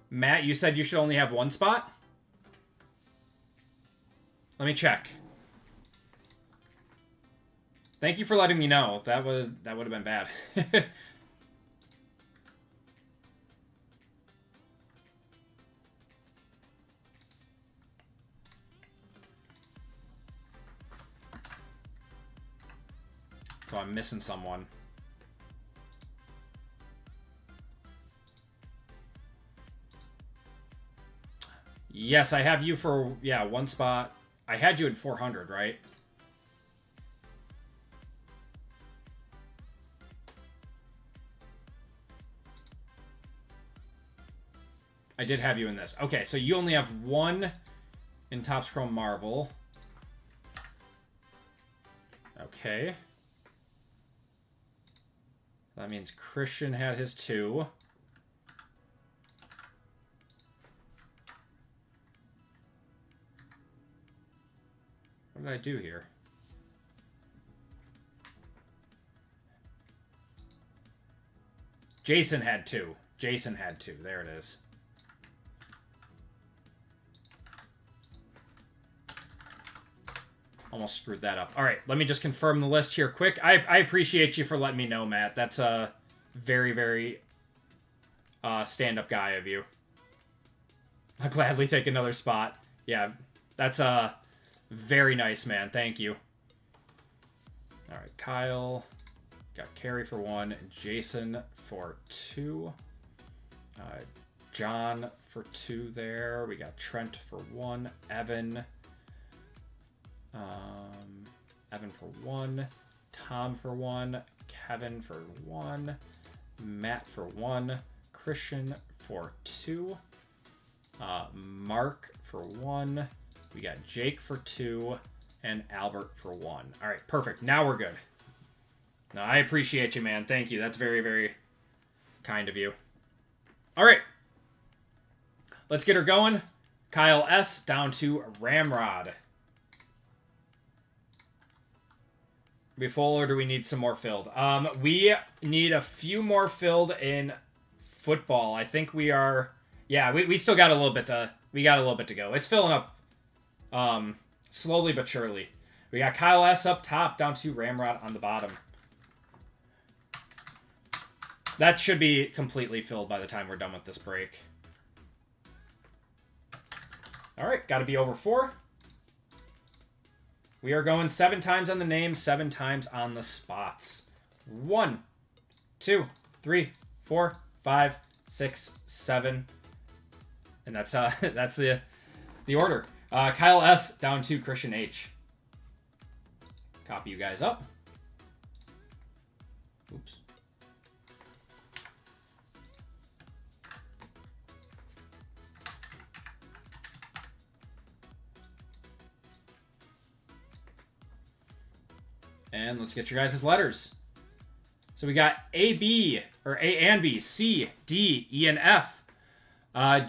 Matt, you said you should only have one spot? Let me check. Thank you for letting me know. That would have been bad. So I'm missing someone. Yes, I have you for, yeah, one spot. I had you at 400, right? I did have you in this. Okay, so you only have one in Topps Chrome Marvel. Okay. That means Christian had his 2. What did I do here? Jason had 2. Jason had 2. There it is. Almost screwed that up. All right, let me just confirm the list here quick. I appreciate you for letting me know, Matt. That's a very, very stand-up guy of you. I'll gladly take another spot. Yeah, that's very nice, man. Thank you. All right, Kyle. Got Carrie for 1. Jason for 2. John for 2 there. We got Trent for 1. Evan. Evan for 1. Tom for 1. Kevin for 1. Matt for 1. Christian for 2. Mark for 1. We got Jake for 2. And Albert for 1. All right, perfect. Now we're good. No, I appreciate you, man. Thank you. That's very, very kind of you. All right. Let's get her going. Kyle S. down to Ramrod. We full, or do we need some more filled? We need a few more filled in football. I think we are. Yeah, we still got a little bit to. We got a little bit to go. It's filling up, slowly but surely. We got Kyle S up top, down to Ramrod on the bottom. That should be completely filled by the time we're done with this break. All right, got to be over 4. We are going 7 times on the name, 7 times on the spots. 1, 2, 3, 4, 5, 6, 7. And that's the order. Kyle S down to Christian H. Copy you guys up. Oops. And let's get your guys' letters. So we got A, B, or A and B, C, D, E, and F,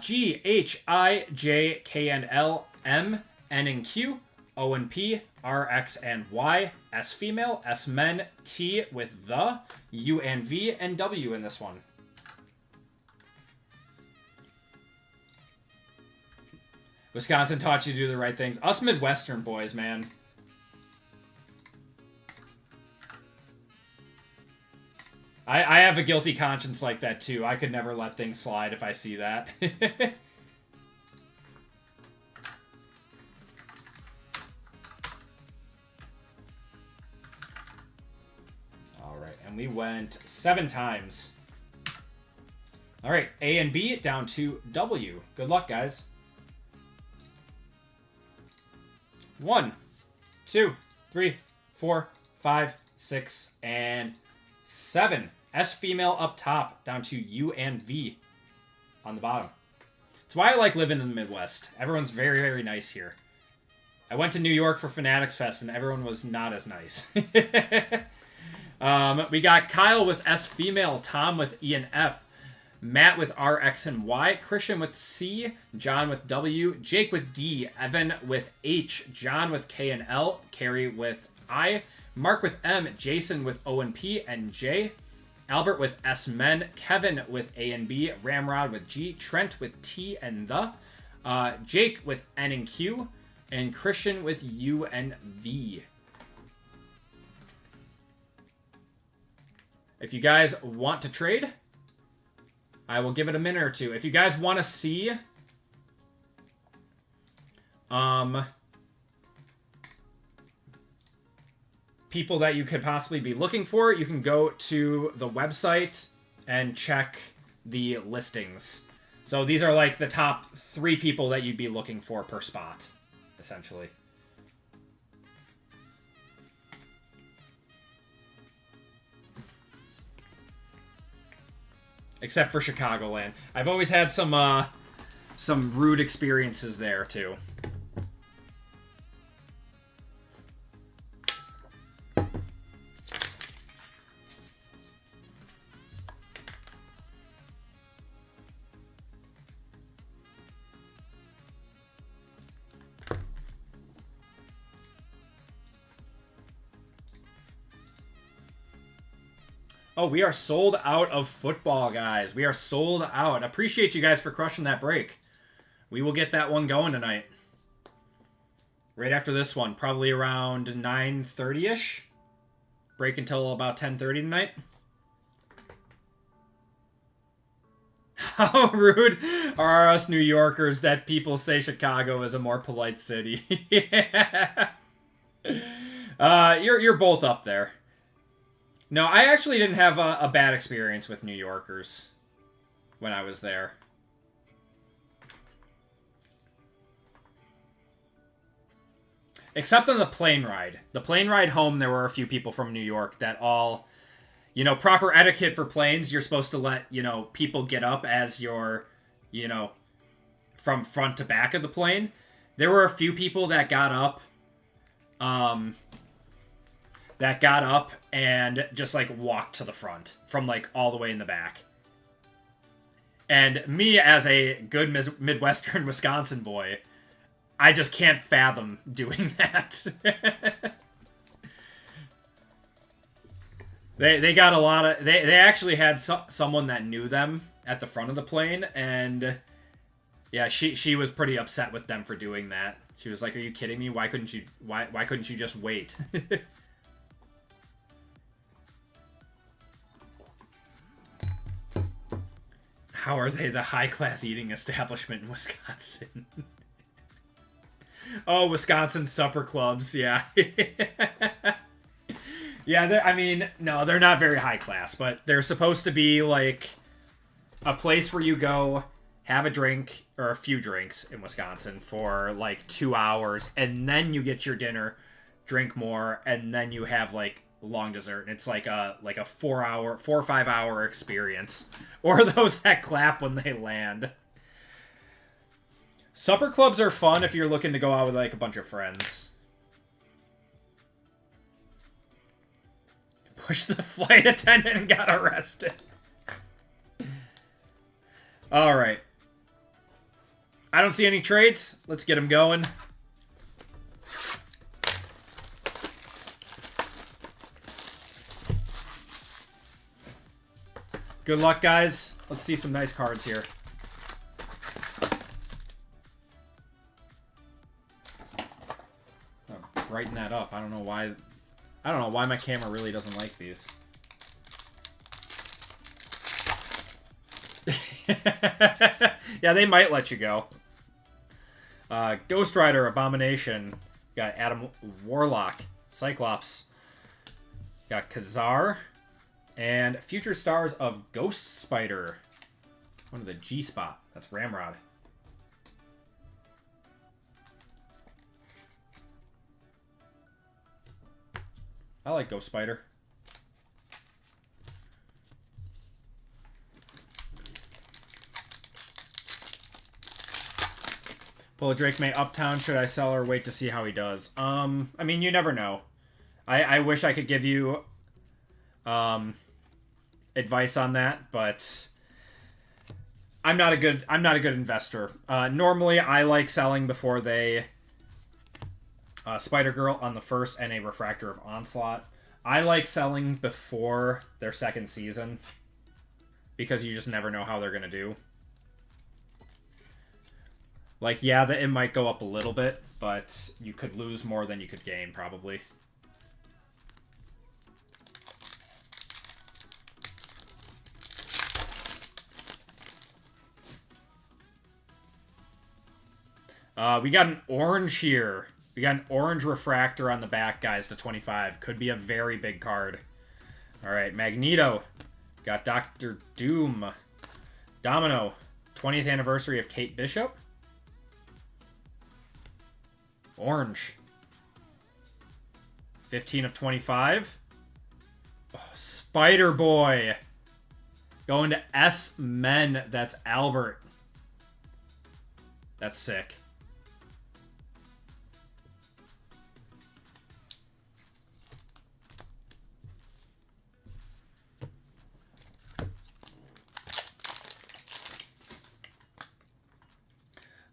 G, H, I, J, K, and L, M, N, and Q, O, and P, R, X, and Y, S, female, S, men, T with the, U, and V, and W in this one. Wisconsin taught you to do the right things. Us Midwestern boys, man. I have a guilty conscience like that, too. I could never let things slide if I see that. All right, and we went 7 times. All right, A and B down to W. Good luck, guys. 1, 2, 3, 4, 5, 6, and 7. S female up top, down to U and V on the bottom. That's why I like living in the Midwest. Everyone's very, very nice here. I went to New York for Fanatics Fest, and everyone was not as nice. We got Kyle with S female, Tom with E and F, Matt with R, X, and Y, Christian with C, John with W, Jake with D, Evan with H, John with K and L, Carrie with I, Mark with M, Jason with O and P and J, Albert with S Men, Kevin with A and B, Ramrod with G, Trent with T and the, Jake with N and Q, and Christian with U and V. If you guys want to trade, I will give it a minute or two. If you guys want to see people that you could possibly be looking for, you can go to the website and check the listings. So these are like the top 3 people that you'd be looking for per spot, essentially. Except for Chicagoland. I've always had some rude experiences there, too. Oh, we are sold out of football, guys. We are sold out. Appreciate you guys for crushing that break. We will get that one going tonight. Right after this one. Probably around 9:30-ish. Break until about 10:30 tonight. How rude are us New Yorkers that people say Chicago is a more polite city? Yeah. You're both up there. No, I actually didn't have a bad experience with New Yorkers when I was there. Except on the plane ride. The plane ride home, there were a few people from New York that all, you know, proper etiquette for planes, you're supposed to let, you know, people get up as you're, you know, from front to back of the plane. There were a few people that got up, and just, like, walked to the front from, like, all the way in the back. And me, as a good Midwestern Wisconsin boy, I just can't fathom doing that. They got a lot of... They actually had someone that knew them at the front of the plane, and... Yeah, she was pretty upset with them for doing that. She was like, "Are you kidding me? Why couldn't you just wait?" How are they the high-class eating establishment in Wisconsin? Oh, Wisconsin supper clubs, yeah. Yeah, I mean, no, they're not very high-class, but they're supposed to be, like, a place where you go, have a drink, or a few drinks in Wisconsin for, like, 2 hours, and then you get your dinner, drink more, and then you have, like, long dessert, and it's like a 4 or 5 hour experience, or those that clap when they land. Supper clubs are fun if you're looking to go out with like a bunch of friends. Pushed the flight attendant and got arrested. All right, I don't see any trades. Let's get them going. Good luck, guys. Let's see some nice cards here. Oh, brighten that up. I don't know why my camera really doesn't like these. Yeah, they might let you go. Ghost Rider, Abomination. Got Adam Warlock, Cyclops. Got Khazar. And Future Stars of Ghost Spider. One of the G-Spot. That's Ramrod. I like Ghost Spider. Pull a Drake May Uptown. Should I sell or wait to see how he does? I mean, you never know. I wish I could give you advice on that, but I'm not a good investor. Normally, I like selling before they Spider Girl on the first and a Refractor of Onslaught. I like selling before their second season because you just never know how they're going to do. Like, yeah, it might go up a little bit, but you could lose more than you could gain, probably. We got an orange here. We got an orange refractor on the back, guys, to 25. Could be a very big card. All right, Magneto. Got Dr. Doom. Domino. 20th anniversary of Kate Bishop. Orange. 15 of 25. Oh, Spider-Boy. Going to S-Men. That's Albert. That's sick.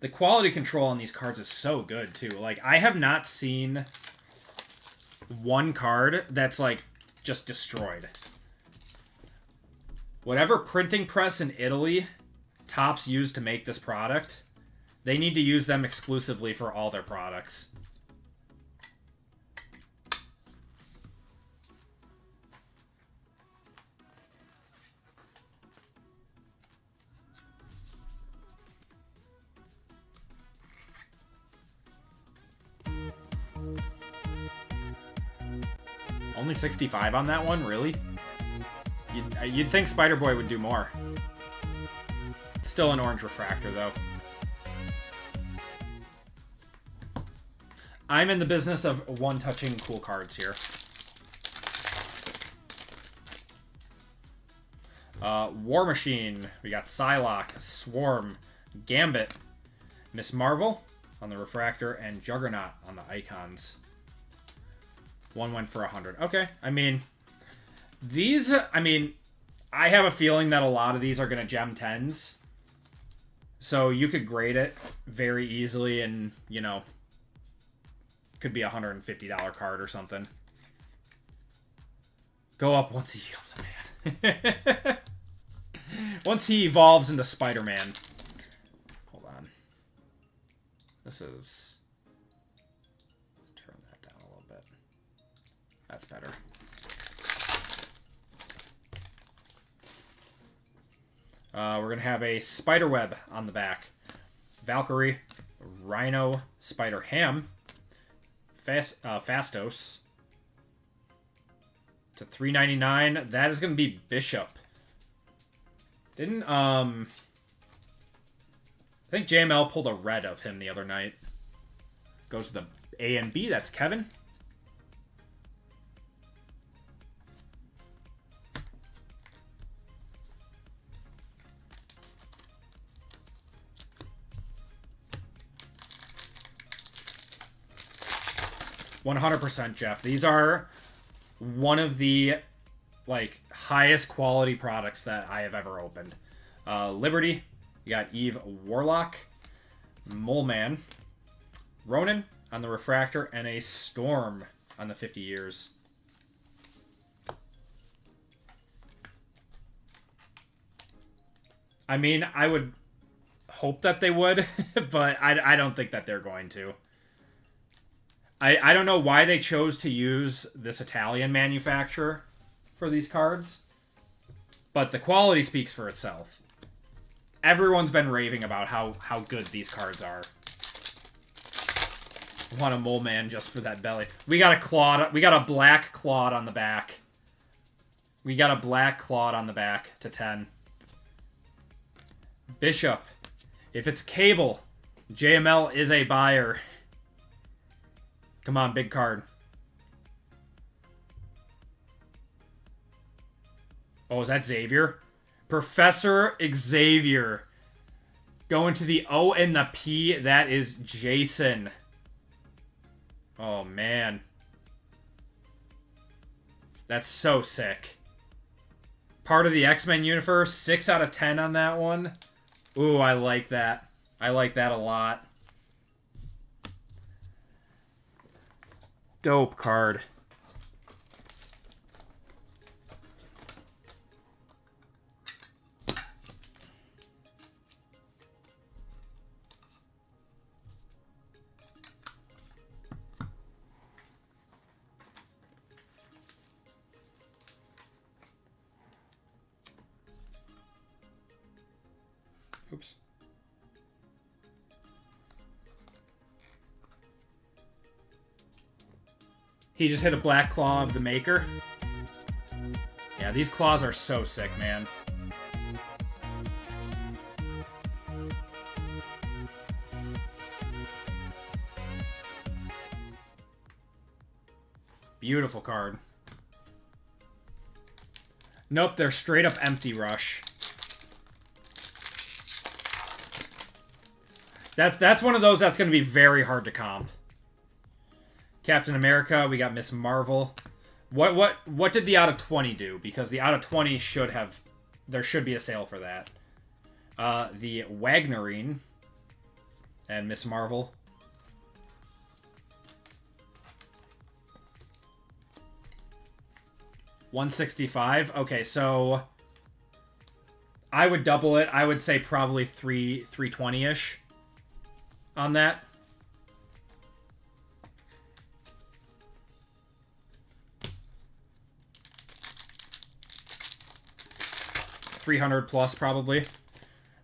The quality control on these cards is so good, too. Like, I have not seen one card that's, like, just destroyed. Whatever printing press in Italy Topps used to make this product, they need to use them exclusively for all their products. Only 65 on that one? Really? You'd think Spider-Boy would do more. Still an orange refractor, though. I'm in the business of one-touching cool cards here. War Machine. We got Psylocke, Swarm, Gambit, Miss Marvel on the refractor, and Juggernaut on the icons. One went for 100. Okay, I mean, these, I have a feeling that a lot of these are going to gem 10s. So you could grade it very easily and, you know, could be a $150 card or something. Go up once he becomes a man. Once he evolves into Spider-Man. Hold on. This is... Let's turn that down a little bit. That's better. We're going to have a Spiderweb on the back. Valkyrie, Rhino, Spider-Ham, Fastos. To $3.99. That is going to be Bishop. Didn't, I think JML pulled a red of him the other night. Goes to the A and B. That's Kevin. $100%, Jeff. These are one of the like highest quality products that I have ever opened. Liberty, you got Eve Warlock, Mole Man, Ronin on the refractor, and a Storm on the 50 years. I mean, I would hope that they would, but I don't think that they're going to. I don't know why they chose to use this Italian manufacturer for these cards, but the quality speaks for itself. Everyone's been raving about how good these cards are. I want a Mole Man just for that belly. We got a Claude. We got a black Claude on the back. We got a black Claude on the back to 10. Bishop. If it's Cable, JML is a buyer. Come on, big card. Oh, is that Xavier? Professor Xavier. Going to the O and the P. That is Jason. Oh, man. That's so sick. Part of the X-Men universe. 6 out of 10 on that one. Ooh, I like that. I like that a lot. Dope card. He just hit a Black Claw of the Maker. Yeah, these claws are so sick, man. Beautiful card. Nope, they're straight up empty rush. That's one of those that's going to be very hard to comp. Captain America, we got Miss Marvel. What did the out of 20 do? Because the out of 20 should have... There should be a sale for that. The Wagnerine and Miss Marvel. $165. Okay, so I would double it. I would say probably 320-ish on that. $300 plus probably.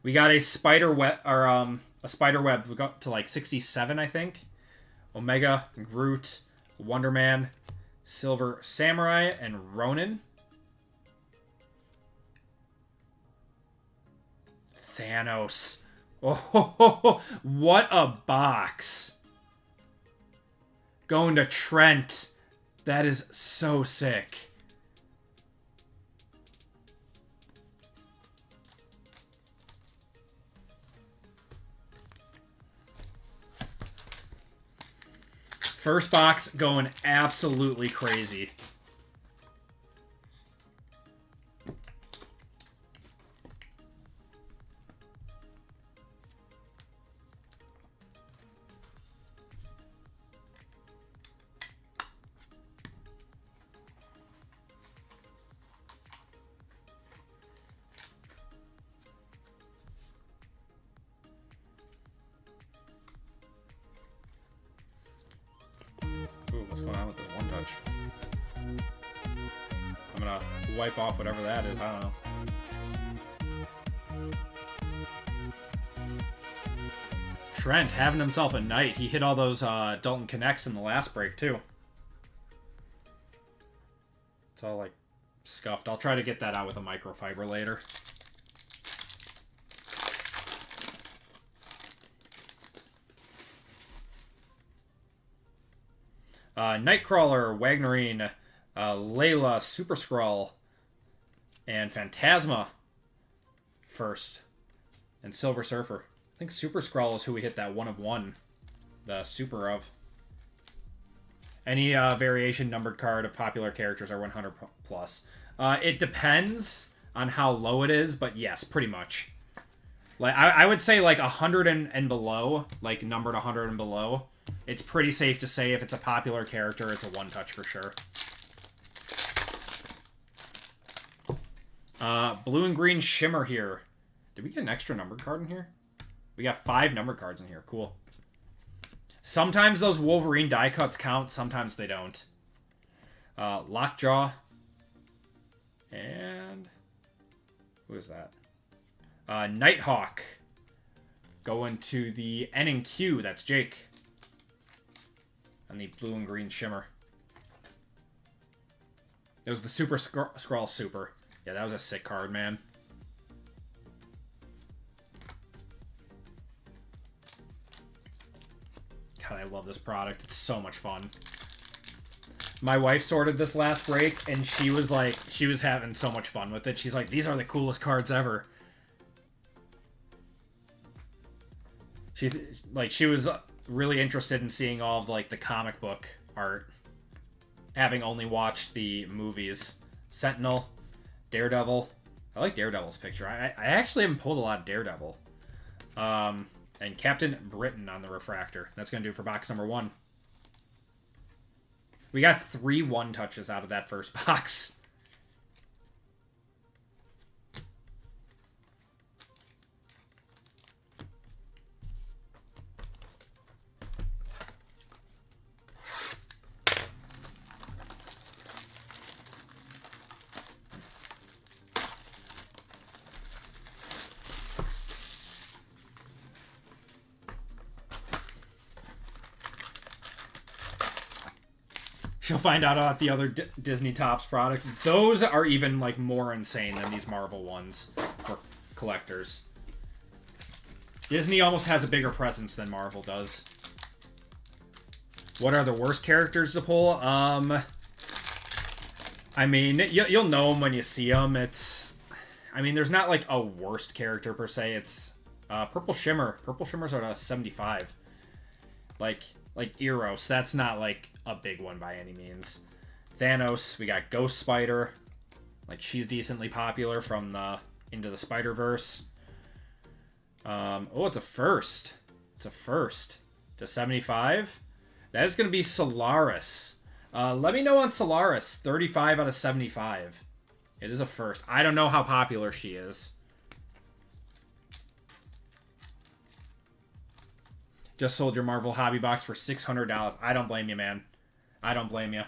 We got a spider web or a spider web. We got to like 67, I think. Omega, Groot, Wonder Man, Silver Samurai, and Ronin. Thanos. Oh, what a box. Going to Trent. That is so sick. First box going absolutely crazy. What's going on with the one touch? I'm gonna wipe off whatever that is. I don't know. Trent having himself a night. He hit all those Dalton Connects in the last break too. It's all like scuffed. I'll try to get that out with a microfiber later. Nightcrawler, Wagnerine, Layla, Super Skrull, and Phantasma first. And Silver Surfer. I think Super Skrull is who we hit that 1 of 1. The super of. Any variation numbered card of popular characters are 100 plus. It depends on how low it is, but yes, pretty much. Like I would say like 100 and below, like numbered 100 and below. It's pretty safe to say if it's a popular character, it's a one-touch for sure. Blue and green shimmer here. Did we get an extra numbered card in here? We got 5 numbered cards in here. Cool. Sometimes those Wolverine die cuts count. Sometimes they don't. Lockjaw. And... who is that? Nighthawk. Going to the N and Q. That's Jake. And the blue and green shimmer. It was the Super Skrull Super. Yeah, that was a sick card, man. God, I love this product. It's so much fun. My wife sorted this last break, and she was like, she was having so much fun with it. She's like, these are the coolest cards ever. She was really interested in seeing all of like the comic book art, having only watched the movies. Sentinel, Daredevil. I like Daredevil's picture. I actually haven't pulled a lot of Daredevil. And Captain Britain on the refractor. That's gonna do for box number 1. We got 3 one-touches out of that first box. She'll find out about the other Disney Topps products. Those are even, like, more insane than these Marvel ones for collectors. Disney almost has a bigger presence than Marvel does. What are the worst characters to pull? I mean, you'll know them when you see them. I mean, there's not, like, a worst character, per se. It's Purple Shimmer. Purple Shimmer's at a 75. Like Eros. That's not, like, a big one by any means. Thanos. We got Ghost Spider. Like, she's decently popular from the Into the Spider-Verse. Oh, it's a first. It's a first. To 75. That is going to be Solaris. Let me know on Solaris. 35 out of 75. It is a first. I don't know how popular she is. Just sold your Marvel hobby box for $600. I don't blame you, man. I don't blame you.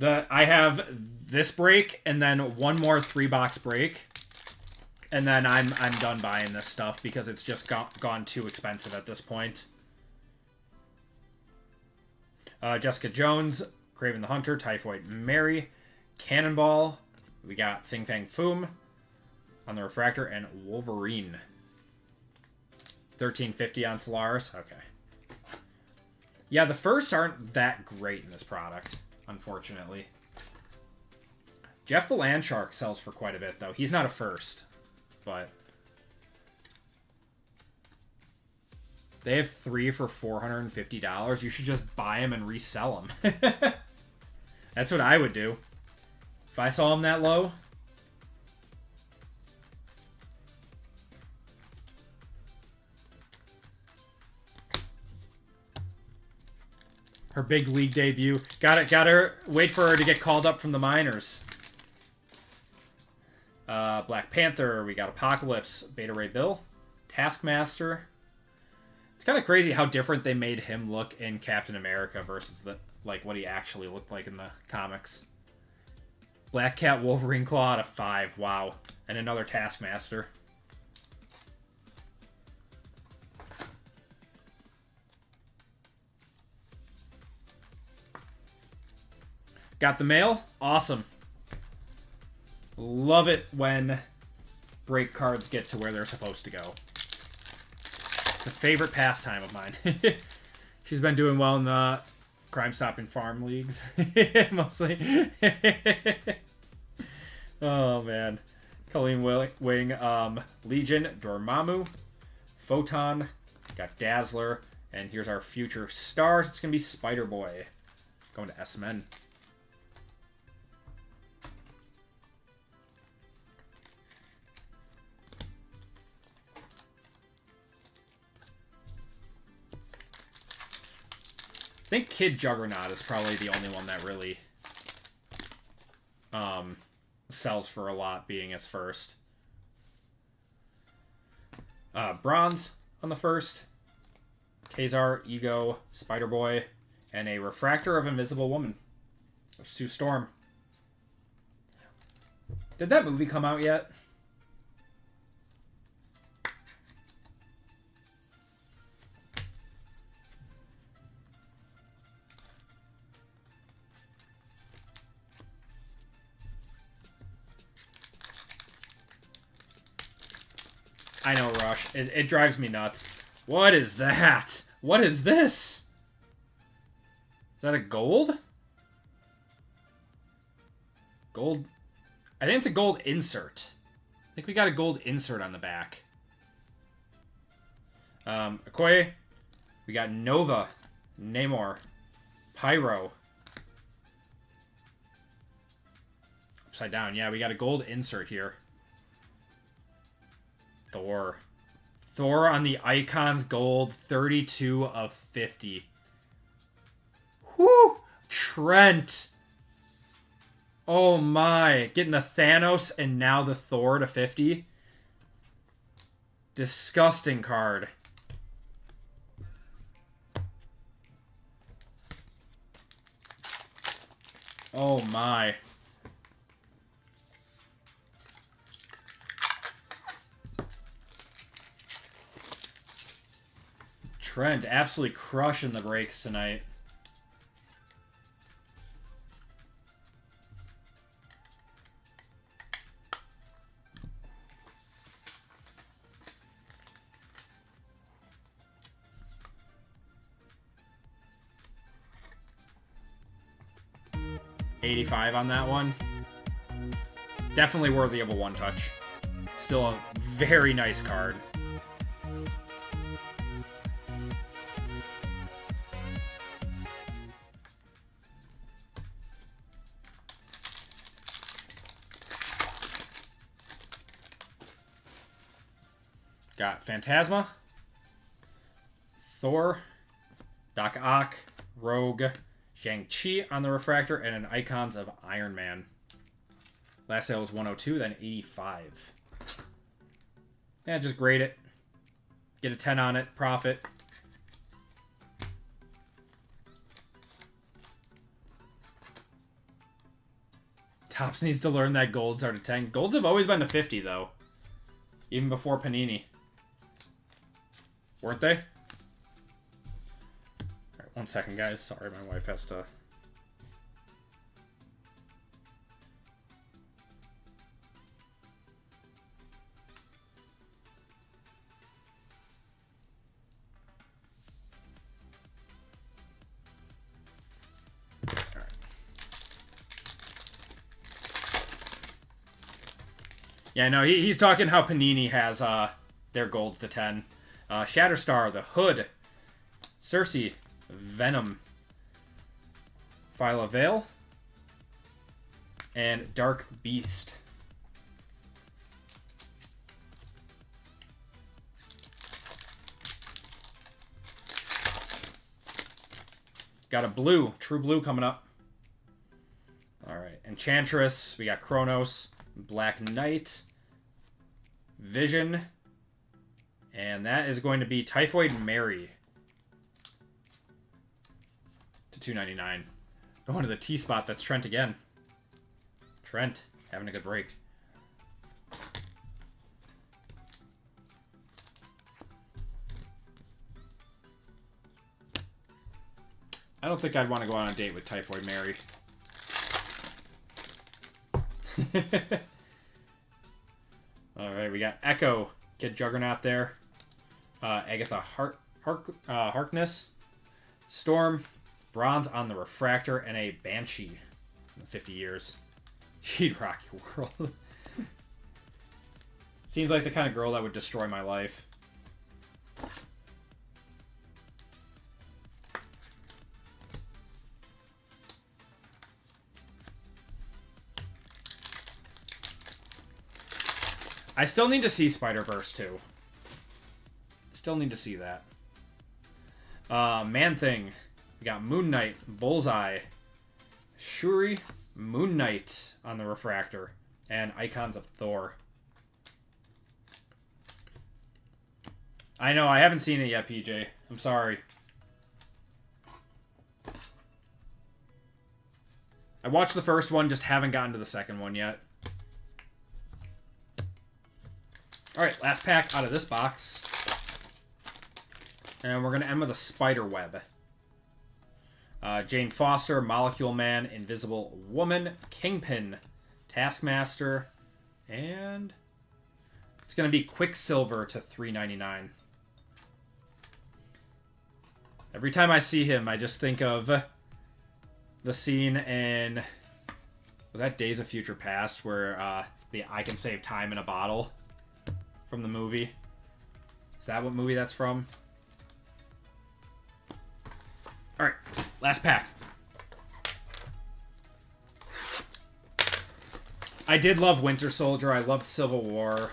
I have this break and then one more 3-box break. And then I'm done buying this stuff because it's just gone too expensive at this point. Jessica Jones, Kraven the Hunter, Typhoid Mary, Cannonball. We got Fing Fang Foom on the refractor and Wolverine. $13.50 on Solaris. Okay. Yeah, the firsts aren't that great in this product, unfortunately. Jeff the Landshark sells for quite a bit, though. He's not a first, but they have 3 for $450. You should just buy them and resell them. That's what I would do if I saw them that low. Her big league debut. Gotta wait for her to get called up from the minors. Black Panther. We got Apocalypse. Beta Ray Bill. Taskmaster. It's kind of crazy how different they made him look in Captain America versus what he actually looked like in the comics. Black Cat Wolverine Claw out of 5. Wow. And another Taskmaster. Got the mail? Awesome. Love it when break cards get to where they're supposed to go. It's a favorite pastime of mine. She's been doing well in the Crime Stopping Farm leagues. Mostly. Oh, man. Colleen Wing. Legion. Dormammu. Photon. Got Dazzler. And here's our future stars. It's going to be Spider-Boy. Going to S-Men. I think Kid Juggernaut is probably the only one that really sells for a lot, being his first. Bronze on the first. Kazar, Ego, Spider-Boy, and a Refractor of Invisible Woman. Sue Storm. Did that movie come out yet? I know, Rush. It drives me nuts. What is that? What is this? Is that a gold? Gold? I think it's a gold insert. I think we got a gold insert on the back. Okoye. We got Nova. Namor. Pyro. Upside down. Yeah, we got a gold insert here. Thor. Thor on the Icons Gold, 32 of 50. Whoo! Trent. Oh my. Getting the Thanos and now the Thor to 50. Disgusting card. Oh my. Trent absolutely crushing the breaks tonight. 85 on that one. Definitely worthy of a one-touch. Still a very nice card. Got Phantasma, Thor, Doc Ock, Rogue, Shang-Chi on the refractor, and an Icons of Iron Man. Last sale was 102, then 85. Yeah, just grade it. Get a 10 on it, profit. Topps needs to learn that golds are to 10. Golds have always been to 50, though. Even before Panini. Weren't they? Alright, 1 second, guys. Sorry, my wife has to... Yeah, no, he's talking how Panini has their golds to 10. Shatterstar, the Hood, Cersei, Venom, Phyla Vale, and Dark Beast. Got a blue, true blue coming up. All right, Enchantress, we got Kronos, Black Knight, Vision, and that is going to be Typhoid Mary to $2.99. Going to the T-spot, that's Trent again. Trent, having a good break. I don't think I'd want to go on a date with Typhoid Mary. Alright, we got Echo, Kid Juggernaut there. Agatha Harkness, Storm, Bronze on the Refractor, and a Banshee in 50 years. She'd rock your world. Seems like the kind of girl that would destroy my life. I still need to see Spider-Verse 2. Still need to see that. Man-Thing. We got Moon Knight, Bullseye, Shuri, Moon Knight on the Refractor, and Icons of Thor. I know, I haven't seen it yet, PJ. I'm sorry. I watched the first one, just haven't gotten to the second one yet. Alright, last pack out of this box. And we're going to end with a Spider Web. Jane Foster, Molecule Man, Invisible Woman, Kingpin, Taskmaster, and it's going to be Quicksilver to $3.99. Every time I see him, I just think of the scene in, was that Days of Future Past, where the I Can Save Time in a Bottle from the movie. Is that what movie that's from? Alright, last pack. I did love Winter Soldier. I loved Civil War.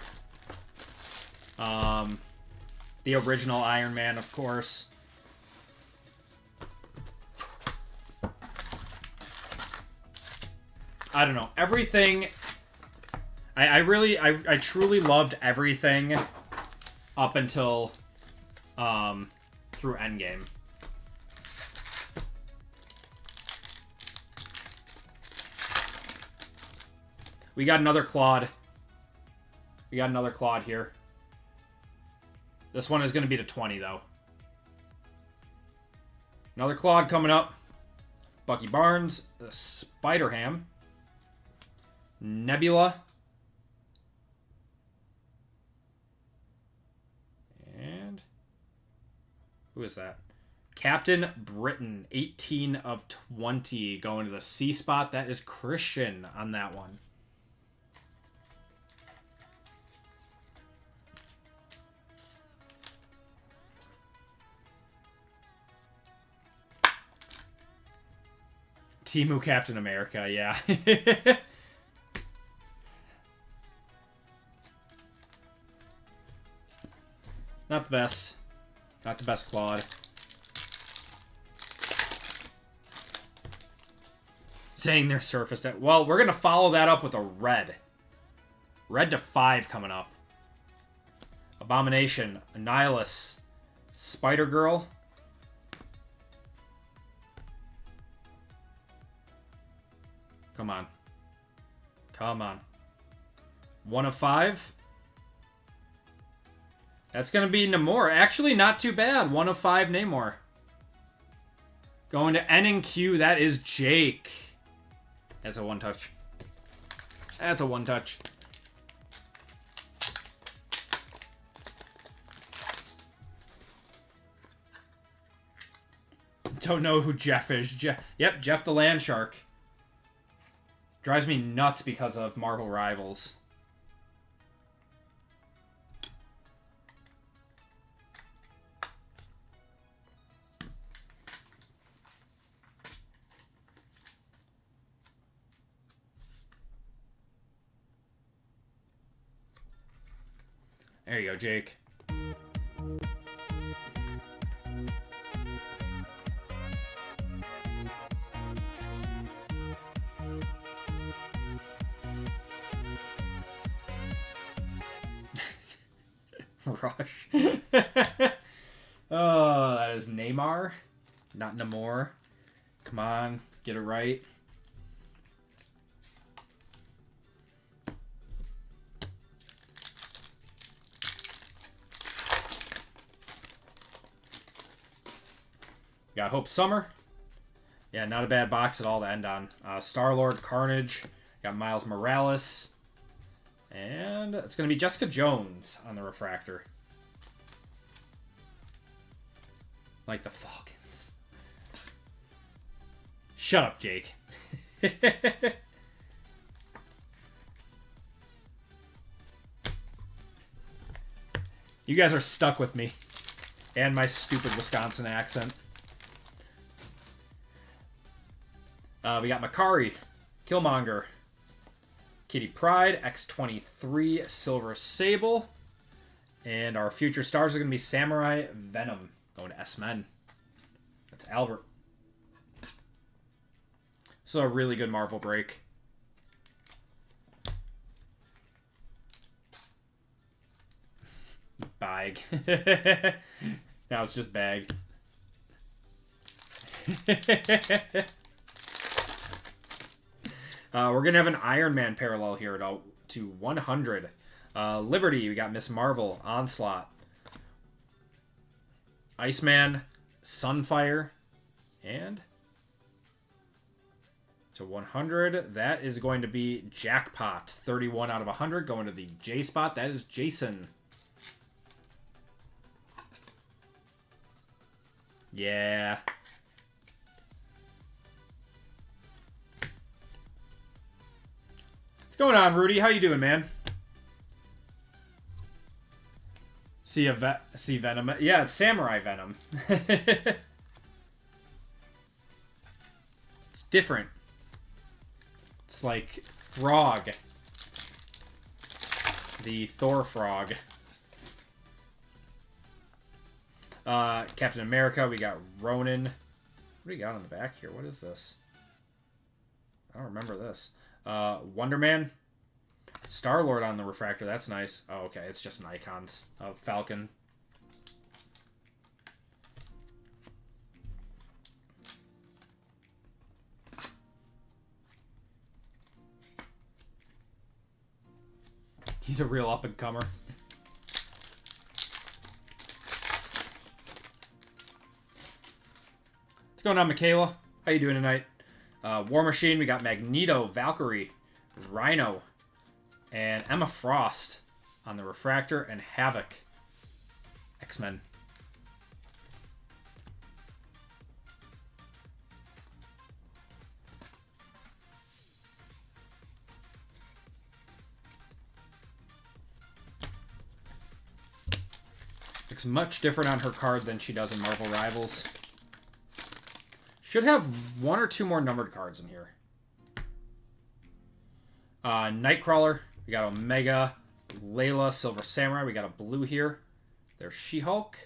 The original Iron Man, of course. I don't know. Everything... I truly loved everything up until through Endgame. We got another Claude. We got another Claude here. This one is going to be to 20, though. Another Claude coming up. Bucky Barnes, Spider-Ham, Nebula, and who is that? Captain Britain, 18 of 20. Going to the C spot. That is Christian on that one. Timu Captain America, yeah. Not the best. Not the best Claude. Saying they're surfaced. Well, we're going to follow that up with a red. Red to 5 coming up. Abomination. Annihilus. Spider-Girl. Come on. Come on. 1 of 5. That's going to be Namor. Actually, not too bad. 1 of 5 Namor. Going to N and Q. That is Jake. That's a 1-touch. That's a 1-touch. Don't know who Jeff is. Yep, Jeff the Land Shark. Drives me nuts because of Marvel Rivals. There you go, Jake. Rush. Oh, that is Neymar, not Namor. Come on, get it right. Got Hope Summer. Yeah, not a bad box at all to end on. Star-Lord, Carnage. Got Miles Morales. And it's going to be Jessica Jones on the refractor. Like the Falcons. Shut up, Jake. You guys are stuck with me. And my stupid Wisconsin accent. We got Makari, Killmonger, Kitty Pryde, X-23, Silver Sable, and our future stars are going to be Samurai Venom, going to S-Men. That's Albert. So a really good Marvel break. Bag. Now it's just bag. We're going to have an Iron Man parallel here to 100. Liberty, we got Miss Marvel, Onslaught. Iceman, Sunfire, and to 100, that is going to be Jackpot. 31 out of 100 going to the J spot. That is Jason. Yeah. What's going on, Rudy? How you doing, man? See Venom. Yeah, it's Samurai Venom. It's different. It's like Frog. The Thor Frog. Captain America, we got Ronin. What do we got on the back here? What is this? I don't remember this. Wonder Man. Star-Lord on the refractor. That's nice. Oh, okay. It's just an icons of Falcon. He's a real up-and-comer. What's going on, Michaela? How you doing tonight? War Machine, we got Magneto, Valkyrie, Rhino, and Emma Frost on the refractor, and Havoc, X-Men. Looks much different on her card than she does in Marvel Rivals. Should have 1 or 2 more numbered cards in here. Nightcrawler. We got Omega. Layla, Silver Samurai. We got a blue here. There's She-Hulk.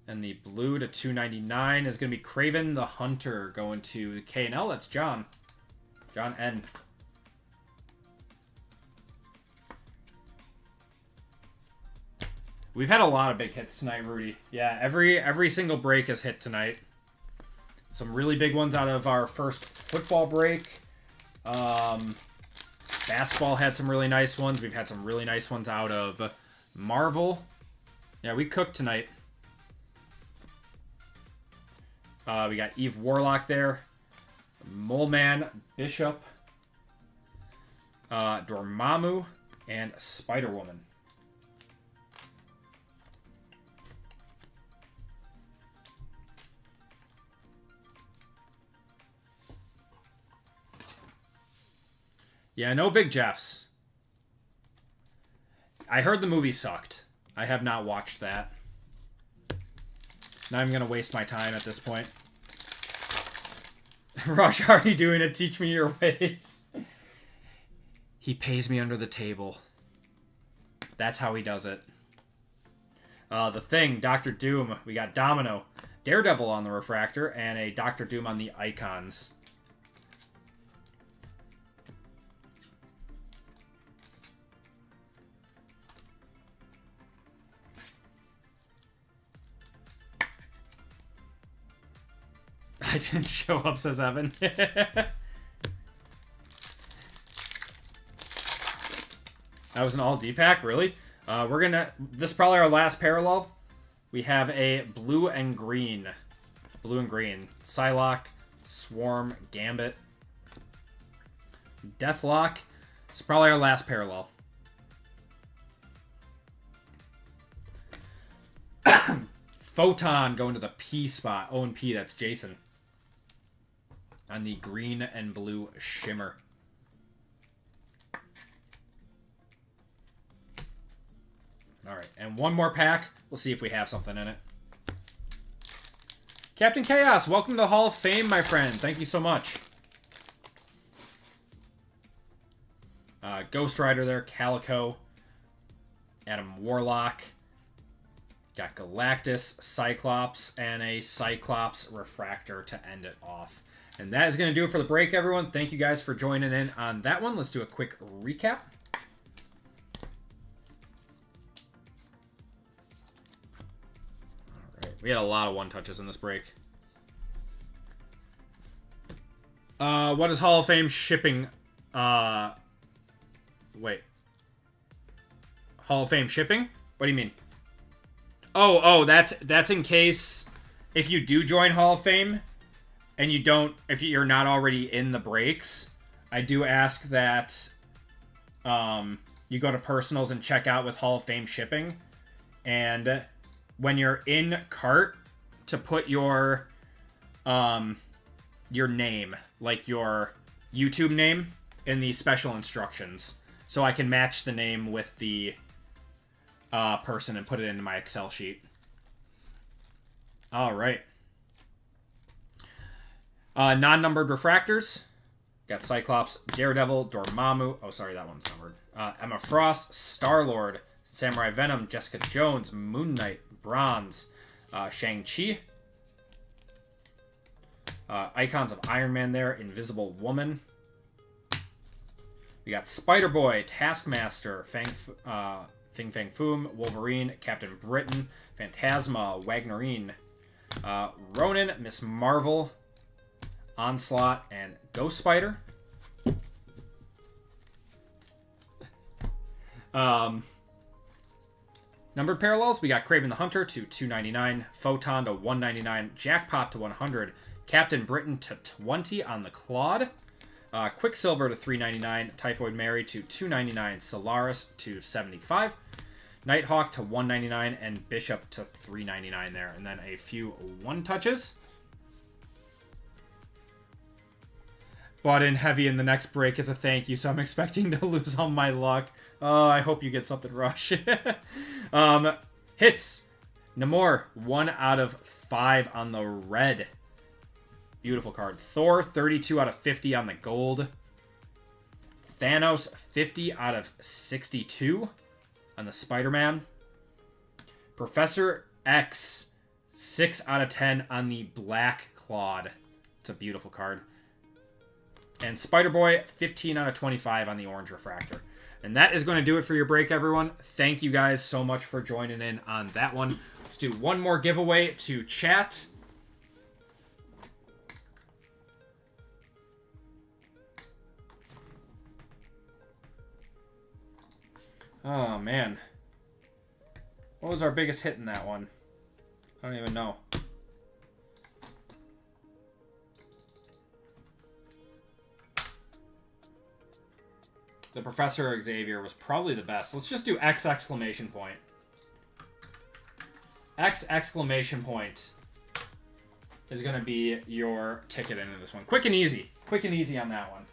And the blue to 299 is going to be Kraven the Hunter going to K&L. That's John. John N. We've had a lot of big hits tonight, Rudy. Yeah, every single break has hit tonight. Some really big ones out of our first football break. Basketball had some really nice ones. We've had some really nice ones out of Marvel. Yeah, we cooked tonight. We got Eve Warlock there. Mole Man, Bishop, Dormammu, and Spider-Woman. Yeah, no Big Jeffs. I heard the movie sucked. I have not watched that. Not even going to waste my time at this point. Rush, how are you doing to teach me your ways? He pays me under the table. That's how he does it. The Thing, Doctor Doom. We got Domino. Daredevil on the refractor, and a Doctor Doom on the icons. I didn't show up, says Evan. That was an all D-pack, really? This is probably our last parallel. We have a blue and green. Blue and green. Psylocke, Swarm, Gambit, Deathlock. It's probably our last parallel. Photon going to the P spot. O and P, that's Jason. On the green and blue shimmer. All right, and one more pack. We'll see if we have something in it. Captain Chaos, welcome to the Hall of Fame, my friend. Thank you so much. Ghost Rider there, Calico, Adam Warlock. Got Galactus, Cyclops, and a Cyclops Refractor to end it off. And that is going to do it for the break, everyone. Thank you guys for joining in on that one. Let's do a quick recap. All right. We had a lot of one-touches in this break. What is Hall of Fame shipping? Wait. Hall of Fame shipping? What do you mean? Oh, that's in case if you do join Hall of Fame and if you're not already in the breaks, I do ask that you go to personals and check out with Hall of Fame shipping. And when you're in cart, to put your name, like your YouTube name, in the special instructions, so I can match the name with the person and put it into my Excel sheet. All right. Non-numbered refractors. Got Cyclops, Daredevil, Dormammu. Oh, sorry, that one's numbered. Emma Frost, Star-Lord, Samurai Venom, Jessica Jones, Moon Knight, Bronze, Shang-Chi. Icons of Iron Man there, Invisible Woman. We got Spider-Boy, Taskmaster, Fing Fang Foom, Wolverine, Captain Britain, Phantasma, Wagnerine, Ronin, Miss Marvel, Onslaught, and Ghost Spider. Numbered parallels, we got Kraven the Hunter to 299, Photon to 199, Jackpot to 100, Captain Britain to 20 on the Claude, Quicksilver to 399, Typhoid Mary to 299, Solaris to 75, Nighthawk to 199, and Bishop to 399 there. And then a few one-touches. Bought in heavy in the next break as a thank you, so I'm expecting to lose all my luck. Oh, I hope you get something, Rush. Hits. Namor, 1 out of 5 on the red. Beautiful card. Thor, 32 out of 50 on the gold. Thanos, 50 out of 62 on the Spider-Man. Professor X, 6 out of 10 on the Black Clawed. It's a beautiful card. And Spider-Boy, 15 out of 25 on the Orange Refractor. And that is going to do it for your break, everyone. Thank you guys so much for joining in on that one. Let's do one more giveaway to chat. Oh, man. What was our biggest hit in that one? I don't even know. The Professor Xavier was probably the best. Let's just do X exclamation point. X exclamation point is going to be your ticket into this one. Quick and easy. Quick and easy on that one.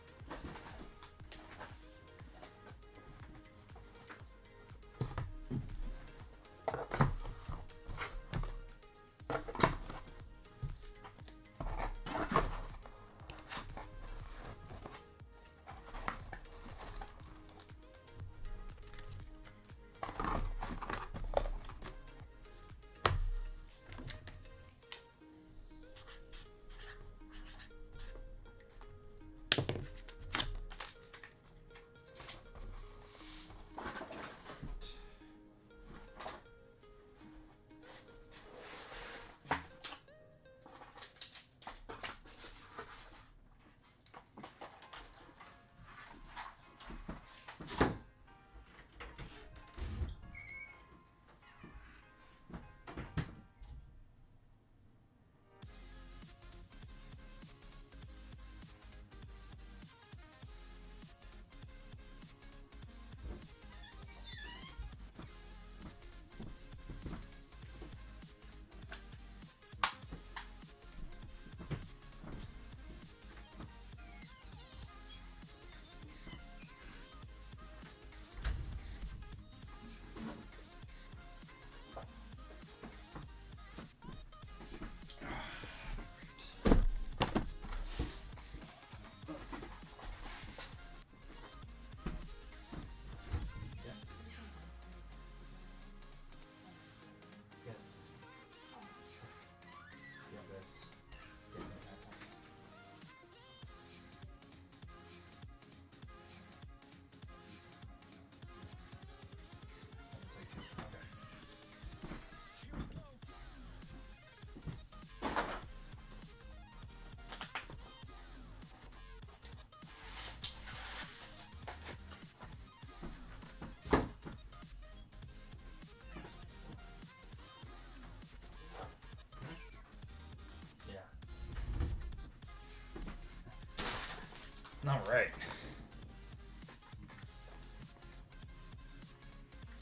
All right.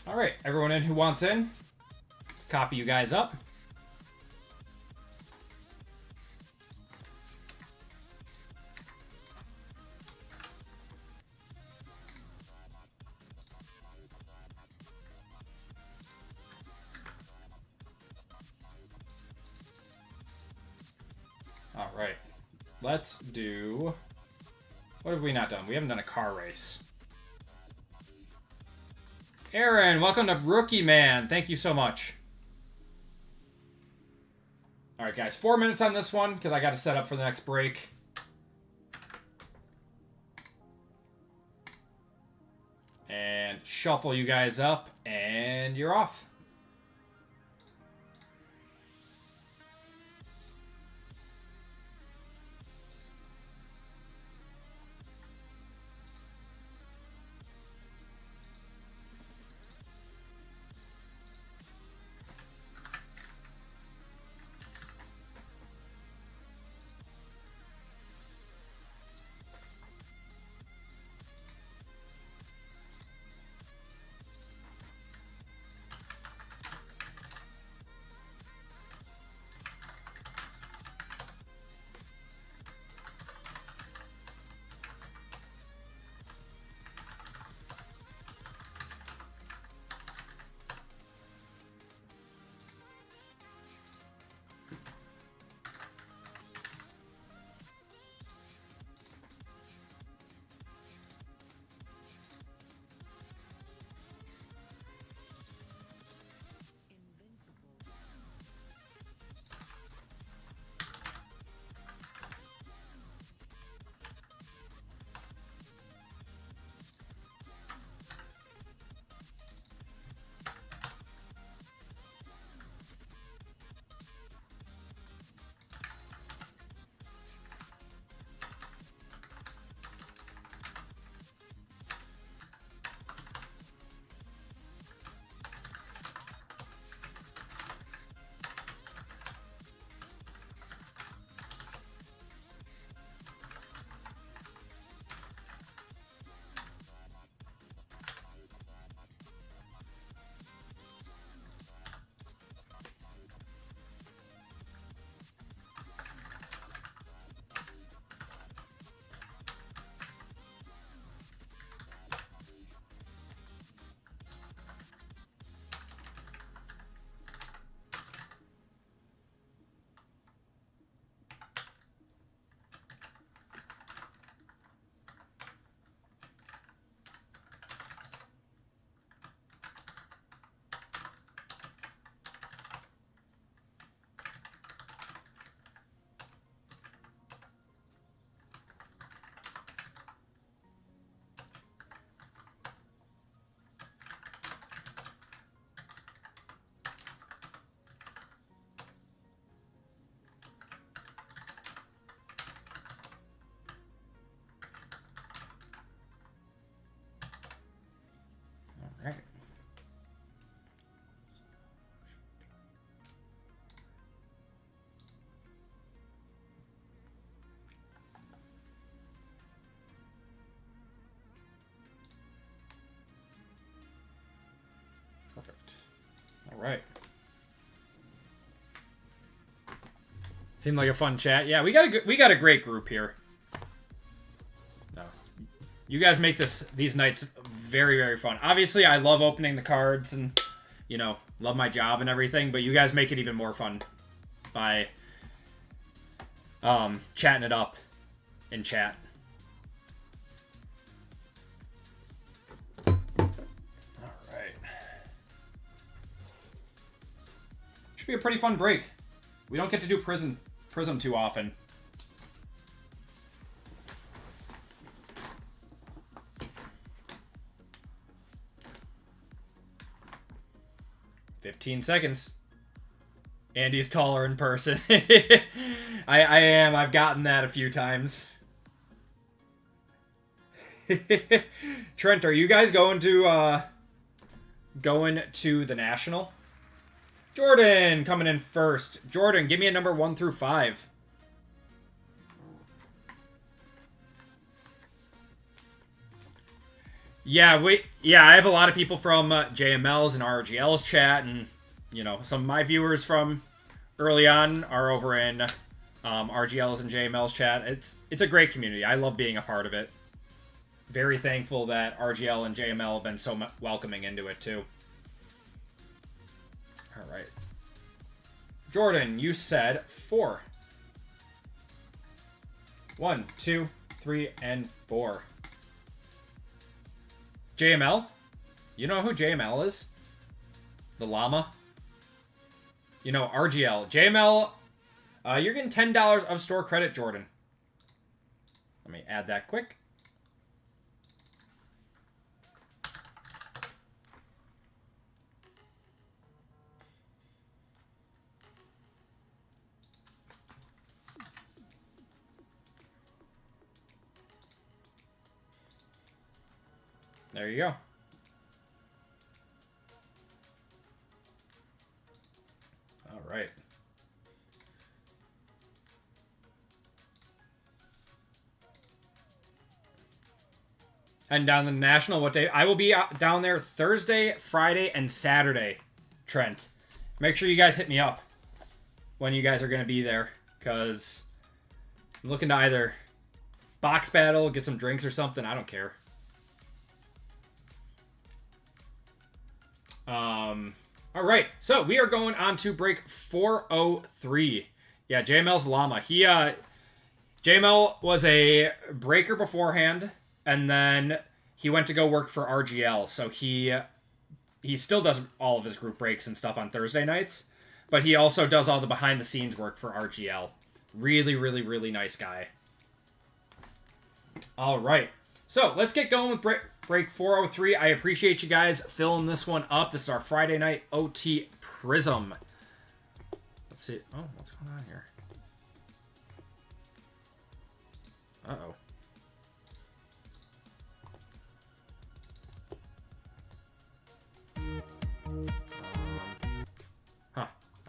All right, everyone in who wants in, let's copy you guys up. All right, let's do... What have we not done? We haven't done a car race. Aaron, welcome to Rookie Man. Thank you so much. All right, guys. 4 minutes on this one because I got to set up for the next break. And shuffle you guys up, and you're off. Perfect. All right. Seemed like a fun chat. Yeah, we got a great group here. No, you guys make these nights very, very fun. Obviously, I love opening the cards and, you know, love my job and everything, but you guys make it even more fun by chatting it up in chat. All right. Should be a pretty fun break. We don't get to do Prism too often. "15 seconds. Andy's taller in person." I am. I've gotten that a few times. Trent, are you guys going to the National? Jordan coming in first. Jordan, give me a number 1 through 5. Yeah, I have a lot of people from JML's and RGL's chat, and, you know, some of my viewers from early on are over in RGL's and JML's chat. It's a great community. I love being a part of it. Very thankful that RGL and JML have been so welcoming into it, too. All right. Jordan, you said 4. 1, 2, 3, and 4. JML? You know who JML is? The llama? You know, RGL. JML, you're getting $10 of store credit, Jordan. Let me add that quick. There you go. All right. And down the National, what day? I will be down there Thursday, Friday, and Saturday, Trent. Make sure you guys hit me up when you guys are going to be there, because I'm looking to either box battle, get some drinks or something. I don't care. All right, so we are going on to break 403. Yeah, JML's llama. JML was a breaker beforehand, and then he went to go work for RGL. So he still does all of his group breaks and stuff on Thursday nights, but he also does all the behind the scenes work for RGL. Really, really, really nice guy. All right, so let's get going with break 403. I appreciate you guys filling this one up. This is our Friday night OT Prism. Let's see. Oh, what's going on here? Uh-oh.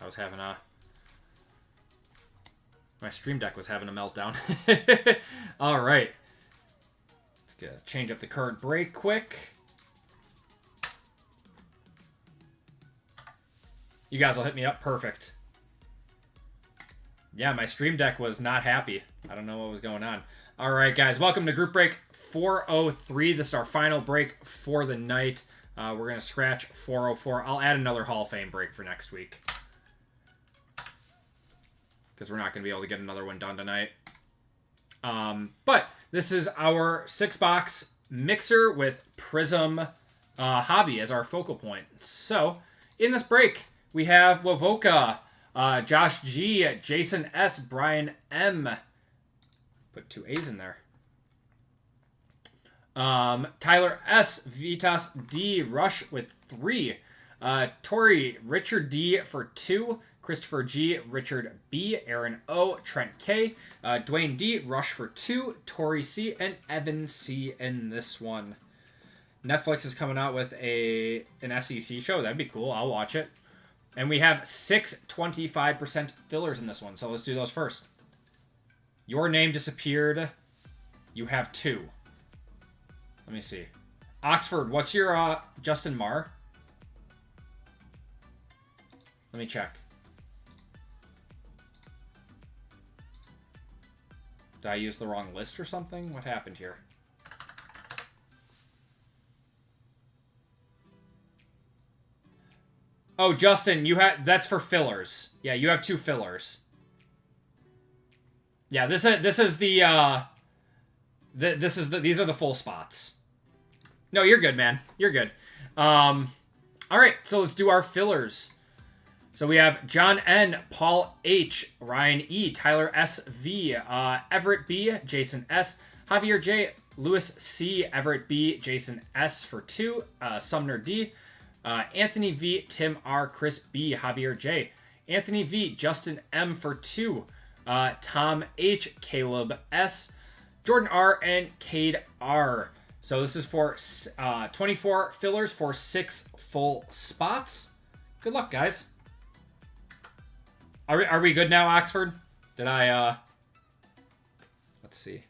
I was having my Stream Deck was having a meltdown. All right. Change up the card break quick. You guys will hit me up. Perfect. Yeah, my Stream Deck was not happy. I don't know what was going on. All right, guys. Welcome to group break 403. This is our final break for the night. We're going to scratch 404. I'll add another Hall of Fame break for next week, because we're not going to be able to get another one done tonight. But this is our 6-box mixer with Prism Hobby as our focal point. So, in this break, we have Wavoka, Josh G, Jason S, Brian M. Put 2 A's in there. Tyler S, Vitas D, Rush with 3. Tori, Richard D for 2. Christopher G, Richard B, Aaron O, Trent K, Dwayne D, Rush for 2, Tori C, and Evan C in this one. Netflix is coming out with an SEC show. That'd be cool. I'll watch it. And we have 6 25% fillers in this one. So let's do those first. Your name disappeared. You have 2. Let me see. Oxford, what's your Justin Marr? Let me check. Did I use the wrong list or something? What happened here? Oh, Justin, that's for fillers. Yeah, you have 2 fillers. Yeah, these are the full spots. No, you're good, man. You're good. All right, so let's do our fillers. So we have John N, Paul H, Ryan E, Tyler S V, Everett B, Jason S, Javier J, Lewis C, Everett B, Jason S for 2, Sumner D, Anthony V, Tim R, Chris B, Javier J, Anthony V, Justin M for 2, Tom H, Caleb S, Jordan R, and Cade R. So this is for 24 fillers for 6 full spots. Good luck, guys. Are we good now, Oxford? Did I, let's see.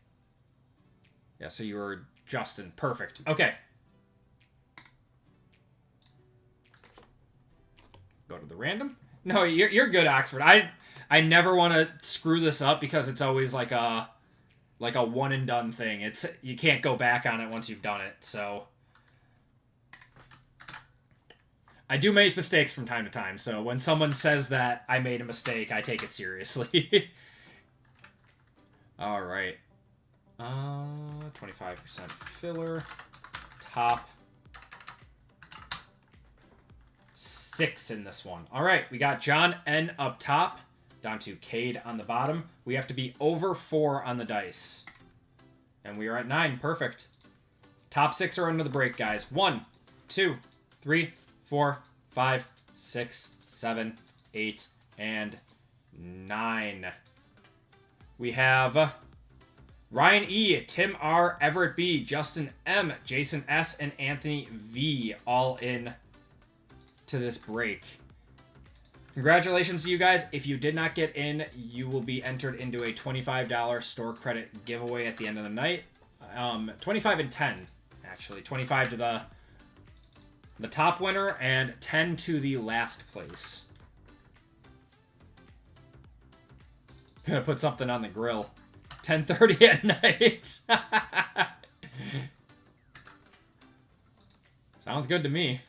Yeah, so you were Justin. Perfect. Okay. Go to the random. No, you're good, Oxford. I never want to screw this up because it's always like a one and done thing. You can't go back on it once you've done it. So I do make mistakes from time to time. So when someone says that I made a mistake, I take it seriously. All right. 25% filler. Top 6 in this one. All right, we got John N up top, down to Cade on the bottom. We have to be over 4 on the dice. And we are at 9. Perfect. Top 6 are under the break, guys. 1, 2, 3, 4, 5, 6, 7, 8, and 9. We have Ryan E, Tim R, Everett B, Justin M, Jason S, and Anthony V all in to this break. Congratulations to you guys. If you did not get in, you will be entered into a $25 store credit giveaway at the end of the night. 25 and 10, actually. 25 to the top winner and 10 to the last place. Gonna put something on the grill. 10:30 at night. Sounds good to me.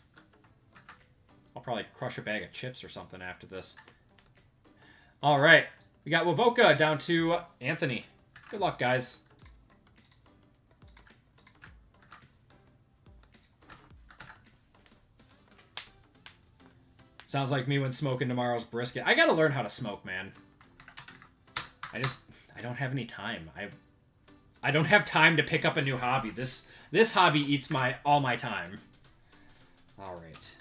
I'll probably crush a bag of chips or something after this. All right. We got Wavoka down to Anthony. Good luck, guys. Sounds like me when smoking tomorrow's brisket. I gotta learn how to smoke, man. I don't have any time. I don't have time to pick up a new hobby. This hobby eats all my time. All right.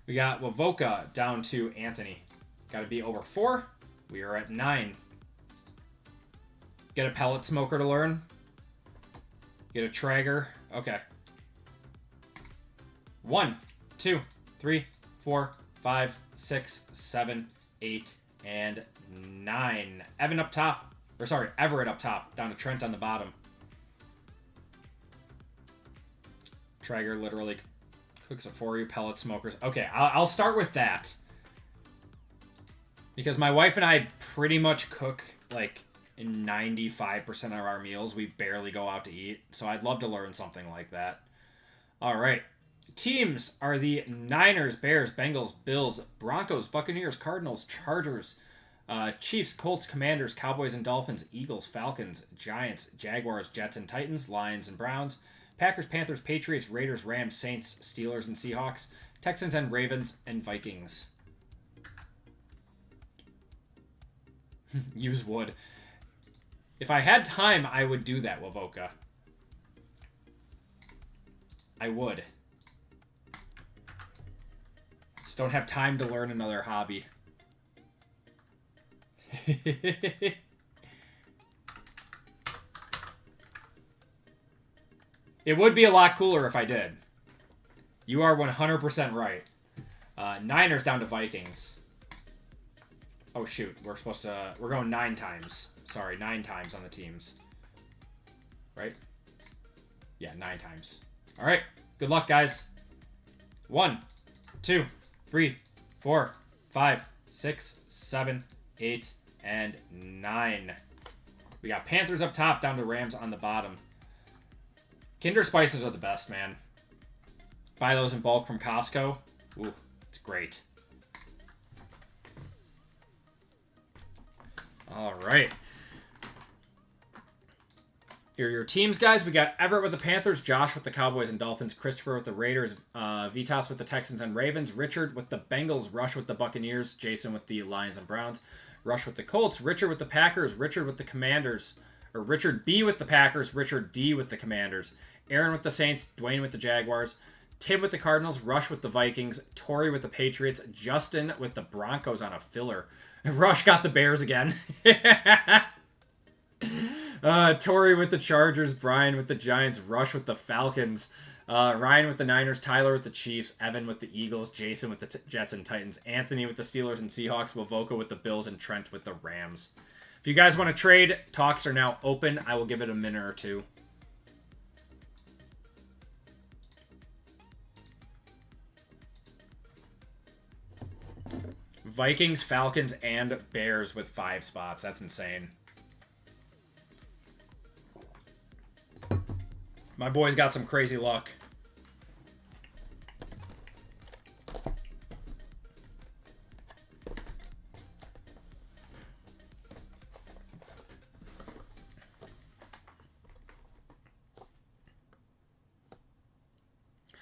We got Wavoka down to Anthony. Got to be over 4. We are at 9. Get a pellet smoker to learn. Get a Traeger. Okay. 1, 2, 3, 4, 5, 6, 7, 8, and 9. Evan up top. Or sorry, Everett up top. Down to Trent on the bottom. Traeger literally cooks it for you. Pellet smokers. Okay, I'll start with that. Because my wife and I pretty much cook like 95% of our meals. We barely go out to eat. So I'd love to learn something like that. All right. Teams are the Niners, Bears, Bengals, Bills, Broncos, Buccaneers, Cardinals, Chargers, Chiefs, Colts, Commanders, Cowboys and Dolphins, Eagles, Falcons, Giants, Jaguars, Jets and Titans, Lions and Browns, Packers, Panthers, Patriots, Raiders, Rams, Saints, Steelers and Seahawks, Texans and Ravens, and Vikings. Use wood. If I had time, I would do that, Wavoka. I would. Just don't have time to learn another hobby. It would be a lot cooler if I did. You are 100% right. Niners down to Vikings. Oh, shoot. We're going 9 times. Sorry, 9 times on the teams. Right? Yeah, 9 times. All right. Good luck, guys. 1, 2, 3, 4, 5, 6, 7, 8, and 9. We got Panthers up top, down to Rams on the bottom. Kinder Spices are the best, man. Buy those in bulk from Costco. Ooh, it's great. All right. Here are your teams, guys. We got Everett with the Panthers, Josh with the Cowboys and Dolphins, Christopher with the Raiders, Vitas with the Texans and Ravens, Richard with the Bengals, Rush with the Buccaneers, Jason with the Lions and Browns, Rush with the Colts, Richard with the Packers, Richard with the Commanders, or Richard B with the Packers, Richard D with the Commanders, Aaron with the Saints, Dwayne with the Jaguars, Tim with the Cardinals, Rush with the Vikings, Tori with the Patriots, Justin with the Broncos on a filler. Rush got the Bears again. Tori with the Chargers, Brian with the Giants, Rush with the Falcons, Ryan with the Niners, Tyler with the Chiefs, Evan with the Eagles, Jason with the Jets and Titans, Anthony with the Steelers and Seahawks, Wovoka with the Bills, and Trent with the Rams. If you guys want to trade, talks are now open. I will give it a minute or two. Vikings, Falcons, and Bears with 5 spots. That's insane. My boy's got some crazy luck.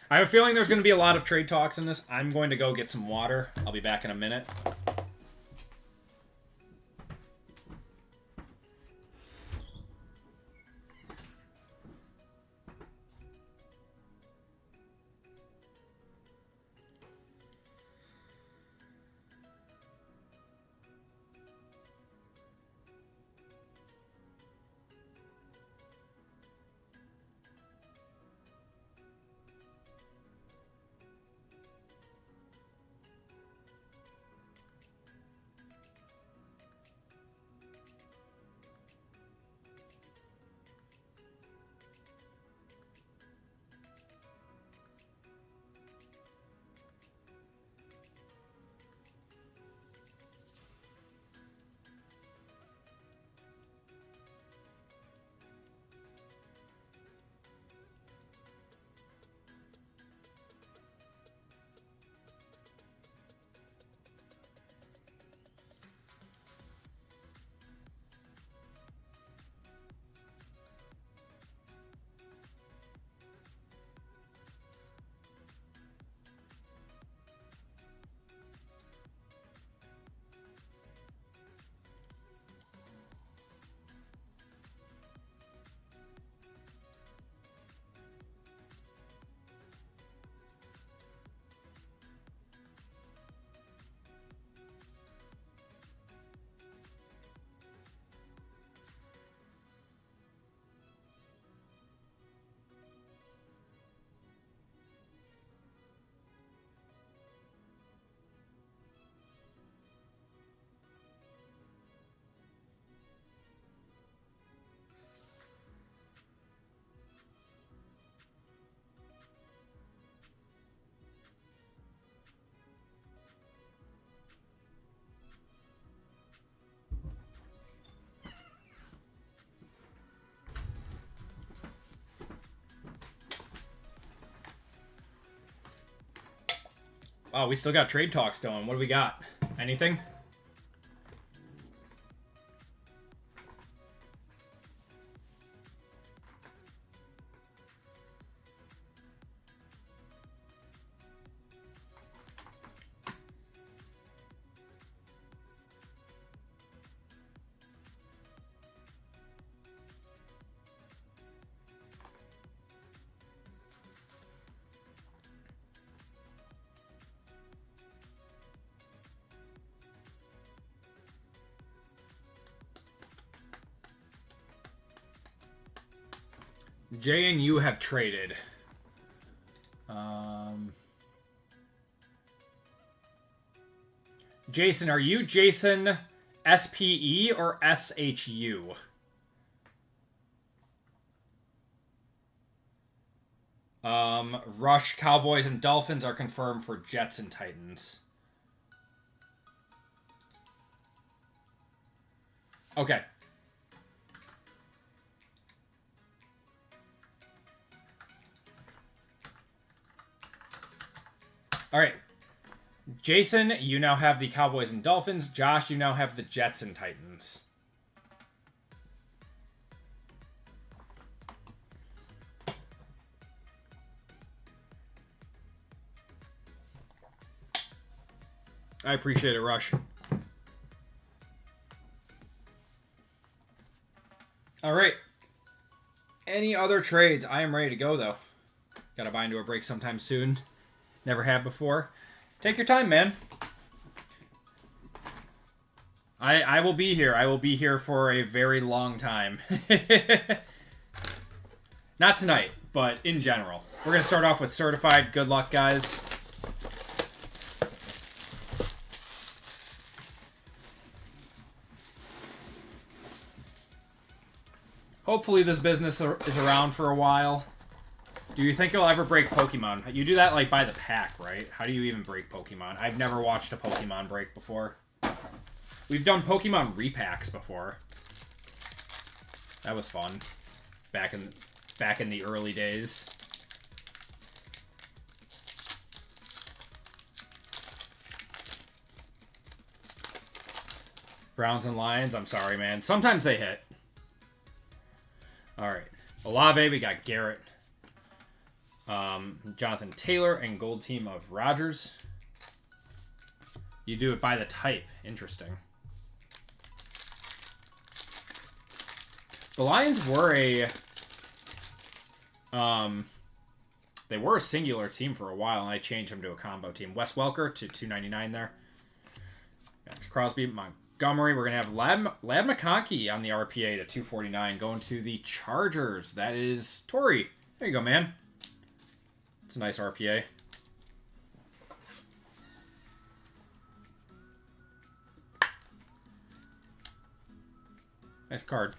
I have a feeling there's going to be a lot of trade talks in this. I'm going to go get some water. I'll be back in a minute. Oh, we still got trade talks going. What do we got? Anything? Jay and you have traded. Jason, are you Jason SPE or SHU? Rush, Cowboys, and Dolphins are confirmed for Jets and Titans. Okay. All right. Jason, you now have the Cowboys and Dolphins. Josh, you now have the Jets and Titans. I appreciate it, Rush. All right. Any other trades? I am ready to go, though. Got to buy into a break sometime soon. Never have before. Take your time, man. I will be here. I will be here for a very long time. Not tonight, but in general. We're going to start off with certified. Good luck, guys. Hopefully this business is around for a while. Do you think you'll ever break Pokemon? You do that like by the pack, right? How do you even break Pokemon? I've never watched a Pokemon break before. We've done Pokemon repacks before. That was fun. Back in the early days. Browns and Lions, I'm sorry, man. Sometimes they hit. Alright. Olave, we got Garrett. Jonathan Taylor and gold team of Rodgers. You do it by the type. Interesting. The Lions were they were a singular team for a while, and I changed them to a combo team. Wes Welker to 299 there. Max Crosby, Montgomery. We're going to have Lad McConkey on the RPA to 249 going to the Chargers. That is Torrey. There you go, man. It's a nice RPA. Nice card.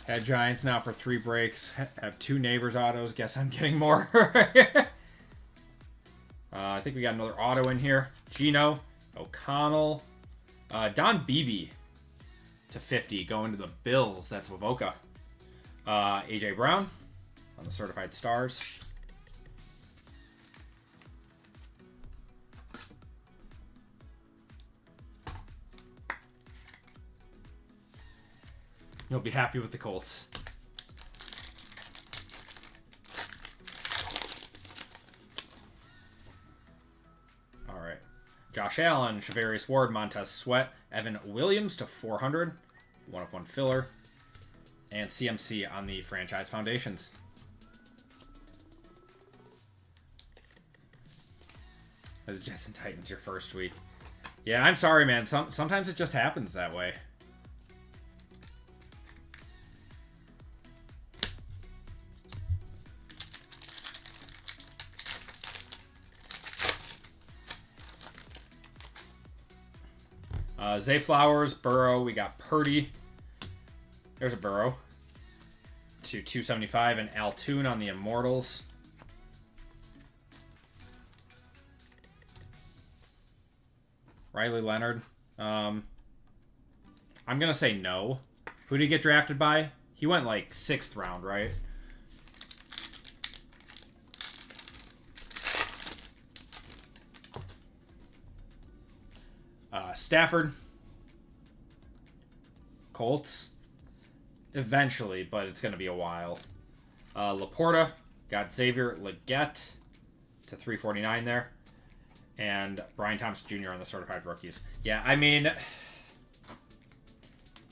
Had Giants now for 3 breaks. Have 2 neighbors autos. Guess I'm getting more. I think we got another auto in here. Gino, O'Connell, Don Beebe to 50 going to the Bills. That's Wavoka. AJ Brown on the certified stars. You'll be happy with the Colts. All right. Josh Allen, Shavarius Ward, Montez Sweat, Evan Williams to 400. 1/1 filler. And CMC on the franchise foundations. The Jets and Titans your first week. Yeah, I'm sorry, man. Sometimes it just happens that way. Zay Flowers, Burrow, we got Purdy. There's a Burrow. To 275 and Altoon on the Immortals. Riley Leonard. I'm going to say no. Who did he get drafted by? He went like 6th round, right? Stafford. Colts. Eventually, but it's going to be a while. Laporta. Got Xavier Legette to 349 there. And Brian Thomas Jr. on the certified rookies. Yeah, I mean,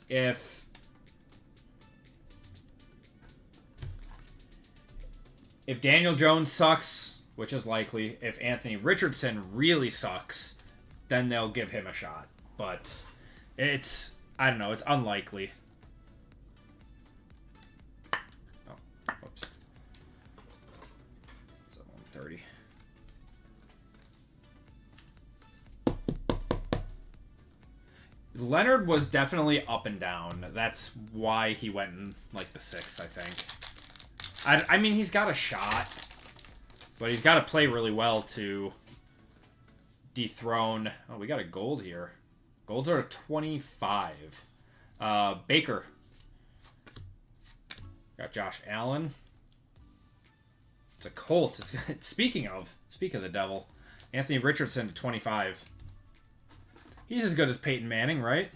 if Daniel Jones sucks, which is likely, if Anthony Richardson really sucks, then they'll give him a shot. But it's, I don't know, it's unlikely. Oh, whoops. It's at 130. Leonard was definitely up and down. That's why he went in, like, the 6th, I think. I mean, he's got a shot, but he's got to play really well to dethrone... Oh, we got a gold here. Golds are 25. Baker. Got Josh Allen. It's a Colt. Speaking of the devil, Anthony Richardson to 25. He's as good as Peyton Manning, right?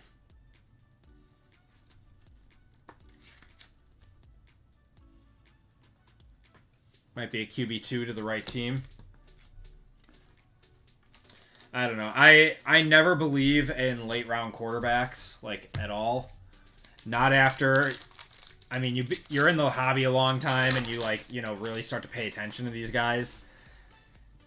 Might be a QB2 to the right team. I don't know. I never believe in late round quarterbacks, like, at all. Not after... I mean, you're in the hobby a long time, and you, like, you know, really start to pay attention to these guys.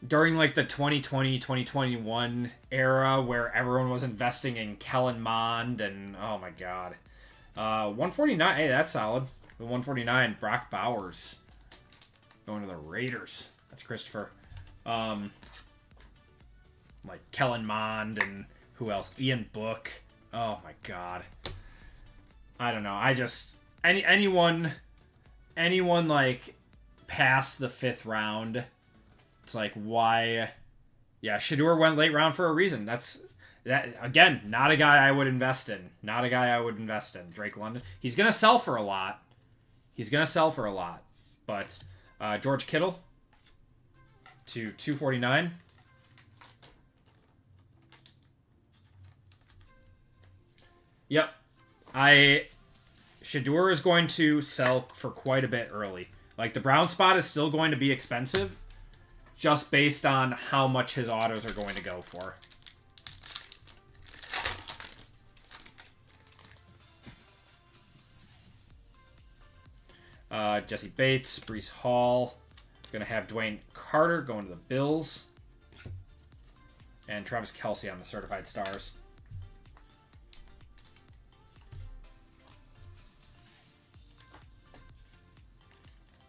During, like, the 2020, 2021 era, where everyone was investing in Kellen Mond, and, oh my god. 149, hey, that's solid. The 149, Brock Bowers. Going to the Raiders. That's Christopher. Like, Kellen Mond, and who else? Ian Book. Oh my god. I don't know. I just... Anyone, like, past the 5th round, it's like, why? Yeah, Shedeur went late round for a reason. That again, not a guy I would invest in. Not a guy I would invest in. Drake London. He's going to sell for a lot. But George Kittle to 249. Yep. Shedeur is going to sell for quite a bit early. Like, the brown spot is still going to be expensive, just based on how much his autos are going to go for. Jesse Bates, Breece Hall. Going to have Dwayne Carter going to the Bills. And Travis Kelce on the Certified Stars.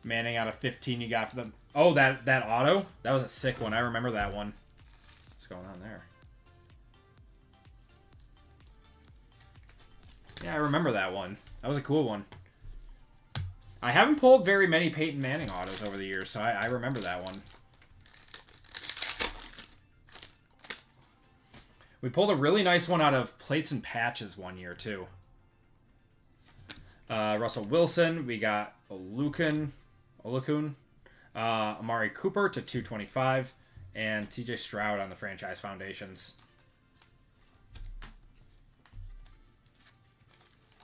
Manning out of 15 you got for them. Oh, that auto? That was a sick one. I remember that one. What's going on there? Yeah, I remember that one. That was a cool one. I haven't pulled very many Peyton Manning autos over the years, so I remember that one. We pulled a really nice one out of Plates and Patches one year, too. Russell Wilson. We got Olukun. Amari Cooper to 225. And TJ Stroud on the Franchise Foundations.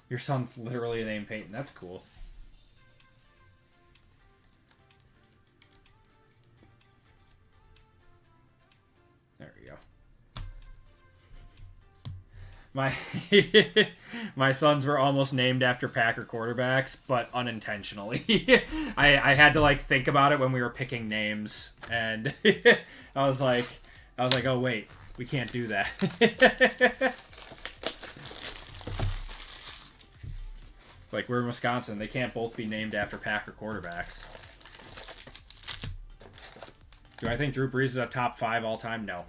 Your son's literally named Peyton. That's cool. There we go. My sons were almost named after Packer quarterbacks, but unintentionally. I had to, like, think about it when we were picking names, and I was like, oh wait, we can't do that. Like, we're in Wisconsin, they can't both be named after Packer quarterbacks. Do I think Drew Brees is a top 5 all time? No.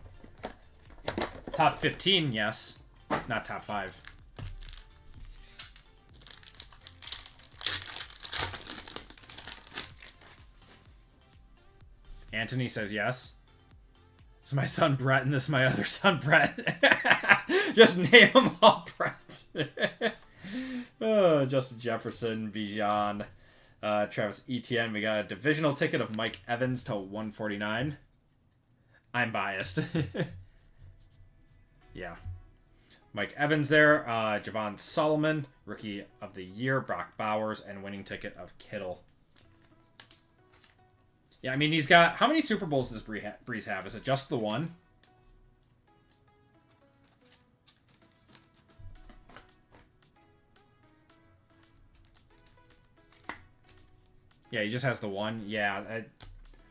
Top 15, yes. Not top 5. Anthony says yes. This is my son Brett, and this is my other son Brett. Just name them all Brett. Oh, Justin Jefferson, Bijan, Travis Etienne. We got a divisional ticket of Mike Evans to 149. I'm biased. Yeah. Mike Evans there, Javon Solomon, Rookie of the Year, Brock Bowers, and winning ticket of Kittle. Yeah, I mean, he's got... How many Super Bowls does Brees have? Is it just the one? Yeah, he just has the one. Yeah,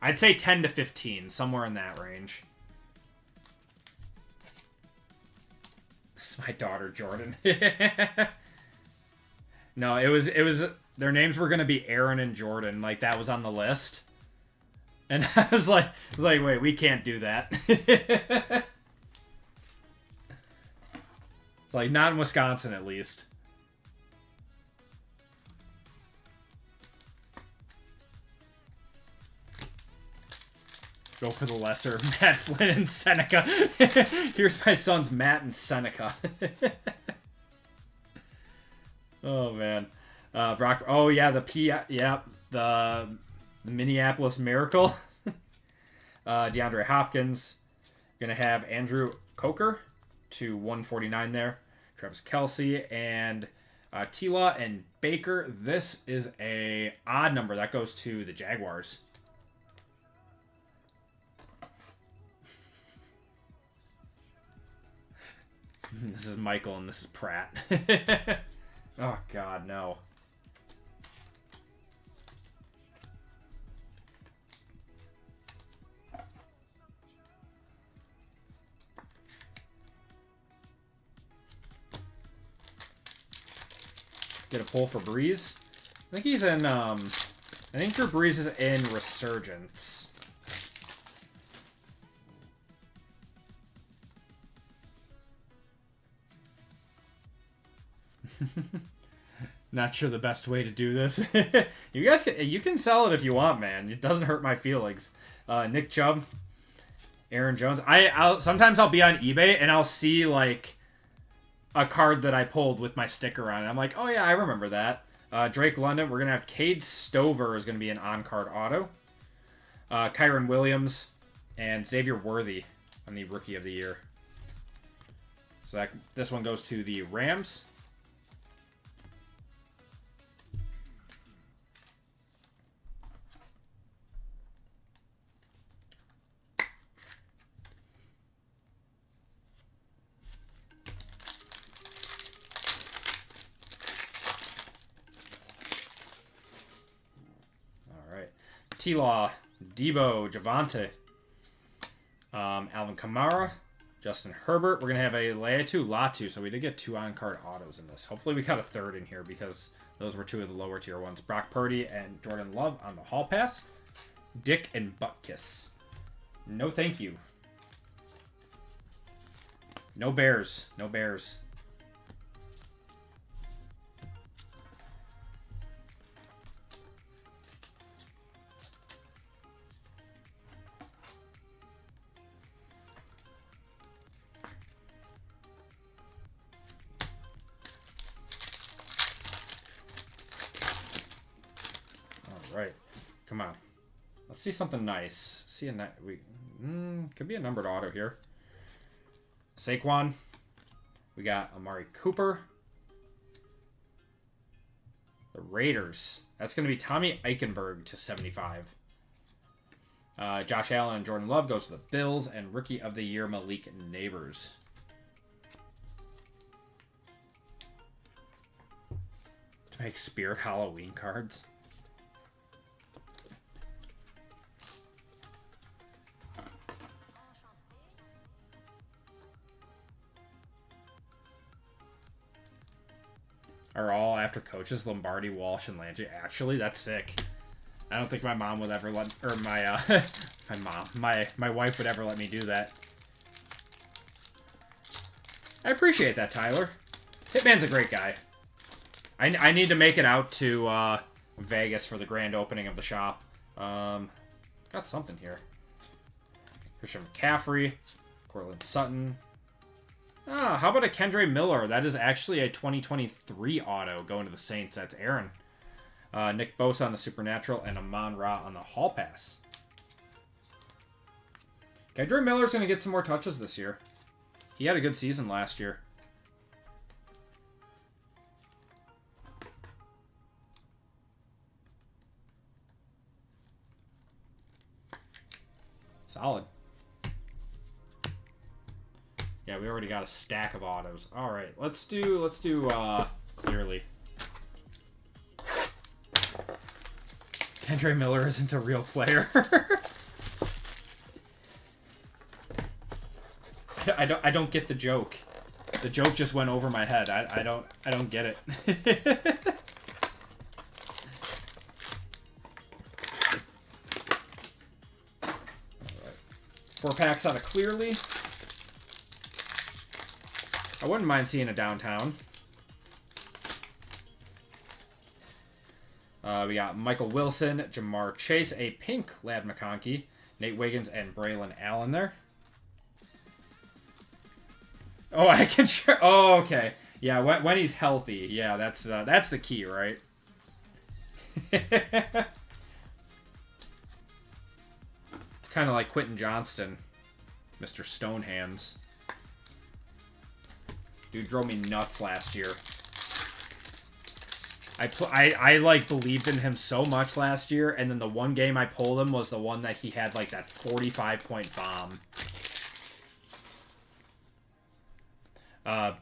I'd say 10 to 15, somewhere in that range. This is my daughter, Jordan. No, it was their names were gonna be Aaron and Jordan, like that was on the list. And I was like, wait, we can't do that. It's like, not in Wisconsin, at least. Go for the lesser. Matt Flynn and Seneca. Here's my sons, Matt and Seneca. Oh, man. Brock. Oh, yeah, the Minneapolis Miracle. DeAndre Hopkins. Gonna have Andrew Coker to 149 there. Travis Kelce and Tila and Baker. This is a odd number. That goes to the Jaguars. This is Michael and this is Pratt. Oh, God, no. Get a pull for Breeze. I think he's in, I think Drew Brees is in Resurgence. Not sure the best way to do this. You guys you can sell it if you want, man. It doesn't hurt my feelings. Nick Chubb, Aaron Jones. Sometimes I'll be on eBay and I'll see like a card that I pulled with my sticker on it. I'm like, oh yeah, I remember that. Drake London. We're gonna have Cade Stover is gonna be an on-card auto. Kyron Williams and Xavier Worthy on the Rookie of the Year. So this one goes to the Rams. T-Law, Debo, Javonte, Alvin Kamara, Justin Herbert. We're going to have a Latu, so we did get 2 on-card autos in this. Hopefully we got a third in here because those were 2 of the lower tier ones. Brock Purdy and Jordan Love on the Hall Pass. Dick and Buttkiss. No thank you. No Bears. No Bears. Right, come on. Let's see something nice. See a could be a numbered auto here. Saquon. We got Amari Cooper. The Raiders. That's going to be Tommy Eichenberg to 75. Josh Allen and Jordan Love goes to the Bills, and Rookie of the Year Malik Neighbors. To make Spirit Halloween cards. Are all after coaches, Lombardi, Walsh, and Landry. Actually, that's sick. I don't think my mom would ever let, or my, my wife would ever let me do that. I appreciate that, Tyler. Hitman's a great guy. I need to make it out to Vegas for the grand opening of the shop. Got something here. Christian McCaffrey, Cortland Sutton. How about a Kendre Miller? That is actually a 2023 auto going to the Saints. That's Aaron. Nick Bosa on the Supernatural and Amon-Ra on the Hall Pass. Kendre Miller's going to get some more touches this year. He had a good season last year. Solid. Yeah, we already got a stack of autos. All right, let's do clearly. Kendre Miller isn't a real player. I don't get the joke. The joke just went over my head. I don't get it. All right. 4 packs out of clearly. I wouldn't mind seeing a downtown. We got Michael Wilson, Jamar Chase, a pink Ladd McConkey, Nate Wiggins, and Braylon Allen there. Oh, I can sure. Oh, okay. Yeah, when he's healthy. Yeah, that's the key, right? Kind of like Quentin Johnston, Mr. Stonehands. Dude drove me nuts last year. I like believed in him so much last year, and then the one game I pulled him was the one that he had like that 45-point bomb.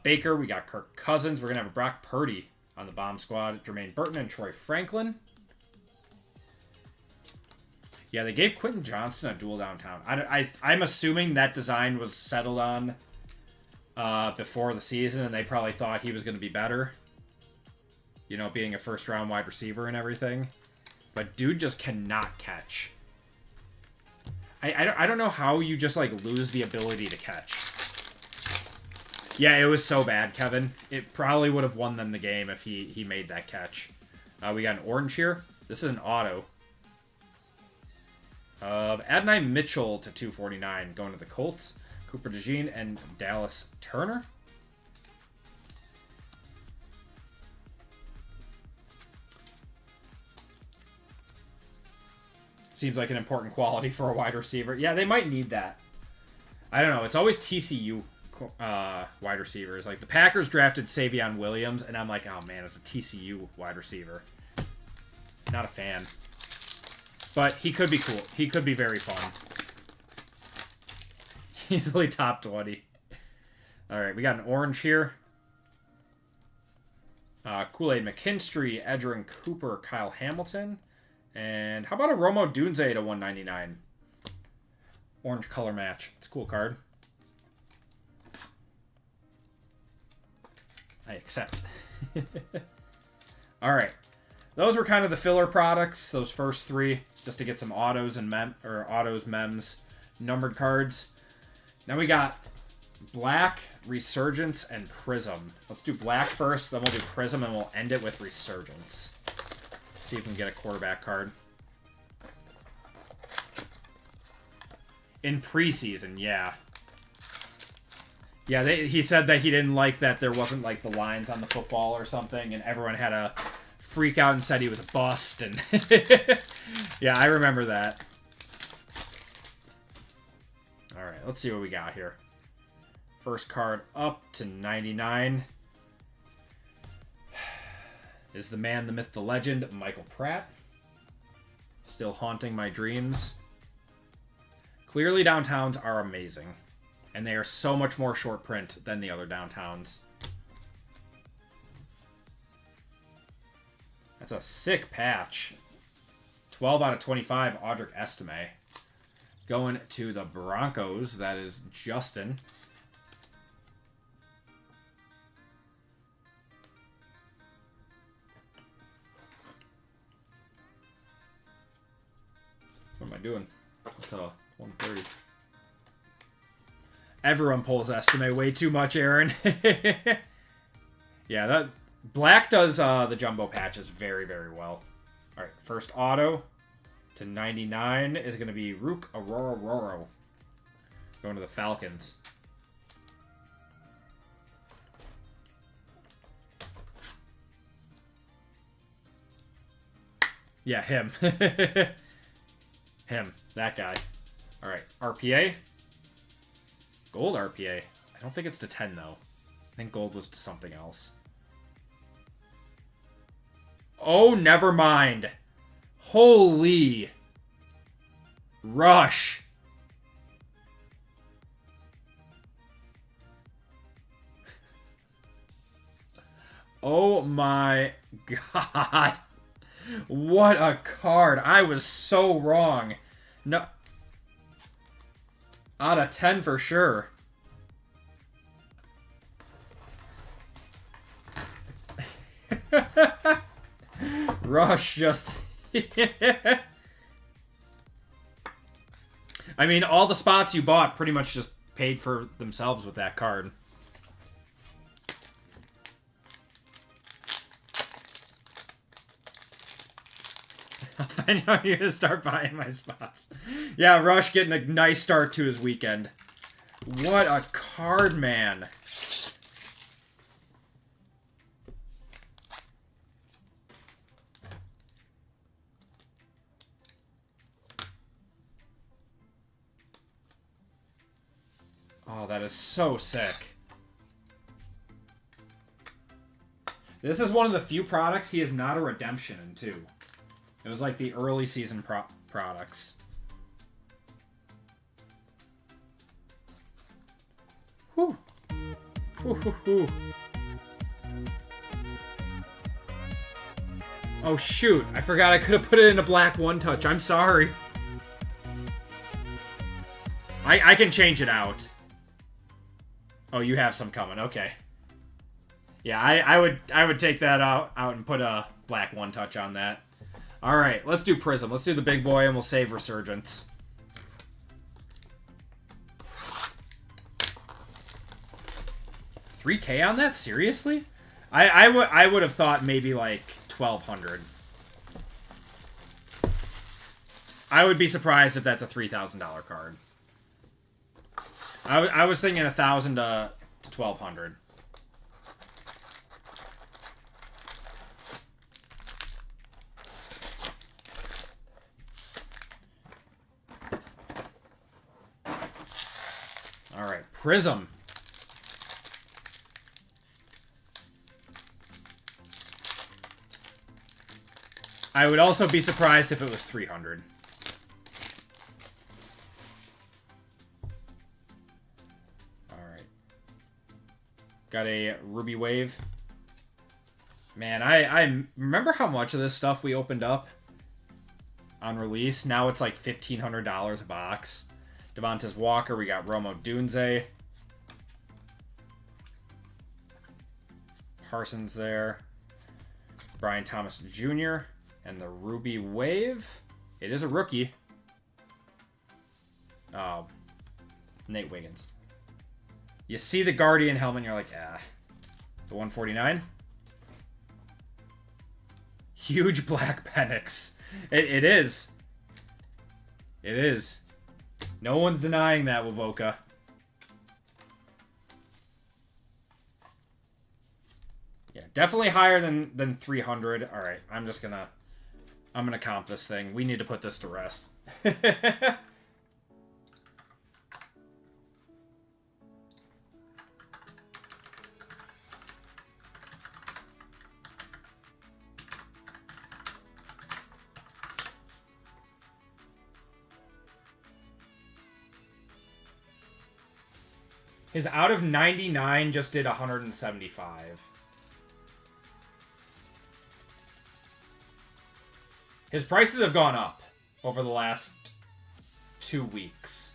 Baker, we got Kirk Cousins. We're gonna have a Brock Purdy on the bomb squad. Jermaine Burton and Troy Franklin. Yeah, they gave Quentin Johnston a dual downtown. I'm assuming that design was settled on before the season, and they probably thought he was going to be better. You know, being a first-round wide receiver and everything. But dude just cannot catch. I don't know how you just, like, lose the ability to catch. Yeah, it was so bad, Kevin. It probably would have won them the game if he made that catch. We got an orange here. This is an auto. Adonai Mitchell to 249 going to the Colts. Cooper DeJean and Dallas Turner. Seems like an important quality for a wide receiver. Yeah, they might need that. I don't know. It's always TCU wide receivers. Like the Packers drafted Savion Williams, and I'm like, oh man, it's a TCU wide receiver. Not a fan. But he could be cool. He could be very fun. Easily top 20. Alright, we got an orange here. Kool-Aid McKinstry, Edgerrin Cooper, Kyle Hamilton. And how about a Romo Dunze to 199? Orange color match. It's a cool card. I accept. Alright. Those were kind of the filler products, those first three, just to get some autos and mems, numbered cards. Now we got Black, Resurgence, and Prism. Let's do Black first, then we'll do Prism, and we'll end it with Resurgence. See if we can get a quarterback card. In preseason, yeah. Yeah, he said that he didn't like that there wasn't, like, the lines on the football or something, and everyone had a freak out and said he was a bust, and yeah, I remember that. Alright, let's see what we got here. First card up to 99 is the man, the myth, the legend, Michael Pratt. Still haunting my dreams. Clearly downtowns are amazing, and they are so much more short print than the other downtowns. That's a sick patch. 12 out of 25, Audric Estime. Going to the Broncos, that is Justin. What am I doing? It's 130. Everyone pulls Estime way too much, Aaron. Yeah, that Black does the jumbo patches very, very well. All right, first auto to 99 is going to be Rook Aurora Roro. Going to the Falcons. Yeah, him. Him, that guy. All right, RPA. Gold RPA. I don't think it's to 10, though. I think gold was to something else. Oh, never mind. Holy. Rush. Oh my god. What a card. I was so wrong. No. Out of 10 for sure. Rush just... I mean, all the spots you bought pretty much just paid for themselves with that card. I know you're gonna start buying my spots. Yeah, Rush getting a nice start to his weekend. What a card, man. Oh, that is so sick. This is one of the few products he is not a redemption in, too. It was like the early season products. Whew. Whew, whew, whew. Oh, shoot. I forgot I could have put it in a black one-touch. I'm sorry. I can change it out. Oh, you have some coming. Okay. Yeah, I would take that out and put a black one-touch on that. All right, let's do Prism. Let's do the big boy, and we'll save Resurgence. $3K on that? Seriously? I would have thought maybe like 1,200. I would be surprised if that's a $3,000 card. I was thinking 1,000 to 1,200. All right, Prism. I would also be surprised if it was 300. All right. Got a Ruby Wave. Man, I remember how much of this stuff we opened up on release. Now it's like $1,500 a box. Devontae Walker, we got Romo Dunze. Parsons there. Brian Thomas Jr. And the Ruby Wave. It is a rookie. Oh. Nate Wiggins. You see the Guardian helmet and you're like, ah. The 149. Huge black Penix. It is. It is. No one's denying that, Wavoka. Yeah, definitely higher than 300. All right, I'm gonna comp this thing. We need to put this to rest. His out of 99 just did 175. His prices have gone up over the last 2 weeks.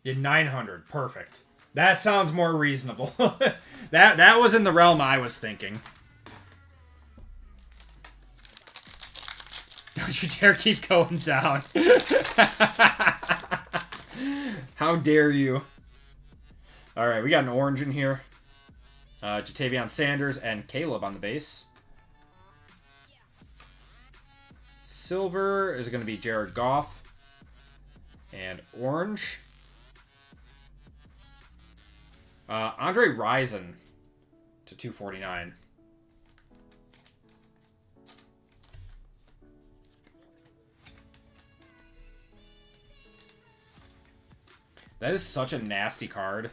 Did 900. Perfect. That sounds more reasonable. that was in the realm I was thinking. Don't you dare keep going down. How dare you? Alright, we got an orange in here. Jatavion Sanders and Caleb on the base. Silver is going to be Jared Goff. And orange. Andre Rison to 249. That is such a nasty card.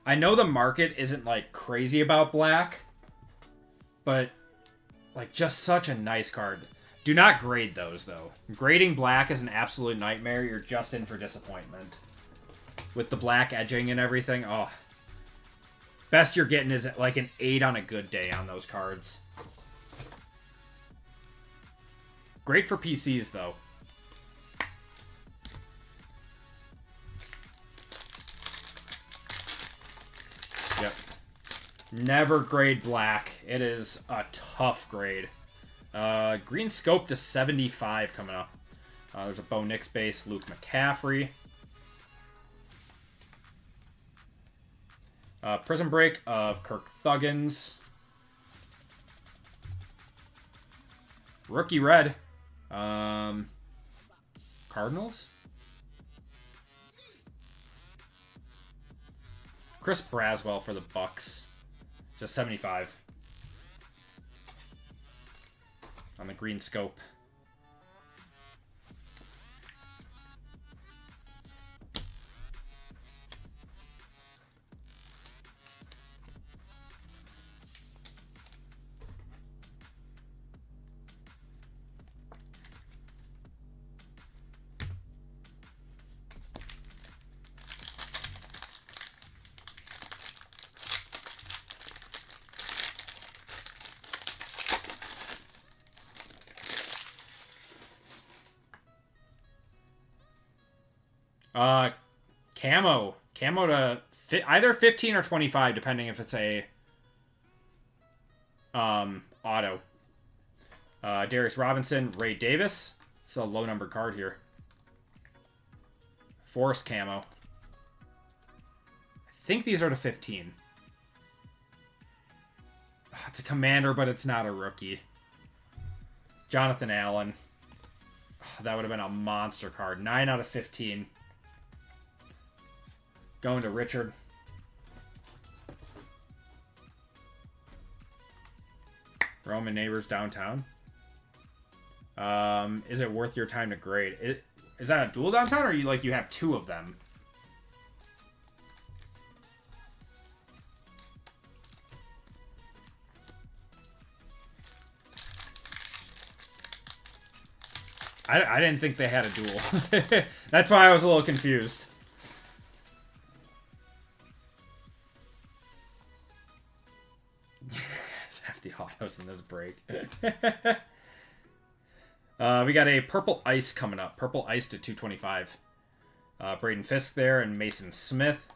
I know the market isn't like crazy about black, but like just such a nice card. Do not grade those though. Grading black is an absolute nightmare. You're just in for disappointment. With the black edging and everything, oh. Best you're getting is like an 8 on a good day on those cards. Great for PCs, though. Never grade black. It is a tough grade. Green scope to 75 coming up. There's a Bo Nix base, Luke McCaffrey. Prison Break of Kirk Thuggins. Rookie red. Cardinals? Chris Braswell for the Bucks. Just 75. On the green scope. Camo. Camo to either 15 or 25, depending if it's a auto. Darius Robinson, Ray Davis. It's a low number card here. Forest camo. I think these are to 15. It's a commander, but it's not a rookie. Jonathan Allen. That would have been a monster card. 9 out of 15. Going to Richard. Roman Neighbors downtown. Is it worth your time to grade? Is that a dual downtown, or you have two of them? I didn't think they had a duel. That's why I was a little confused. There's half the autos in this break. We got a Purple Ice coming up. Purple Ice to 225. Braden Fisk there and Mason Smith.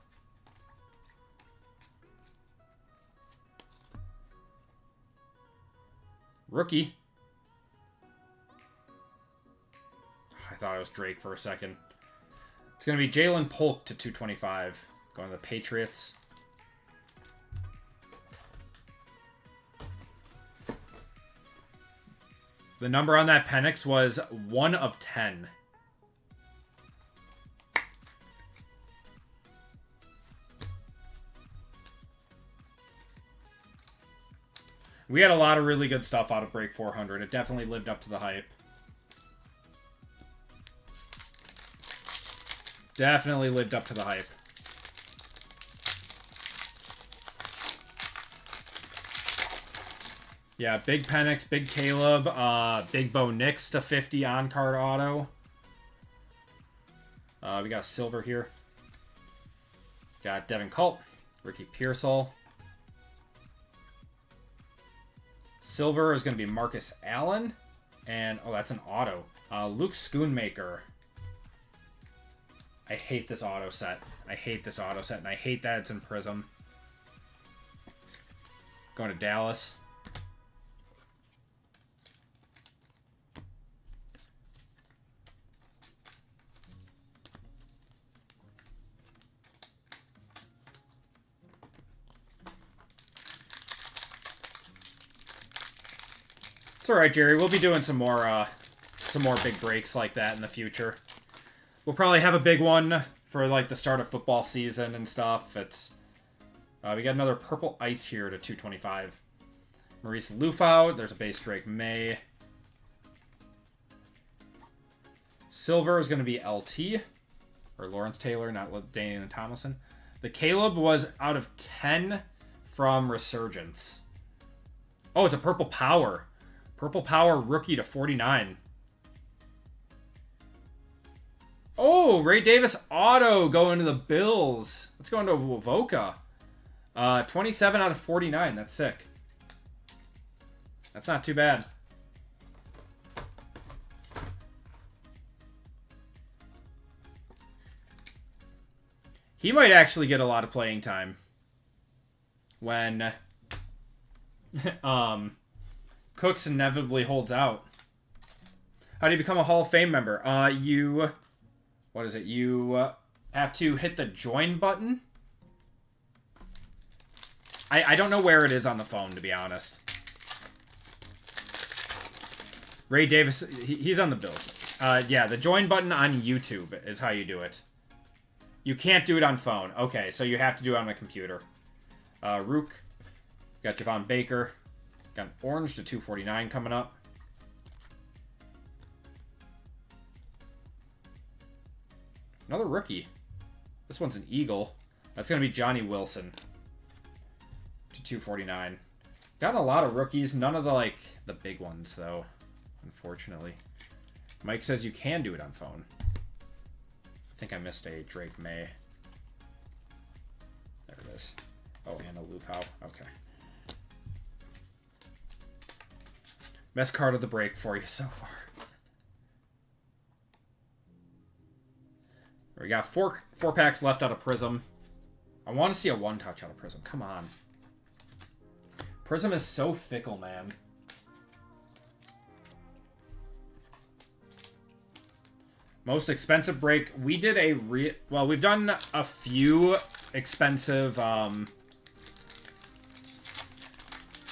Rookie. I thought it was Drake for a second. It's going to be Jalen Polk to 225. Going to the Patriots. The number on that Penix was 1 of 10. We had a lot of really good stuff out of Break 400. It definitely lived up to the hype. Definitely lived up to the hype. Yeah, big Penix, big Caleb, big Bo Nix to 50 on-card auto. We got a silver here. Got Devin Culp, Ricky Pearsall. Silver is going to be Marcus Allen. And, oh, that's an auto. Luke Schoonmaker. I hate this auto set. I hate this auto set, and I hate that it's in Prism. Going to Dallas. It's alright, Jerry. We'll be doing some more big breaks like that in the future. We'll probably have a big one for like the start of football season and stuff. It's we got another Purple Ice here to 225. Maurice Lufau. There's a base Drake May. Silver is going to be LT. Or Lawrence Taylor, not Daniel Tomlinson. The Caleb was out of 10 from Resurgence. Oh, it's a Purple Power. Purple Power rookie to 49. Oh, Ray Davis auto going to the Bills. Let's go into Wovoka. 27 out of 49. That's sick. That's not too bad. He might actually get a lot of playing time when Cooks inevitably holds out. How do you become a Hall of Fame member? What is it? You have to hit the join button. I don't know where it is on the phone, to be honest. Ray Davis, he's on the Bills. Yeah, the join button on YouTube is how you do it. You can't do it on phone. Okay, so you have to do it on a computer. Rook. Got Javon Baker. Got an orange to 249 coming up. Another rookie. This one's an Eagle. That's going to be Johnny Wilson. To 249. Gotten a lot of rookies. None of the, the big ones, though. Unfortunately. Mike says you can do it on phone. I think I missed a Drake May. There it is. Oh, and a Lufau. Okay. Best card of the break for you so far. We got four packs left out of Prism. I want to see a one-touch out of Prism. Come on. Prism is so fickle, man. Most expensive break. We did a well, we've done a few expensive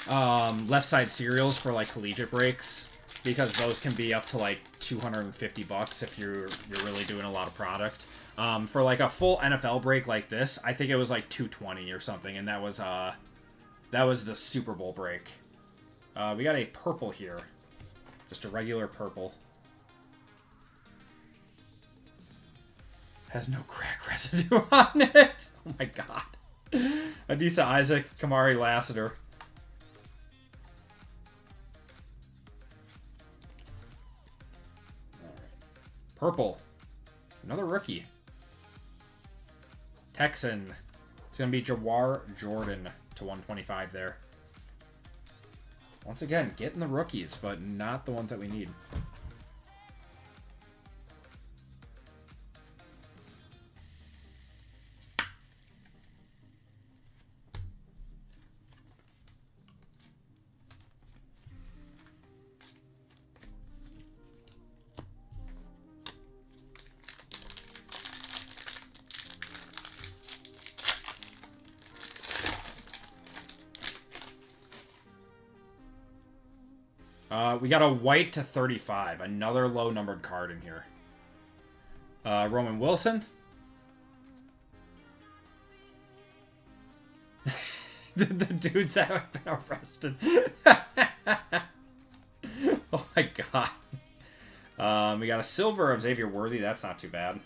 left side serials for collegiate breaks, because those can be up to $250 if you're really doing a lot of product. For a full NFL break like this, I think it was $220 or something, and that was the Super Bowl break. We got a purple here, just a regular purple. Has no crack residue on it. Oh my god. Adisa Isaac, Kamari Lassiter. Purple. Another rookie. Texan. It's going to be Jawar Jordan to 125 there. Once again, getting the rookies, but not the ones that we need. We got a white to 35. Another low-numbered card in here. Roman Wilson. the dudes that have been arrested. Oh my god. We got a silver of Xavier Worthy. That's not too bad.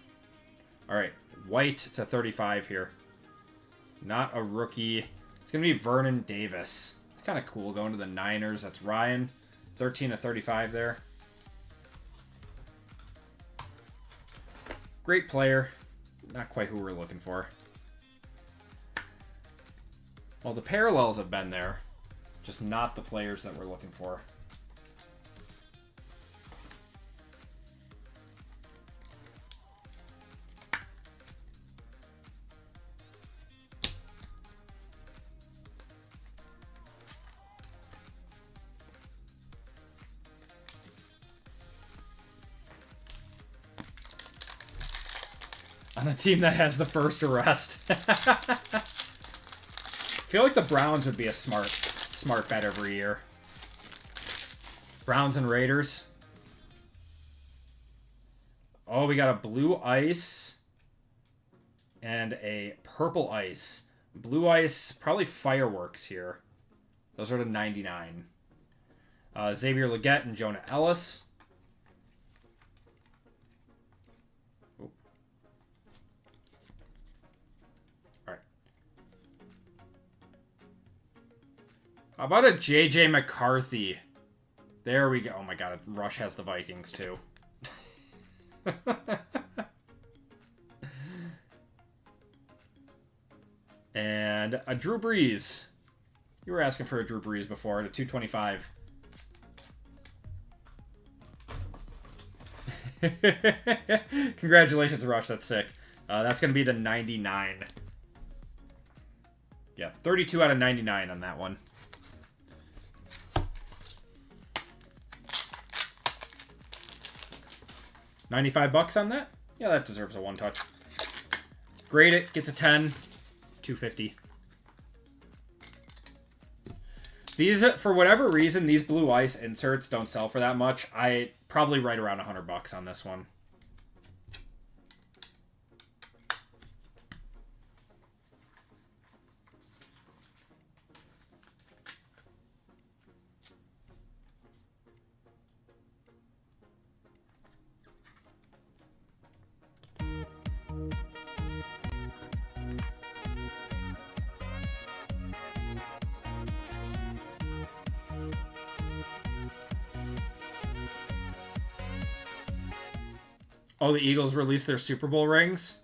Alright. White to 35 here. Not a rookie. It's going to be Vernon Davis. It's kind of cool going to the Niners. That's Ryan. 13 to 35 there. Great player. Not quite who we're looking for. Well, the parallels have been there. Just not the players that we're looking for. On a team that has the first arrest. I feel like the Browns would be a smart bet every year. Browns and Raiders. Oh, we got a blue ice and a purple ice. Blue ice, probably fireworks here. Those are the 99. Xavier Legette and Jonah Ellis. How about a JJ McCarthy? There we go. Oh my god, Rush has the Vikings too. And a Drew Brees. You were asking for a Drew Brees before at a 225. Congratulations, Rush. That's sick. That's going to be the 99. Yeah, 32 out of 99 on that one. 95 bucks on that? Yeah, that deserves a one touch. Grade it, gets a 10. 250. These, for whatever reason, these blue ice inserts don't sell for that much. I probably right around 100 bucks on this one. Oh, the Eagles released their Super Bowl rings?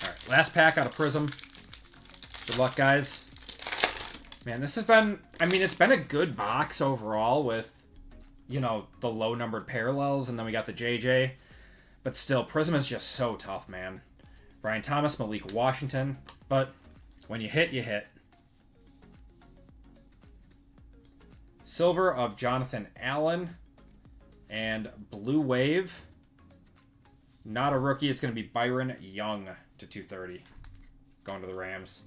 Alright, last pack out of Prism. Good luck, guys. Man, this has been... I mean, it's been a good box overall with, you know, the low-numbered parallels, and then we got the JJ. But still, Prism is just so tough, man. Brian Thomas, Malik Washington. But... when you hit, you hit. Silver of Jonathan Allen. And Blue Wave. Not a rookie. It's going to be Byron Young to 230. Going to the Rams.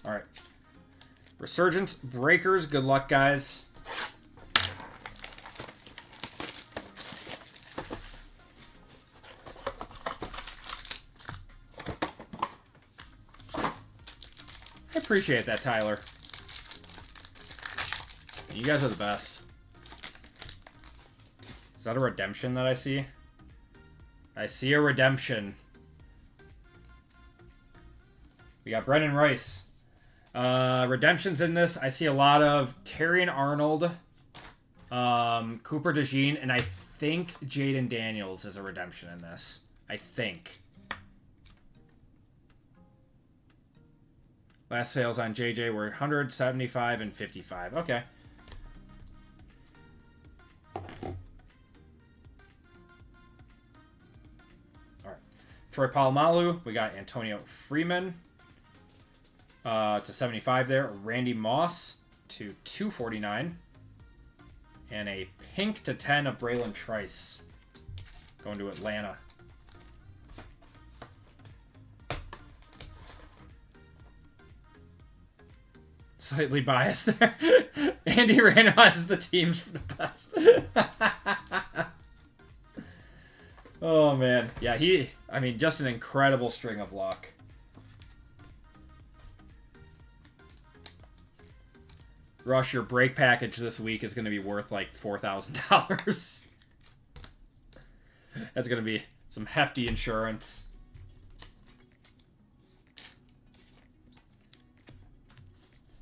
All right. Resurgence Breakers. Good luck, guys. I appreciate that, Tyler. You guys are the best. Is that a redemption that I see? I see a redemption. We got Brennan Rice. Redemptions in this. I see a lot of Terrion Arnold, Cooper DeJean, and I think Jaden Daniels is a redemption in this. I think. Last sales on JJ were 175 and 55. Okay. All right. Troy Polamalu. We got Antonio Freeman. To 75 there. Randy Moss to 249. And a pink to 10 of Braylon Trice. Going to Atlanta. Slightly biased there. Andy randomizes the teams for the best. Oh, man. Yeah, I mean, just an incredible string of luck. Rush, your break package this week is going to be worth like $4,000. That's going to be some hefty insurance.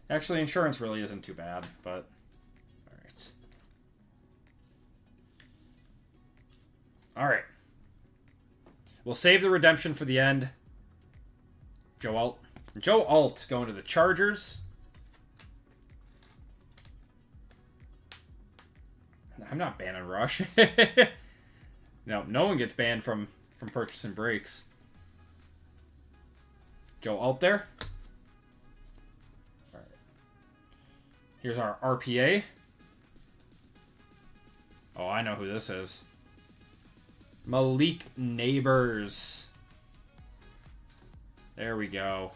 Actually, insurance really isn't too bad, but... Alright. Alright. We'll save the redemption for the end. Joe Alt going to the Chargers. I'm not banning Rush. No one gets banned from purchasing breaks. Joe Alt there. All right. Here's our RPA. Oh, I know who this is. Malik Neighbors. There we go.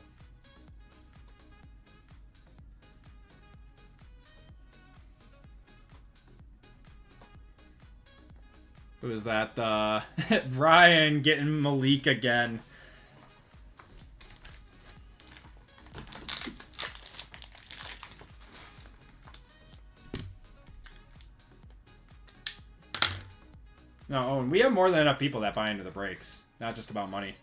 Who is that? Brian getting Malik again. No, and we have more than enough people that buy into the breaks. Not just about money.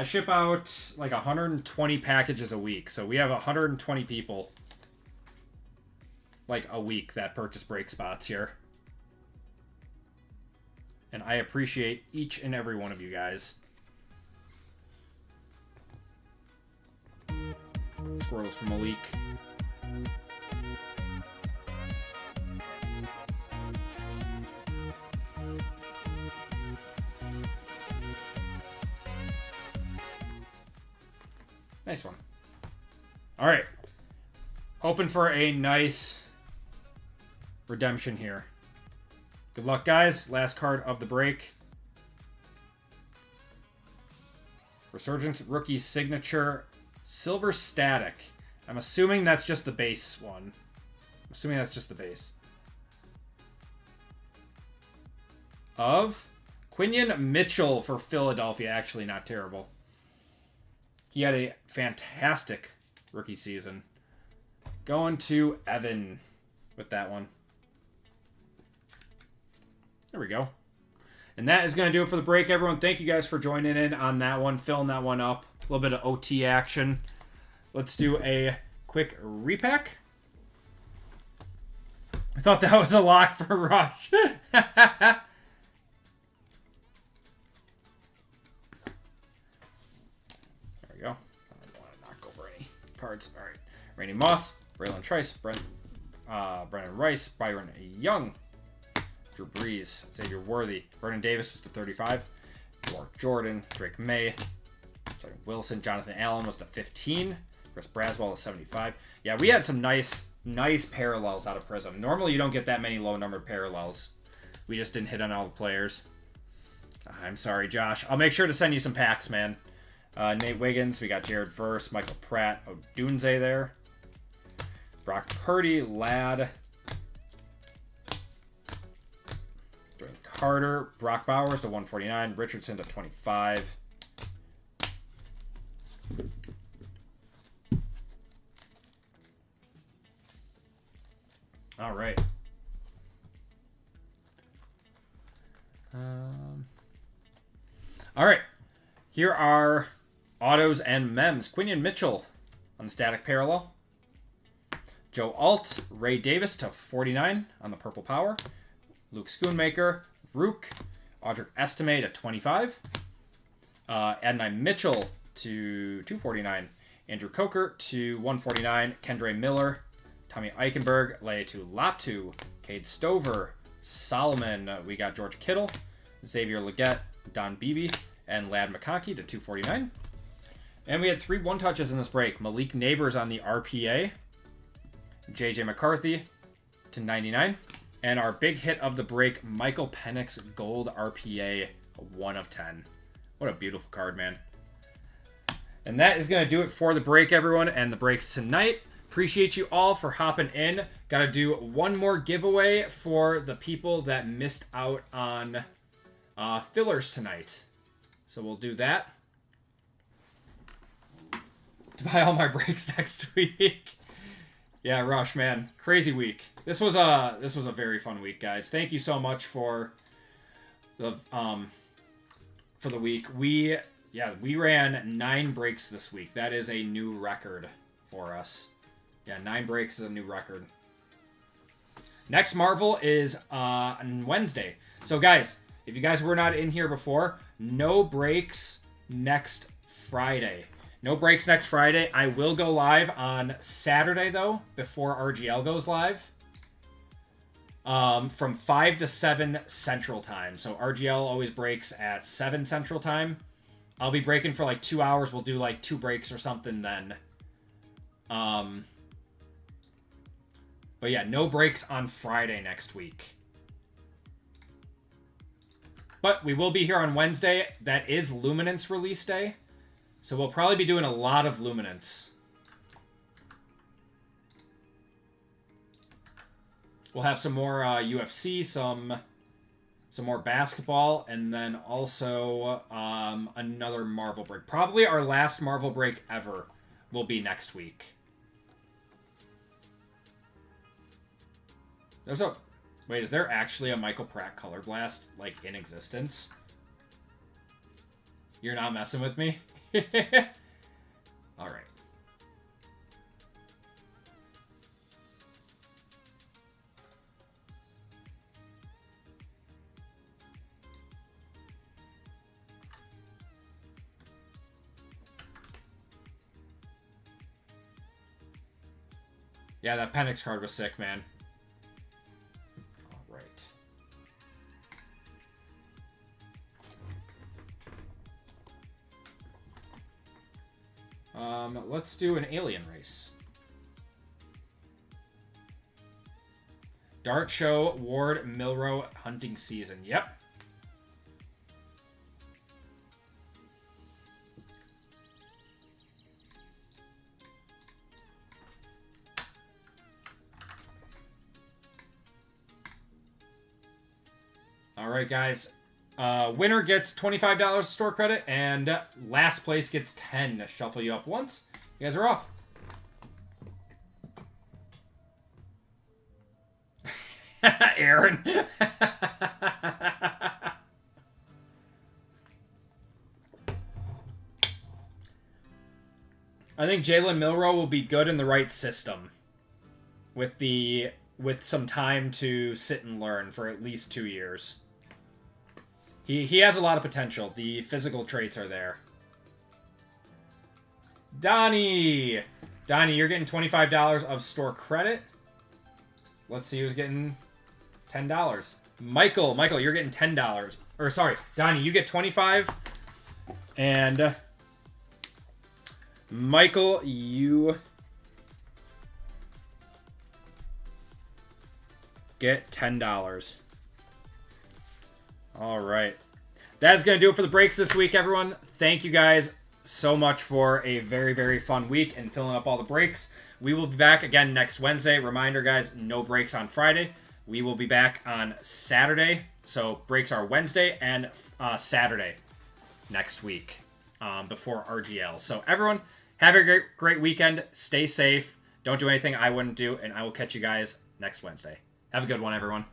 I ship out like 120 packages a week. So we have 120 people like a week that purchase break spots here. And I appreciate each and every one of you guys. Squirtles from Malik. Nice one. All right. Hoping for a nice redemption here. Good luck, guys. Last card of the break. Resurgence rookie signature silver static. I'm assuming that's just the base one. I'm assuming that's just the base. Of Quinion Mitchell for Philadelphia. Actually, not terrible. He had a fantastic rookie season. Going to Evan with that one. There we go. And that is going to do it for the break, everyone. Thank you guys for joining in on that one, filling that one up. A little bit of OT action. Let's do a quick repack. I thought that was a lock for Rush. There we go. I don't want to knock over any cards. All right. Randy Moss, Braylon Trice, Brennan Rice, Byron Young, Drew Brees, Xavier Worthy, Vernon Davis was to 35, Mark Jordan, Drake May, Jordan Wilson, Jonathan Allen was to 15, Chris Braswell to 75. Yeah, we had some nice parallels out of Prism. Normally you don't get that many low-numbered parallels. We just didn't hit on all the players. I'm sorry, Josh. I'll make sure to send you some packs, man. Nate Wiggins, we got Jared Verse, Michael Pratt, Odunze there. Brock Purdy, Ladd, Dwayne Carter, Brock Bowers to 149, Richardson to 25. All right. All right. Here are autos and mems. Quinion Mitchell on the static parallel. Joe Alt, Ray Davis to 49 on the purple power. Luke Schoonmaker, Rook, Audric Estime to 25. Adonai Mitchell to 249. Andrew Coker to 149. Kendre Miller, Tommy Eichenberg, Leatu Latu, Cade Stover, Solomon. We got George Kittle, Xavier Legette, Don Beebe, and Ladd McConkey to 249. And we had 3 one-touches in this break. Malik Neighbors on the RPA. JJ McCarthy to 99. And our big hit of the break, Michael Penix Gold RPA, 1 of 10. What a beautiful card, man. And that is going to do it for the break, everyone, and the breaks tonight. Appreciate you all for hopping in. Got to do one more giveaway for the people that missed out on fillers tonight. So we'll do that to buy all my breaks next week. Yeah, Rush, man, crazy week. This was a very fun week, guys. Thank you so much for the week. We ran 9 breaks this week. That is a new record for us. Yeah, 9 breaks is a new record. Next Marvel is on Wednesday. So, guys, if you guys were not in here before, no breaks next Friday. No breaks next Friday. I will go live on Saturday, though, before RGL goes live. From 5 to 7 Central Time. So RGL always breaks at 7 Central Time. I'll be breaking for like 2 hours. We'll do like 2 breaks or something then. But yeah, no breaks on Friday next week. But we will be here on Wednesday. That is Luminance release day. So we'll probably be doing a lot of Luminance. We'll have some more UFC, some more basketball, and then also another Marvel break. Probably our last Marvel break ever will be next week. Wait, is there actually a Michael Pratt Color Blast, like, in existence? You're not messing with me? All right. Yeah, that Penix card was sick, man. All right. Let's do an alien race. Dart Show, Ward, Milrow, hunting season. Yep. All right, guys. Winner gets $25 store credit, and last place gets 10 to shuffle you up once. You guys are off. Aaron. I think Jalen Milrow will be good in the right system with some time to sit and learn for at least 2 years. He has a lot of potential. The physical traits are there. Donnie! Donnie, you're getting $25 of store credit. Let's see who's getting $10. Michael, you're getting $10. Or sorry, Donnie, you get 25. And Michael, you get $10. All right. That's going to do it for the breaks this week, everyone. Thank you guys so much for a very, very fun week and filling up all the breaks. We will be back again next Wednesday. Reminder, guys, no breaks on Friday. We will be back on Saturday. So breaks are Wednesday and Saturday next week before RGL. So everyone, have a great weekend. Stay safe. Don't do anything I wouldn't do, and I will catch you guys next Wednesday. Have a good one, everyone.